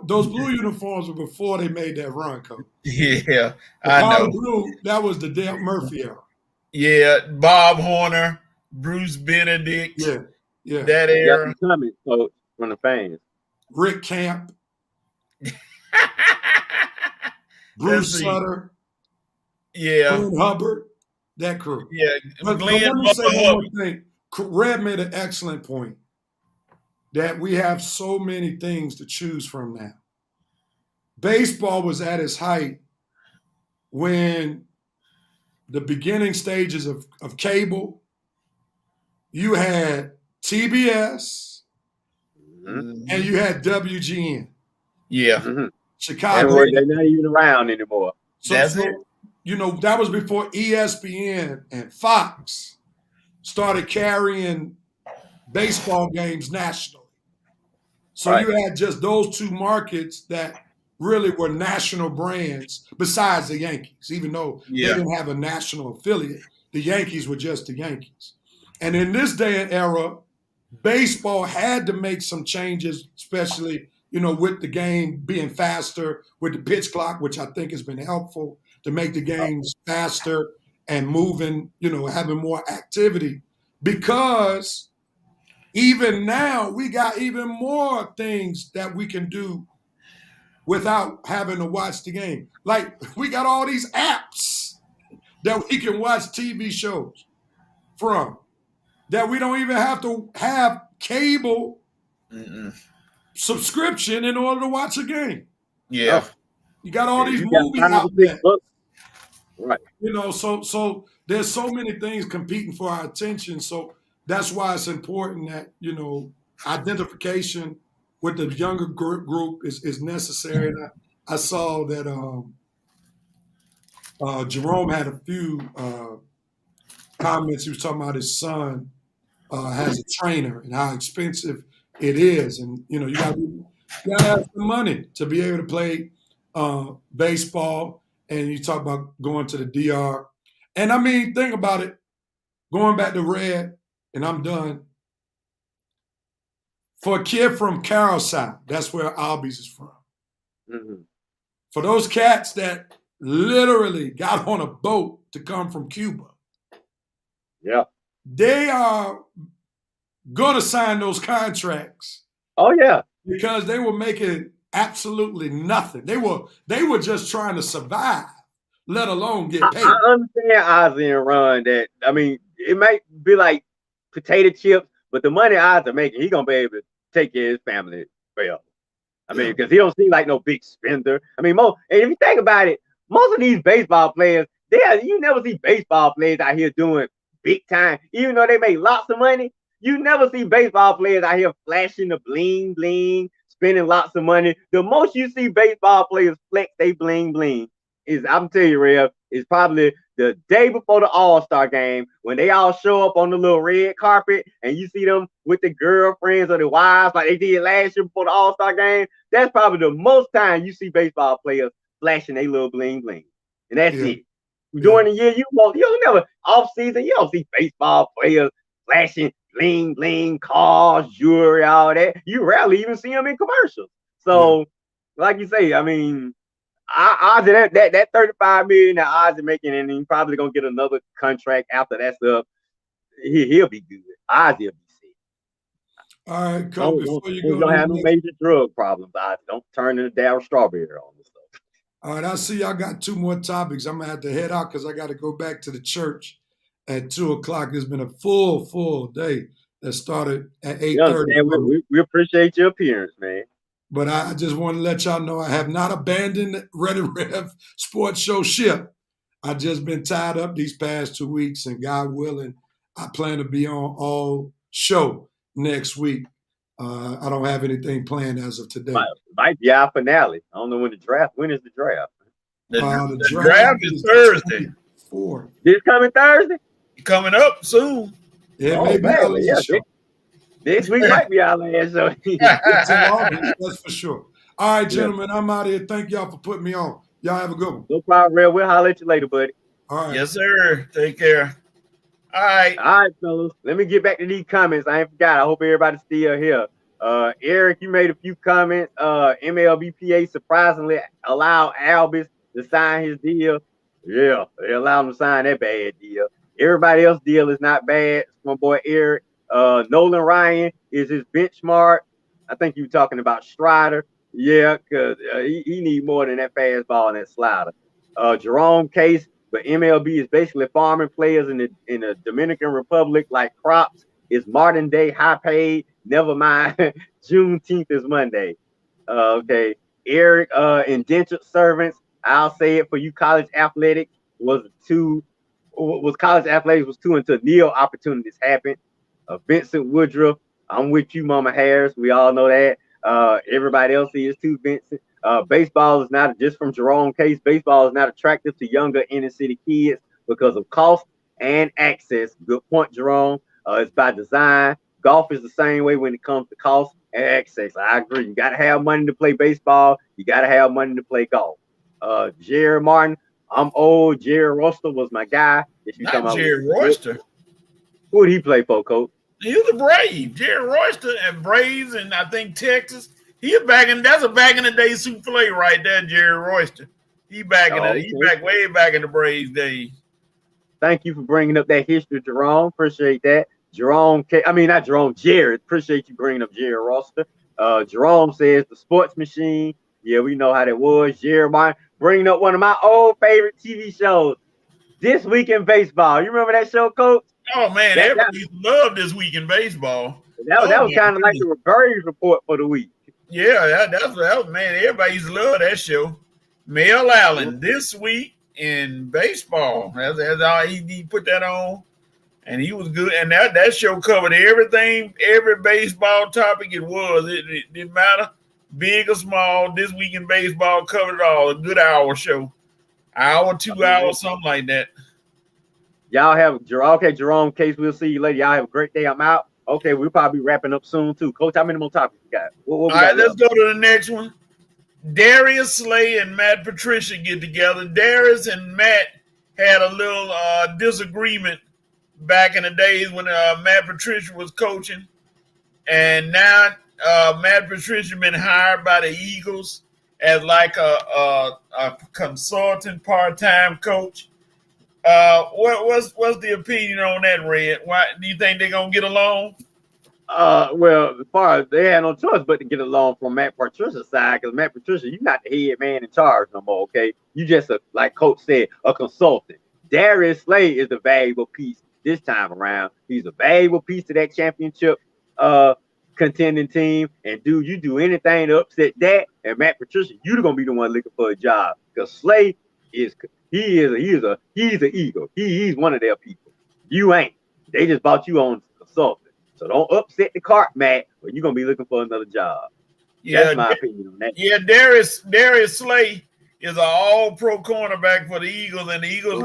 Those blue uniforms were before they made that run, Coach. Yeah, I know. Blue, that was the Dale Murphy era. Yeah, Bob Horner, Bruce Benedict. Yeah. That era. Comments, Coach, from the fans. Rick Camp. Bruce Sutter. Yeah. Glenn Hubbard. That crew. Yeah. But let me say one more thing. Red made an excellent point that we have so many things to choose from now. Baseball was at its height when the beginning stages of cable, you had TBS and you had WGN. Yeah. Chicago. They're not even around anymore. So that was before ESPN and Fox started carrying baseball games nationally. So Right. you had just those two markets that really were national brands besides the Yankees, even though they didn't have a national affiliate. The Yankees were just the Yankees. And in this day and era, baseball had to make some changes, especially, with the game being faster, with the pitch clock, which I think has been helpful to make the games faster and moving, having more activity. Because even now, we got even more things that we can do without having to watch the game. Like, we got all these apps that we can watch TV shows from, that we don't even have to have cable subscription in order to watch a game. Yeah. You got all these You got movie 5 or 6 outlets. books. Right. So there's so many things competing for our attention. So that's why it's important that, identification with the younger group is necessary. And I saw that Jerome had a few comments. He was talking about his son has a trainer and how expensive it is. And, you got to have some money to be able to play baseball. And you talk about going to the DR. And I mean, think about it. Going back to Red, and I'm done. For a kid from Carousel, that's where Albies is from. Mm-hmm. For those cats that literally got on a boat to come from Cuba, Yeah. they are going to sign those contracts. Oh yeah. Because they were making absolutely nothing. They were just trying to survive, let alone get paid. I understand Ozzy and Ron that, I mean, it might be like potato chips, but the money Ozzy making, he gonna be able to take care of his family well. I mean, because he don't seem like no big spender. I mean, and if you think about it, most of these baseball players, you never see baseball players out here doing big time, even though they make lots of money. You never see baseball players out here flashing the bling bling, spending lots of money. The most you see baseball players flex they bling bling is, I'm telling you, Rev, is probably the day before the All-Star game when they all show up on the little red carpet and you see them with the girlfriends or the wives like they did last year before the All-Star game. That's probably the most time you see baseball players flashing their little bling bling. And that's it. During the year, you'll never, off season, you don't see baseball players flashing bling bling, cars, jewelry, all that. You rarely even see them in commercials. So, like you say, I mean, Ozzy, that $35 million that Ozzy making, and he's probably gonna get another contract after that's up. He'll be good. Ozzy will be sick. All right, Cole. Before you go, don't have no major drug problems. Ozzy, don't turn into Darryl Strawberry on this stuff. All right, I see y'all got 2 more topics. I'm gonna have to head out because I got to go back to the church at 2:00. It's been a full day that started at 8:30. We appreciate your appearance, man. But I just want to let y'all know I have not abandoned Ready Rev Sports Show ship. I've just been tied up these past 2 weeks, and God willing, I plan to be on all show next week. I don't have anything planned as of today. Might be our finale. I don't know when is the draft? The draft is Thursday. 4. This coming Thursday? Coming up soon. Yeah, maybe our last show. This week might be our last show. That's for sure. All right, gentlemen, I'm out of here. Thank y'all for putting me on. Y'all have a good one. No problem, Red. We'll holler at you later, buddy. All right. Yes, sir. Take care. All right, fellas. Let me get back to these comments. I ain't forgot. I hope everybody's still here. Eric, you made a few comments. MLBPA surprisingly allowed Albus to sign his deal. Yeah, they allowed him to sign that bad deal. Everybody else's deal is not bad. It's my boy Eric. Nolan Ryan is his benchmark. I think you were talking about Strider. Yeah, because he need more than that fastball and that slider. Jerome Case, but MLB is basically farming players in the Dominican Republic like crops. It's modern day high paid. Never mind, Juneteenth is Monday. Okay, Eric, indentured servants. I'll say it for you. College athletics was too until Neil opportunities happened. Vincent Woodruff, I'm with you, Mama Harris. We all know that. Everybody else is too, Vincent. Baseball is not just from Jerome Case. Baseball is not attractive to younger inner city kids because of cost and access. Good point, Jerome. It's by design. Golf is the same way when it comes to cost and access. I agree. You got to have money to play baseball. You got to have money to play golf. Jerry Martin, I'm old. Jerry Royster was my guy. If you Not come out Jerry with, Royster. who did he play for, Coach? He was a Brave. Jerry Royster and Braves, and I think Texas. He back in. That's a back in the day souffle right there, Jerry Royster. He back in. Okay. He back way back in the Braves days. Thank you for bringing up that history, Jerome. Appreciate that. Not Jerome, Jared. Appreciate you bringing up Jerry Roster. Jerome says the sports machine. Yeah, we know how that was. Jerry Martin bringing up one of my old favorite TV shows, This Week in Baseball. You remember that show, Coach? Oh man, everybody used to love This Week in Baseball. That was kind of like the Burries report for the week. Yeah, that was man. Everybody used to love that show. Mel Allen, This Week in Baseball. That's all he put that on, and he was good. And that show covered everything, every baseball topic it was. It didn't matter, big or small. This Week in Baseball covered it all. A good hour show, hour, 2 hours, something like that. Y'all have Jerome Case. We'll see you later. Y'all have a great day. I'm out. Okay, we'll probably be wrapping up soon too. Coach, how many more topics you got? All right, let's go to the next one. Darius Slay and Matt Patricia get together. Darius and Matt had a little disagreement back in the days when Matt Patricia was coaching, and now Matt Patricia been hired by the Eagles as like a consultant part-time coach. What's the opinion on that, Red? Why do you think they're gonna get along? Well, as far as they had no choice but to get along from Matt Patricia's side, because Matt Patricia, you're not the head man in charge no more, okay? You just like Coach said, a consultant. Darius Slay is a valuable piece this time around. He's a valuable piece to that championship contending team. And dude, you do anything to upset that, and Matt Patricia, you're gonna be the one looking for a job. Because Slay is an Eagle. He's one of their people. You ain't. They just bought you on consultant. So don't upset the cart, Matt, or you're gonna be looking for another job. Yeah, that's my opinion on that. Yeah, Darius Slay is an all-pro cornerback for the Eagles, and the Eagles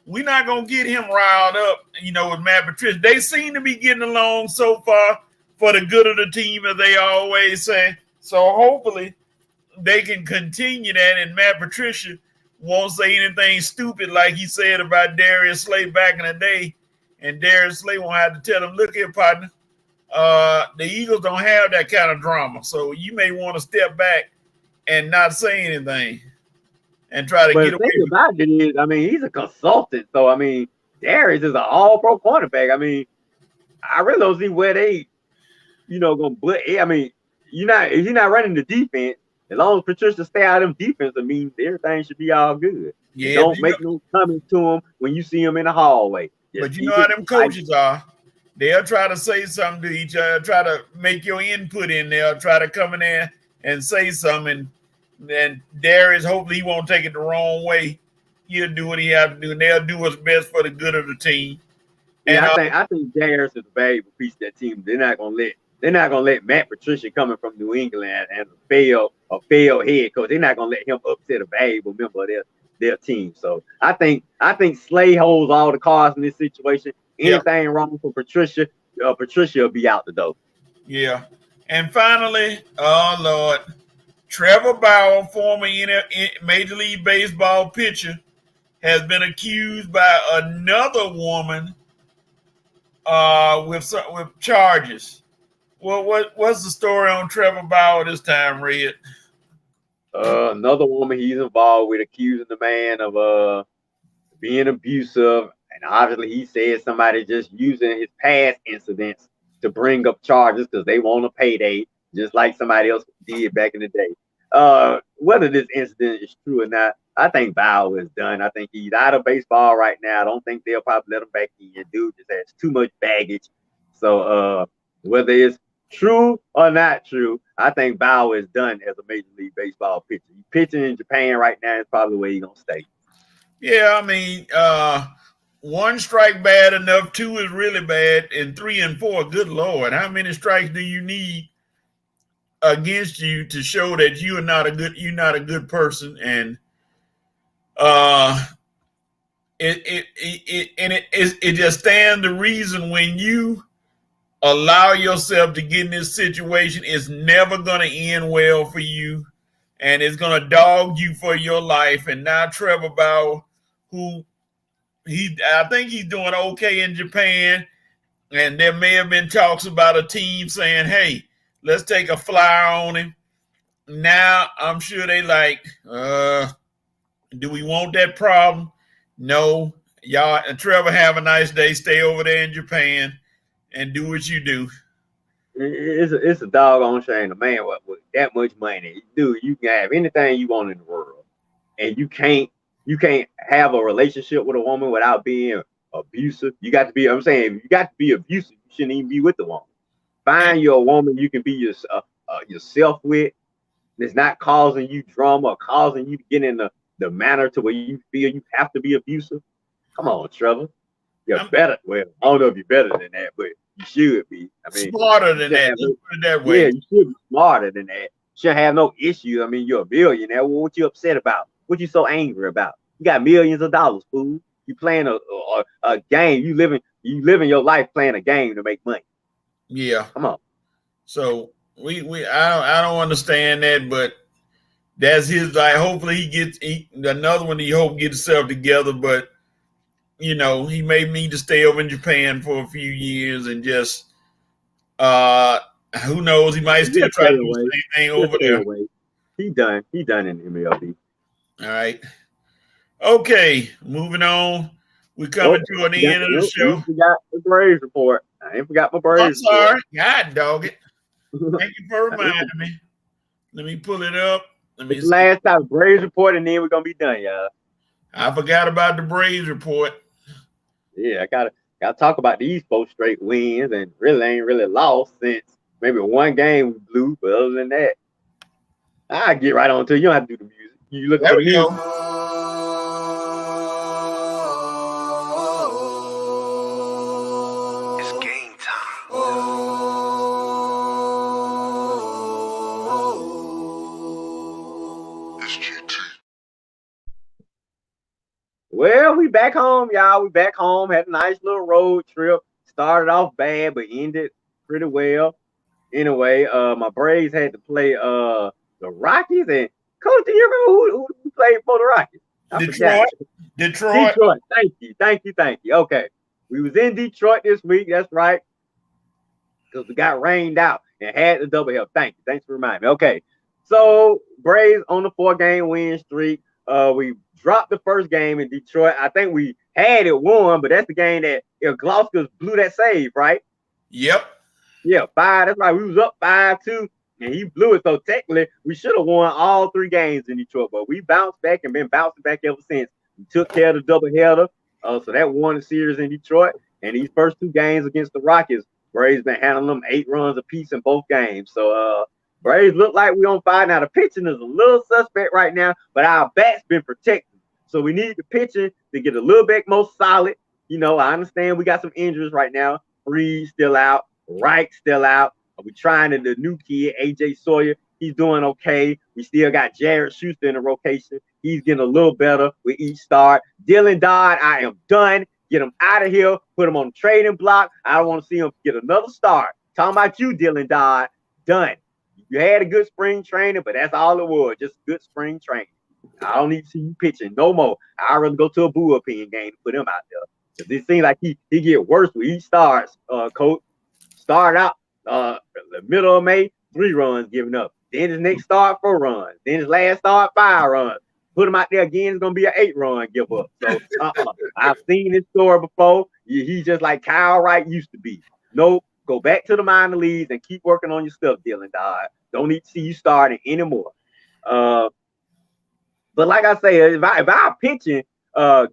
we're not gonna get him riled up, with Matt Patricia. They seem to be getting along so far for the good of the team, as they always say. So hopefully they can continue that, and Matt Patricia won't say anything stupid like he said about Darius Slay back in the day. And Darius Slay won't have to tell him, look here, partner, the Eagles don't have that kind of drama. So you may want to step back and not say anything and try to get away. The thing about it is, he's a consultant. So, Darius is an all-pro cornerback. I really don't see where they, going to if you're not running the defense, as long as Patricia stay out of them defense, everything should be all good. Yeah, don't make no comments to him when you see him in the hallway. But you know how them coaches are. They'll try to say something to each other, try to make your input in there, try to come in there and say something. And Darius, hopefully he won't take it the wrong way. He'll do what he has to do, and they'll do what's best for the good of the team. And I think Darius is a valuable piece of that team. They're not gonna let Matt Patricia coming from New England and a failed head coach. They're not gonna let him upset a valuable member of their team. So I think Slay holds all the cards in this situation. Anything wrong for Patricia, Patricia will be out the door. Yeah. And finally, oh Lord, Trevor Bauer, former Major League Baseball pitcher, has been accused by another woman with charges. Well, what's the story on Trevor Bauer this time, Red? Another woman he's involved with, accusing the man of being abusive, and obviously he said somebody just using his past incidents to bring up charges because they want a payday, just like somebody else did back in the day. Whether this incident is true or not, I think Bauer is done. I think he's out of baseball right now. I don't think they'll probably let him back in. Dude just has too much baggage. So whether it's true or not true, I think Bauer is done as a Major League Baseball pitcher. He's pitching in Japan right now. It's probably where he's going to stay. Yeah, one strike bad enough, two is really bad, and 3 and 4, good Lord. How many strikes do you need against you to show that you're not a good person, and it just stands the reason when you allow yourself to get in this situation, it's never going to end well for you, and it's going to dog you for your life. And now Trevor Bauer, who I think he's doing okay in Japan, and there may have been talks about a team saying, hey, let's take a flyer on him. Now I'm sure they like, do we want that problem? No. Y'all and Trevor, have a nice day. Stay over there in Japan and do what you do. It's a doggone shame. A man with that much money, dude, you can have anything you want in the world, and you can't have a relationship with a woman without being abusive. You got to be. I'm saying, you got to be abusive. You shouldn't even be with the woman. Find your woman you can be yourself with. It's not causing you drama or causing you to get in the manner to where you feel you have to be abusive. Come on, Trevor. You're better. Well, I don't know if you're better than that, but you should be. I mean, smarter than that. Let's put it that way. Yeah, you should be smarter than that. Should have no issue. I mean, you're a millionaire. Well, what you upset about? What you so angry about? You got millions of dollars, fool. You playing a game. You living your life playing a game to make money. Yeah. Come on. So I don't understand that, but that's his. Like, hopefully he gets another one. He hope get himself together, but you know, he may need to stay over in Japan for a few years and just who knows, he might still try to do the same thing over there. He done in the MLB. All right. Okay, moving on. We're coming to an end of the show. I forgot the Braves report. I ain't forgot my Braves report. I'm sorry. God dog it. Thank you for reminding me. Let me pull it up. Last time Braves report, and then we're gonna be done, y'all. I forgot about the Braves report. Yeah, I gotta talk about these 4 straight wins, and really ain't really lost since maybe one game we blew. But other than that, I'll get right on to it. You don't have to do the music. You look there for we the go. music. It's game time. It's GT. Well, we back home, y'all. We back home. Had a nice little road trip. Started off bad, but ended pretty well. Anyway, my Braves had to play the Rockies. And Coach, do you remember who played for the Rockies? Detroit. Thank you. Okay. We was in Detroit this week. That's right. Because we got rained out and had the double help. Thanks for reminding me. Okay. So Braves on the 4-game win streak. We dropped the first game in Detroit. I think we had it won, but that's the game that Gloucester blew that save, right? Yep. Yeah, 5. That's right. We was up 5-2, and he blew it. So technically, we should have won all 3 games in Detroit, but we bounced back and been bouncing back ever since. We took care of the doubleheader, so that won the series in Detroit. And these first 2 games against the Rockies, Braves been handling them 8 runs apiece in both games. So Braves look like we on fire. Now the pitching is a little suspect right now, but our bats been protected. So we need the pitching to get a little bit more solid. You know, I understand we got some injuries right now. Freeze still out. Reich still out. We're trying the new kid, AJ Sawyer. He's doing okay. We still got Jared Schuster in the rotation. He's getting a little better with each start. Dylan Dodd, I am done. Get him out of here. Put him on the trading block. I don't want to see him get another start. Talking about you, Dylan Dodd. Done. You had a good spring training, but that's all it was. Just good spring training. I don't need to see you pitching no more. I'd rather go to a bullpen game to put him out there. Because it seems like he get worse with each starts, Coach. Start out the middle of May, 3 runs given up. Then his next start, 4 runs. Then his last start, 5 runs. Put him out there again, it's going to be an 8-run give up. So I've seen this story before. He's just like Kyle Wright used to be. Nope. Go back to the minor leagues and keep working on your stuff, Dylan Dodd. Don't need to see you starting anymore. But like I say, if our pitching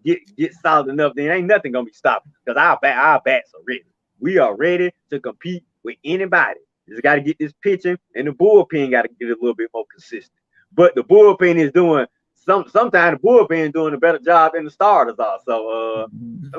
get solid enough, then ain't nothing gonna be stopping because our bats are ready. We are ready to compete with anybody. Just got to get this pitching, and the bullpen got to get a little bit more consistent. But the bullpen is doing sometimes the bullpen is doing a better job than the starters are. So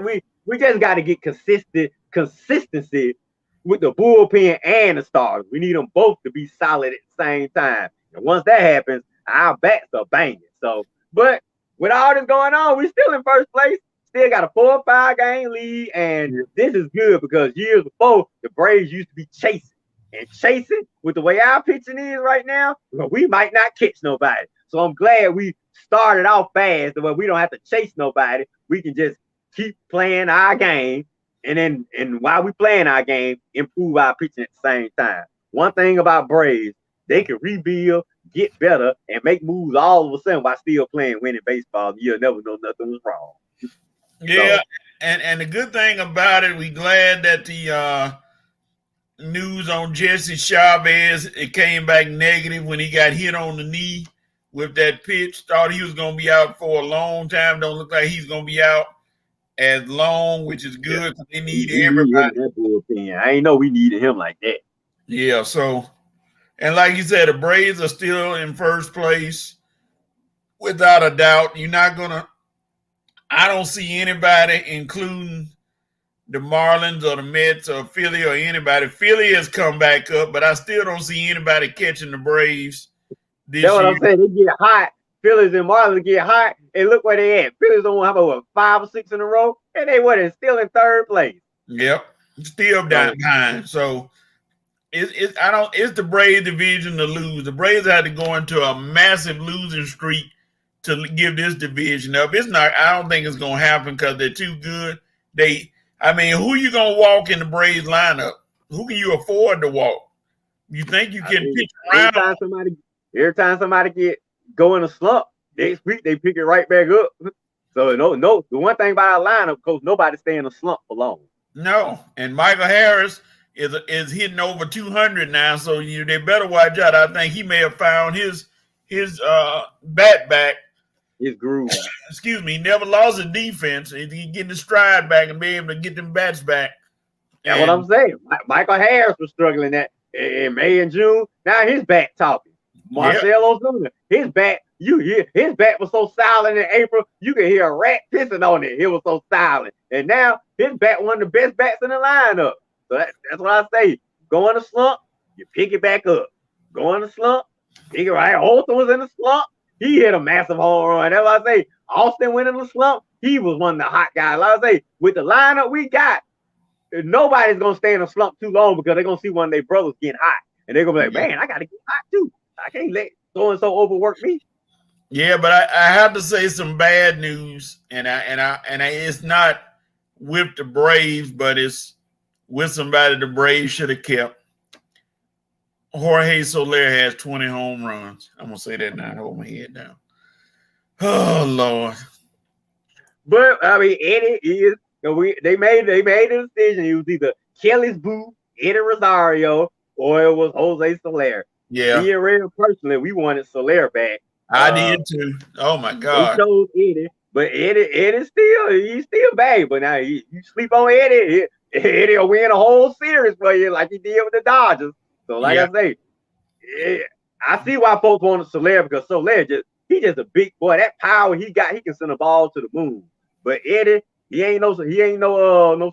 we just got to get consistency with the bullpen and the starters. We need them both to be solid at the same time. And once that happens, our bats are banging. So, but with all this going on, we still in first place. Still got a 4 or 5 game lead, and this is good because years before the Braves used to be chasing and chasing. With the way our pitching is right now, we might not catch nobody. So I'm glad we started off fast, where we don't have to chase nobody. We can just keep playing our game, and while we playing our game, improve our pitching at the same time. One thing about Braves, they can rebuild, get better, and make moves all of a sudden while still playing winning baseball. You'll never know nothing was wrong. Yeah, so, and the good thing about it, we glad that the news on Jesse Chavez, it came back negative when he got hit on the knee with that pitch. Thought he was going to be out for a long time. Don't look like he's going to be out as long, which is good because they need everybody. I ain't know we needed him like that. Yeah, so, and like you said, the Braves are still in first place without a doubt. You're not going to, I don't see anybody, including the Marlins or the Mets or Philly or anybody. Philly has come back up, but I still don't see anybody catching the Braves this year. That's what I'm saying. They get hot. Phillies and Marlins get hot, and look where they at. Phillies don't have over 5 or 6 in a row, and they still in third place. Yep, still down behind. So it's the Braves division to lose. The Braves had to go into a massive losing streak to give this division up. It's not. I don't think it's gonna happen because they're too good. Who you gonna walk in the Braves lineup? Who can you afford to walk? You think you can pitch around? Every time somebody get go in a slump, next week they pick it right back up. So no. The one thing about our lineup, coach, nobody stay in a slump for long. No, and Michael Harris is hitting over 200 now, so they better watch out. I think he may have found his bat back. His groove. Excuse me. He never lost his defense. He getting his stride back and be able to get them bats back. That's what I'm saying. Michael Harris was struggling that in May and June. Now his bat talking. Marcell Ozuna, his bat, his bat was so silent in April, you could hear a rat pissing on it. It was so silent. And now his bat one of the best bats in the lineup. So that's what I say. Go in a slump, you pick it back up. Go in a slump, pick it right. Olsen was in a slump. He hit a massive home run. That's what I say. Austin went in the slump. He was one of the hot guys. Like I say, with the lineup we got, nobody's going to stay in a slump too long because they're going to see one of their brothers get hot. And they're going to be like, man, I got to get hot too. I can't let so-and-so overwork me. Yeah, but I have to say some bad news. And it's not with the Braves, but it's with somebody the Braves should have kept. Jorge Soler has 20 home runs. I'm gonna say that now. Hold my head down. Oh Lord! But I mean, Eddie is. They made a decision. It was either Kelly's Boo, Eddie Rosario, or it was Jose Soler. Yeah. Me and Ray personally, we wanted Soler back. I did too. Oh my God! He chose Eddie, but Eddie still bad. But now you sleep on Eddie will win a whole series for you like he did with the Dodgers. So I say, I see why folks wanted Soler because Soler he's just a big boy. That power he got, he can send a ball to the moon. But Eddie, he ain't no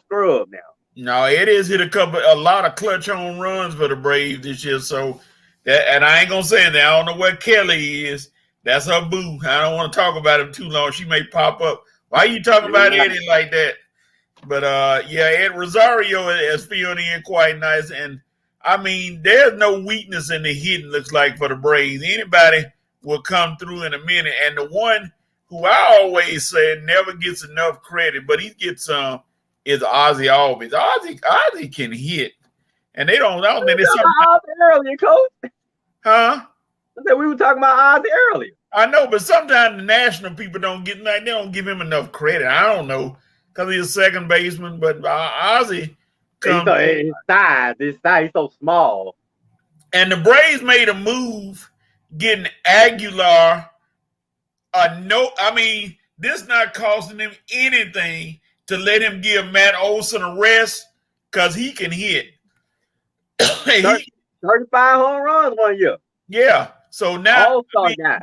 scrub now. No, Eddie's hit a lot of clutch home runs for the Braves this year. So and I ain't gonna say that. I don't know where Kelly is. That's her boo. I don't want to talk about him too long. She may pop up. Why are you talking about Eddie like that? But Ed Rosario has filled in quite nice. And I mean, there's no weakness in the hitting, looks like, for the Braves. Anybody will come through in a minute. And the one who I always said never gets enough credit, but he gets some, is Ozzie Albies. Ozzie can hit. And I don't think it's something earlier, Coach. Huh? I said we were talking about Ozzie earlier. I know, but sometimes the national people they don't give him enough credit. I don't know, because he's a second baseman, but Ozzie his size, he's so small. And the Braves made a move getting Aguilar. This not costing him anything to let him give Matt Olson a rest because he can hit. 35 home runs 1 year. Yeah. So now guy.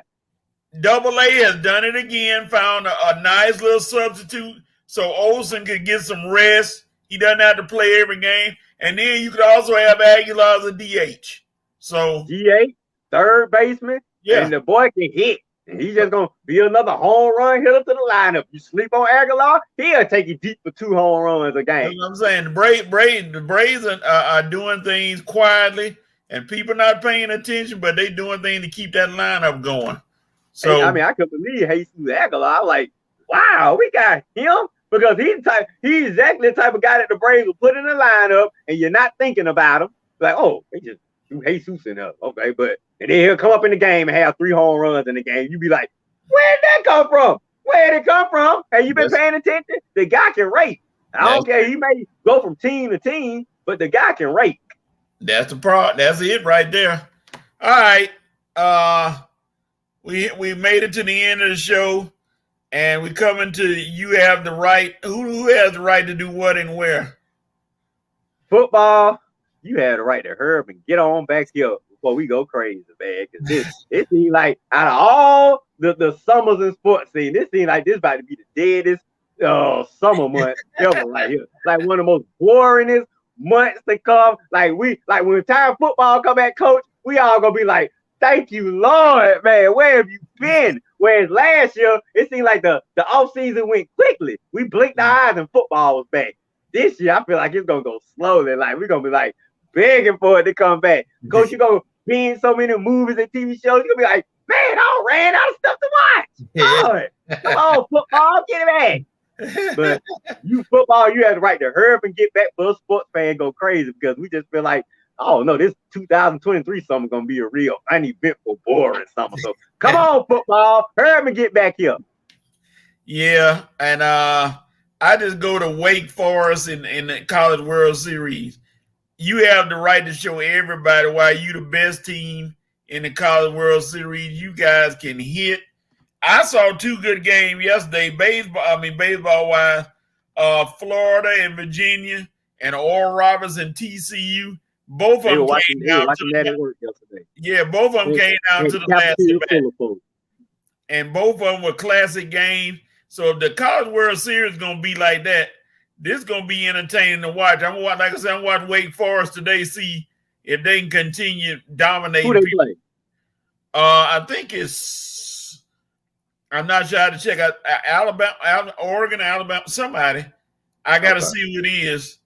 Double A has done it again, found a nice little substitute so Olson could get some rest. He doesn't have to play every game. And then you could also have Aguilar as a DH. So DH, third baseman, yeah, and the boy can hit. And he's just gonna be another home run hitter to the lineup. You sleep on Aguilar, he'll take you deep for 2 home runs a game. that's what I'm saying. The Braves are doing things quietly, and people not paying attention, but they doing things to keep that lineup going. So I mean, I couldn't believe Jesus Aguilar. Like, wow, we got him because he's exactly the type of guy that the Braves will put in the lineup, and you're not thinking about him. Like, oh, they just threw Jesus in there, okay, but and then he'll come up in the game and have 3 home runs in the game. You be like, where did that come from? Where did it come from? Have you been paying attention? The guy can rake. I don't care. He may go from team to team, but the guy can rake. that's the part. That's it right there. All right. We made it to the end of the show, and we coming to you have the right. Who has the right to do what and where? Football, you had the right to hurry and get on back here before we go crazy, man. Because it seems like out of all the summers in sports scene, this seems like this about to be the deadest summer month ever right here. Like one of the most boringest months to come. Like when time football come back, coach, we all gonna be like, thank you, Lord, man. Where have you been? Whereas last year, it seemed like the offseason went quickly. We blinked our eyes and football was back. This year, I feel like it's gonna go slowly. Like we're gonna be like begging for it to come back. Coach, you're gonna be in so many movies and TV shows. You're gonna be like, man, I ran out of stuff to watch. Lord, come on, football, get it back. But you football, you have the right to hurry up and get back for a sports fan go crazy because we just feel like, oh no, this 2023 summer gonna be a real uneventful, boring summer. So come on, football, hurry up and get back here. Yeah, and I just go to Wake Forest in the College World Series. You have the right to show everybody why you the best team in the College World Series. You guys can hit. I saw 2 good games yesterday, baseball wise, Florida and Virginia, and Oral Roberts and TCU. Both of them came down to the work yesterday. Yeah, both of them came down to the last at-bat. And both of them were classic games. So if the College World Series is gonna be like that, this is gonna be entertaining to watch. I'm watching Wake Forest today, see if they can continue dominating. Who they play? I think I'm not sure how to check out Alabama, Oregon, Alabama, somebody. I gotta see who it is.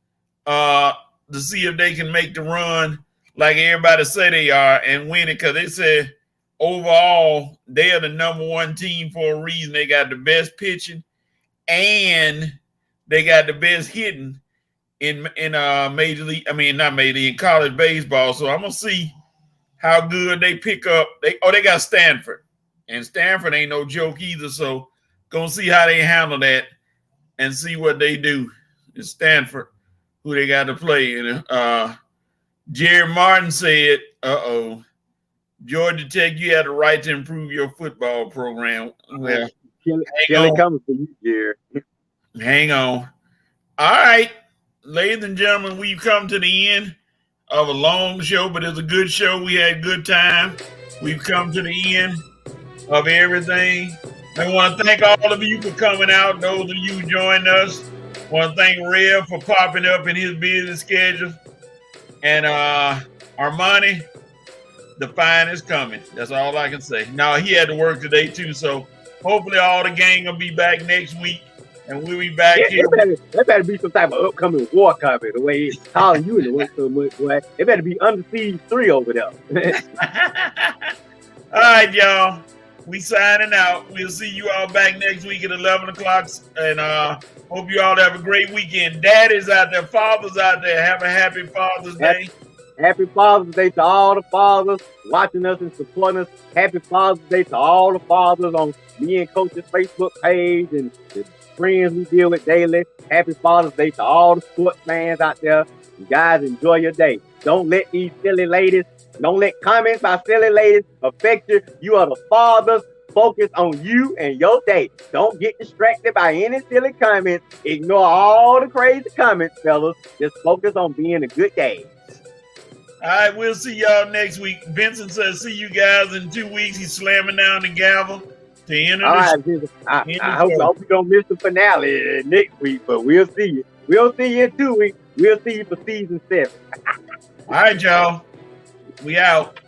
To see if they can make the run like everybody say they are and win it, because they said overall they are the -- 1 team for a reason. They got the best pitching and they got the best hitting in major league. I mean, not major league, in college baseball. So I'm gonna see how good they pick up. They got Stanford, and Stanford ain't no joke either. So gonna see how they handle that and see what they do. It's Stanford who they got to play. And Jerry Martin said, Georgia Tech, you had the right to improve your football program. Well, Kelly coming for you, Jerry. Hang on. All right, ladies and gentlemen, we've come to the end of a long show, but it's a good show. We had a good time. We've come to the end of everything. I want to thank all of you for coming out. Those of you who joined us. I want to thank Rev for popping up in his business schedule. And Armani, the fine is coming. That's all I can say. Now, he had to work today, too. So hopefully all the gang will be back next week. And we'll be back here. There better be some type of upcoming war coming. The way he's calling you in the work so much, boy. It better be Under Siege 3 over there. All right, y'all. We signing out. We'll see you all back next week at 11 o'clock. And hope you all have a great weekend. Daddies out there, fathers out there, have a happy Father's Day. Happy Father's Day to all the fathers watching us and supporting us. Happy Father's Day to all the fathers on me and Coach's Facebook page and the friends we deal with daily. Happy Father's Day to all the sports fans out there. You guys enjoy your day. Don't let these silly ladies, don't let comments by silly ladies affect you. You are the fathers. Focus on you and your day. Don't get distracted by any silly comments. Ignore all the crazy comments, fellas. Just focus on being a good day. All right, we'll see y'all next week. Vincent says, see you guys in 2 weeks. He's slamming down the gavel to end of the show. I hope you don't miss the finale next week, but we'll see you. We'll see you in 2 weeks. We'll see you for season 7. All right, y'all. We out.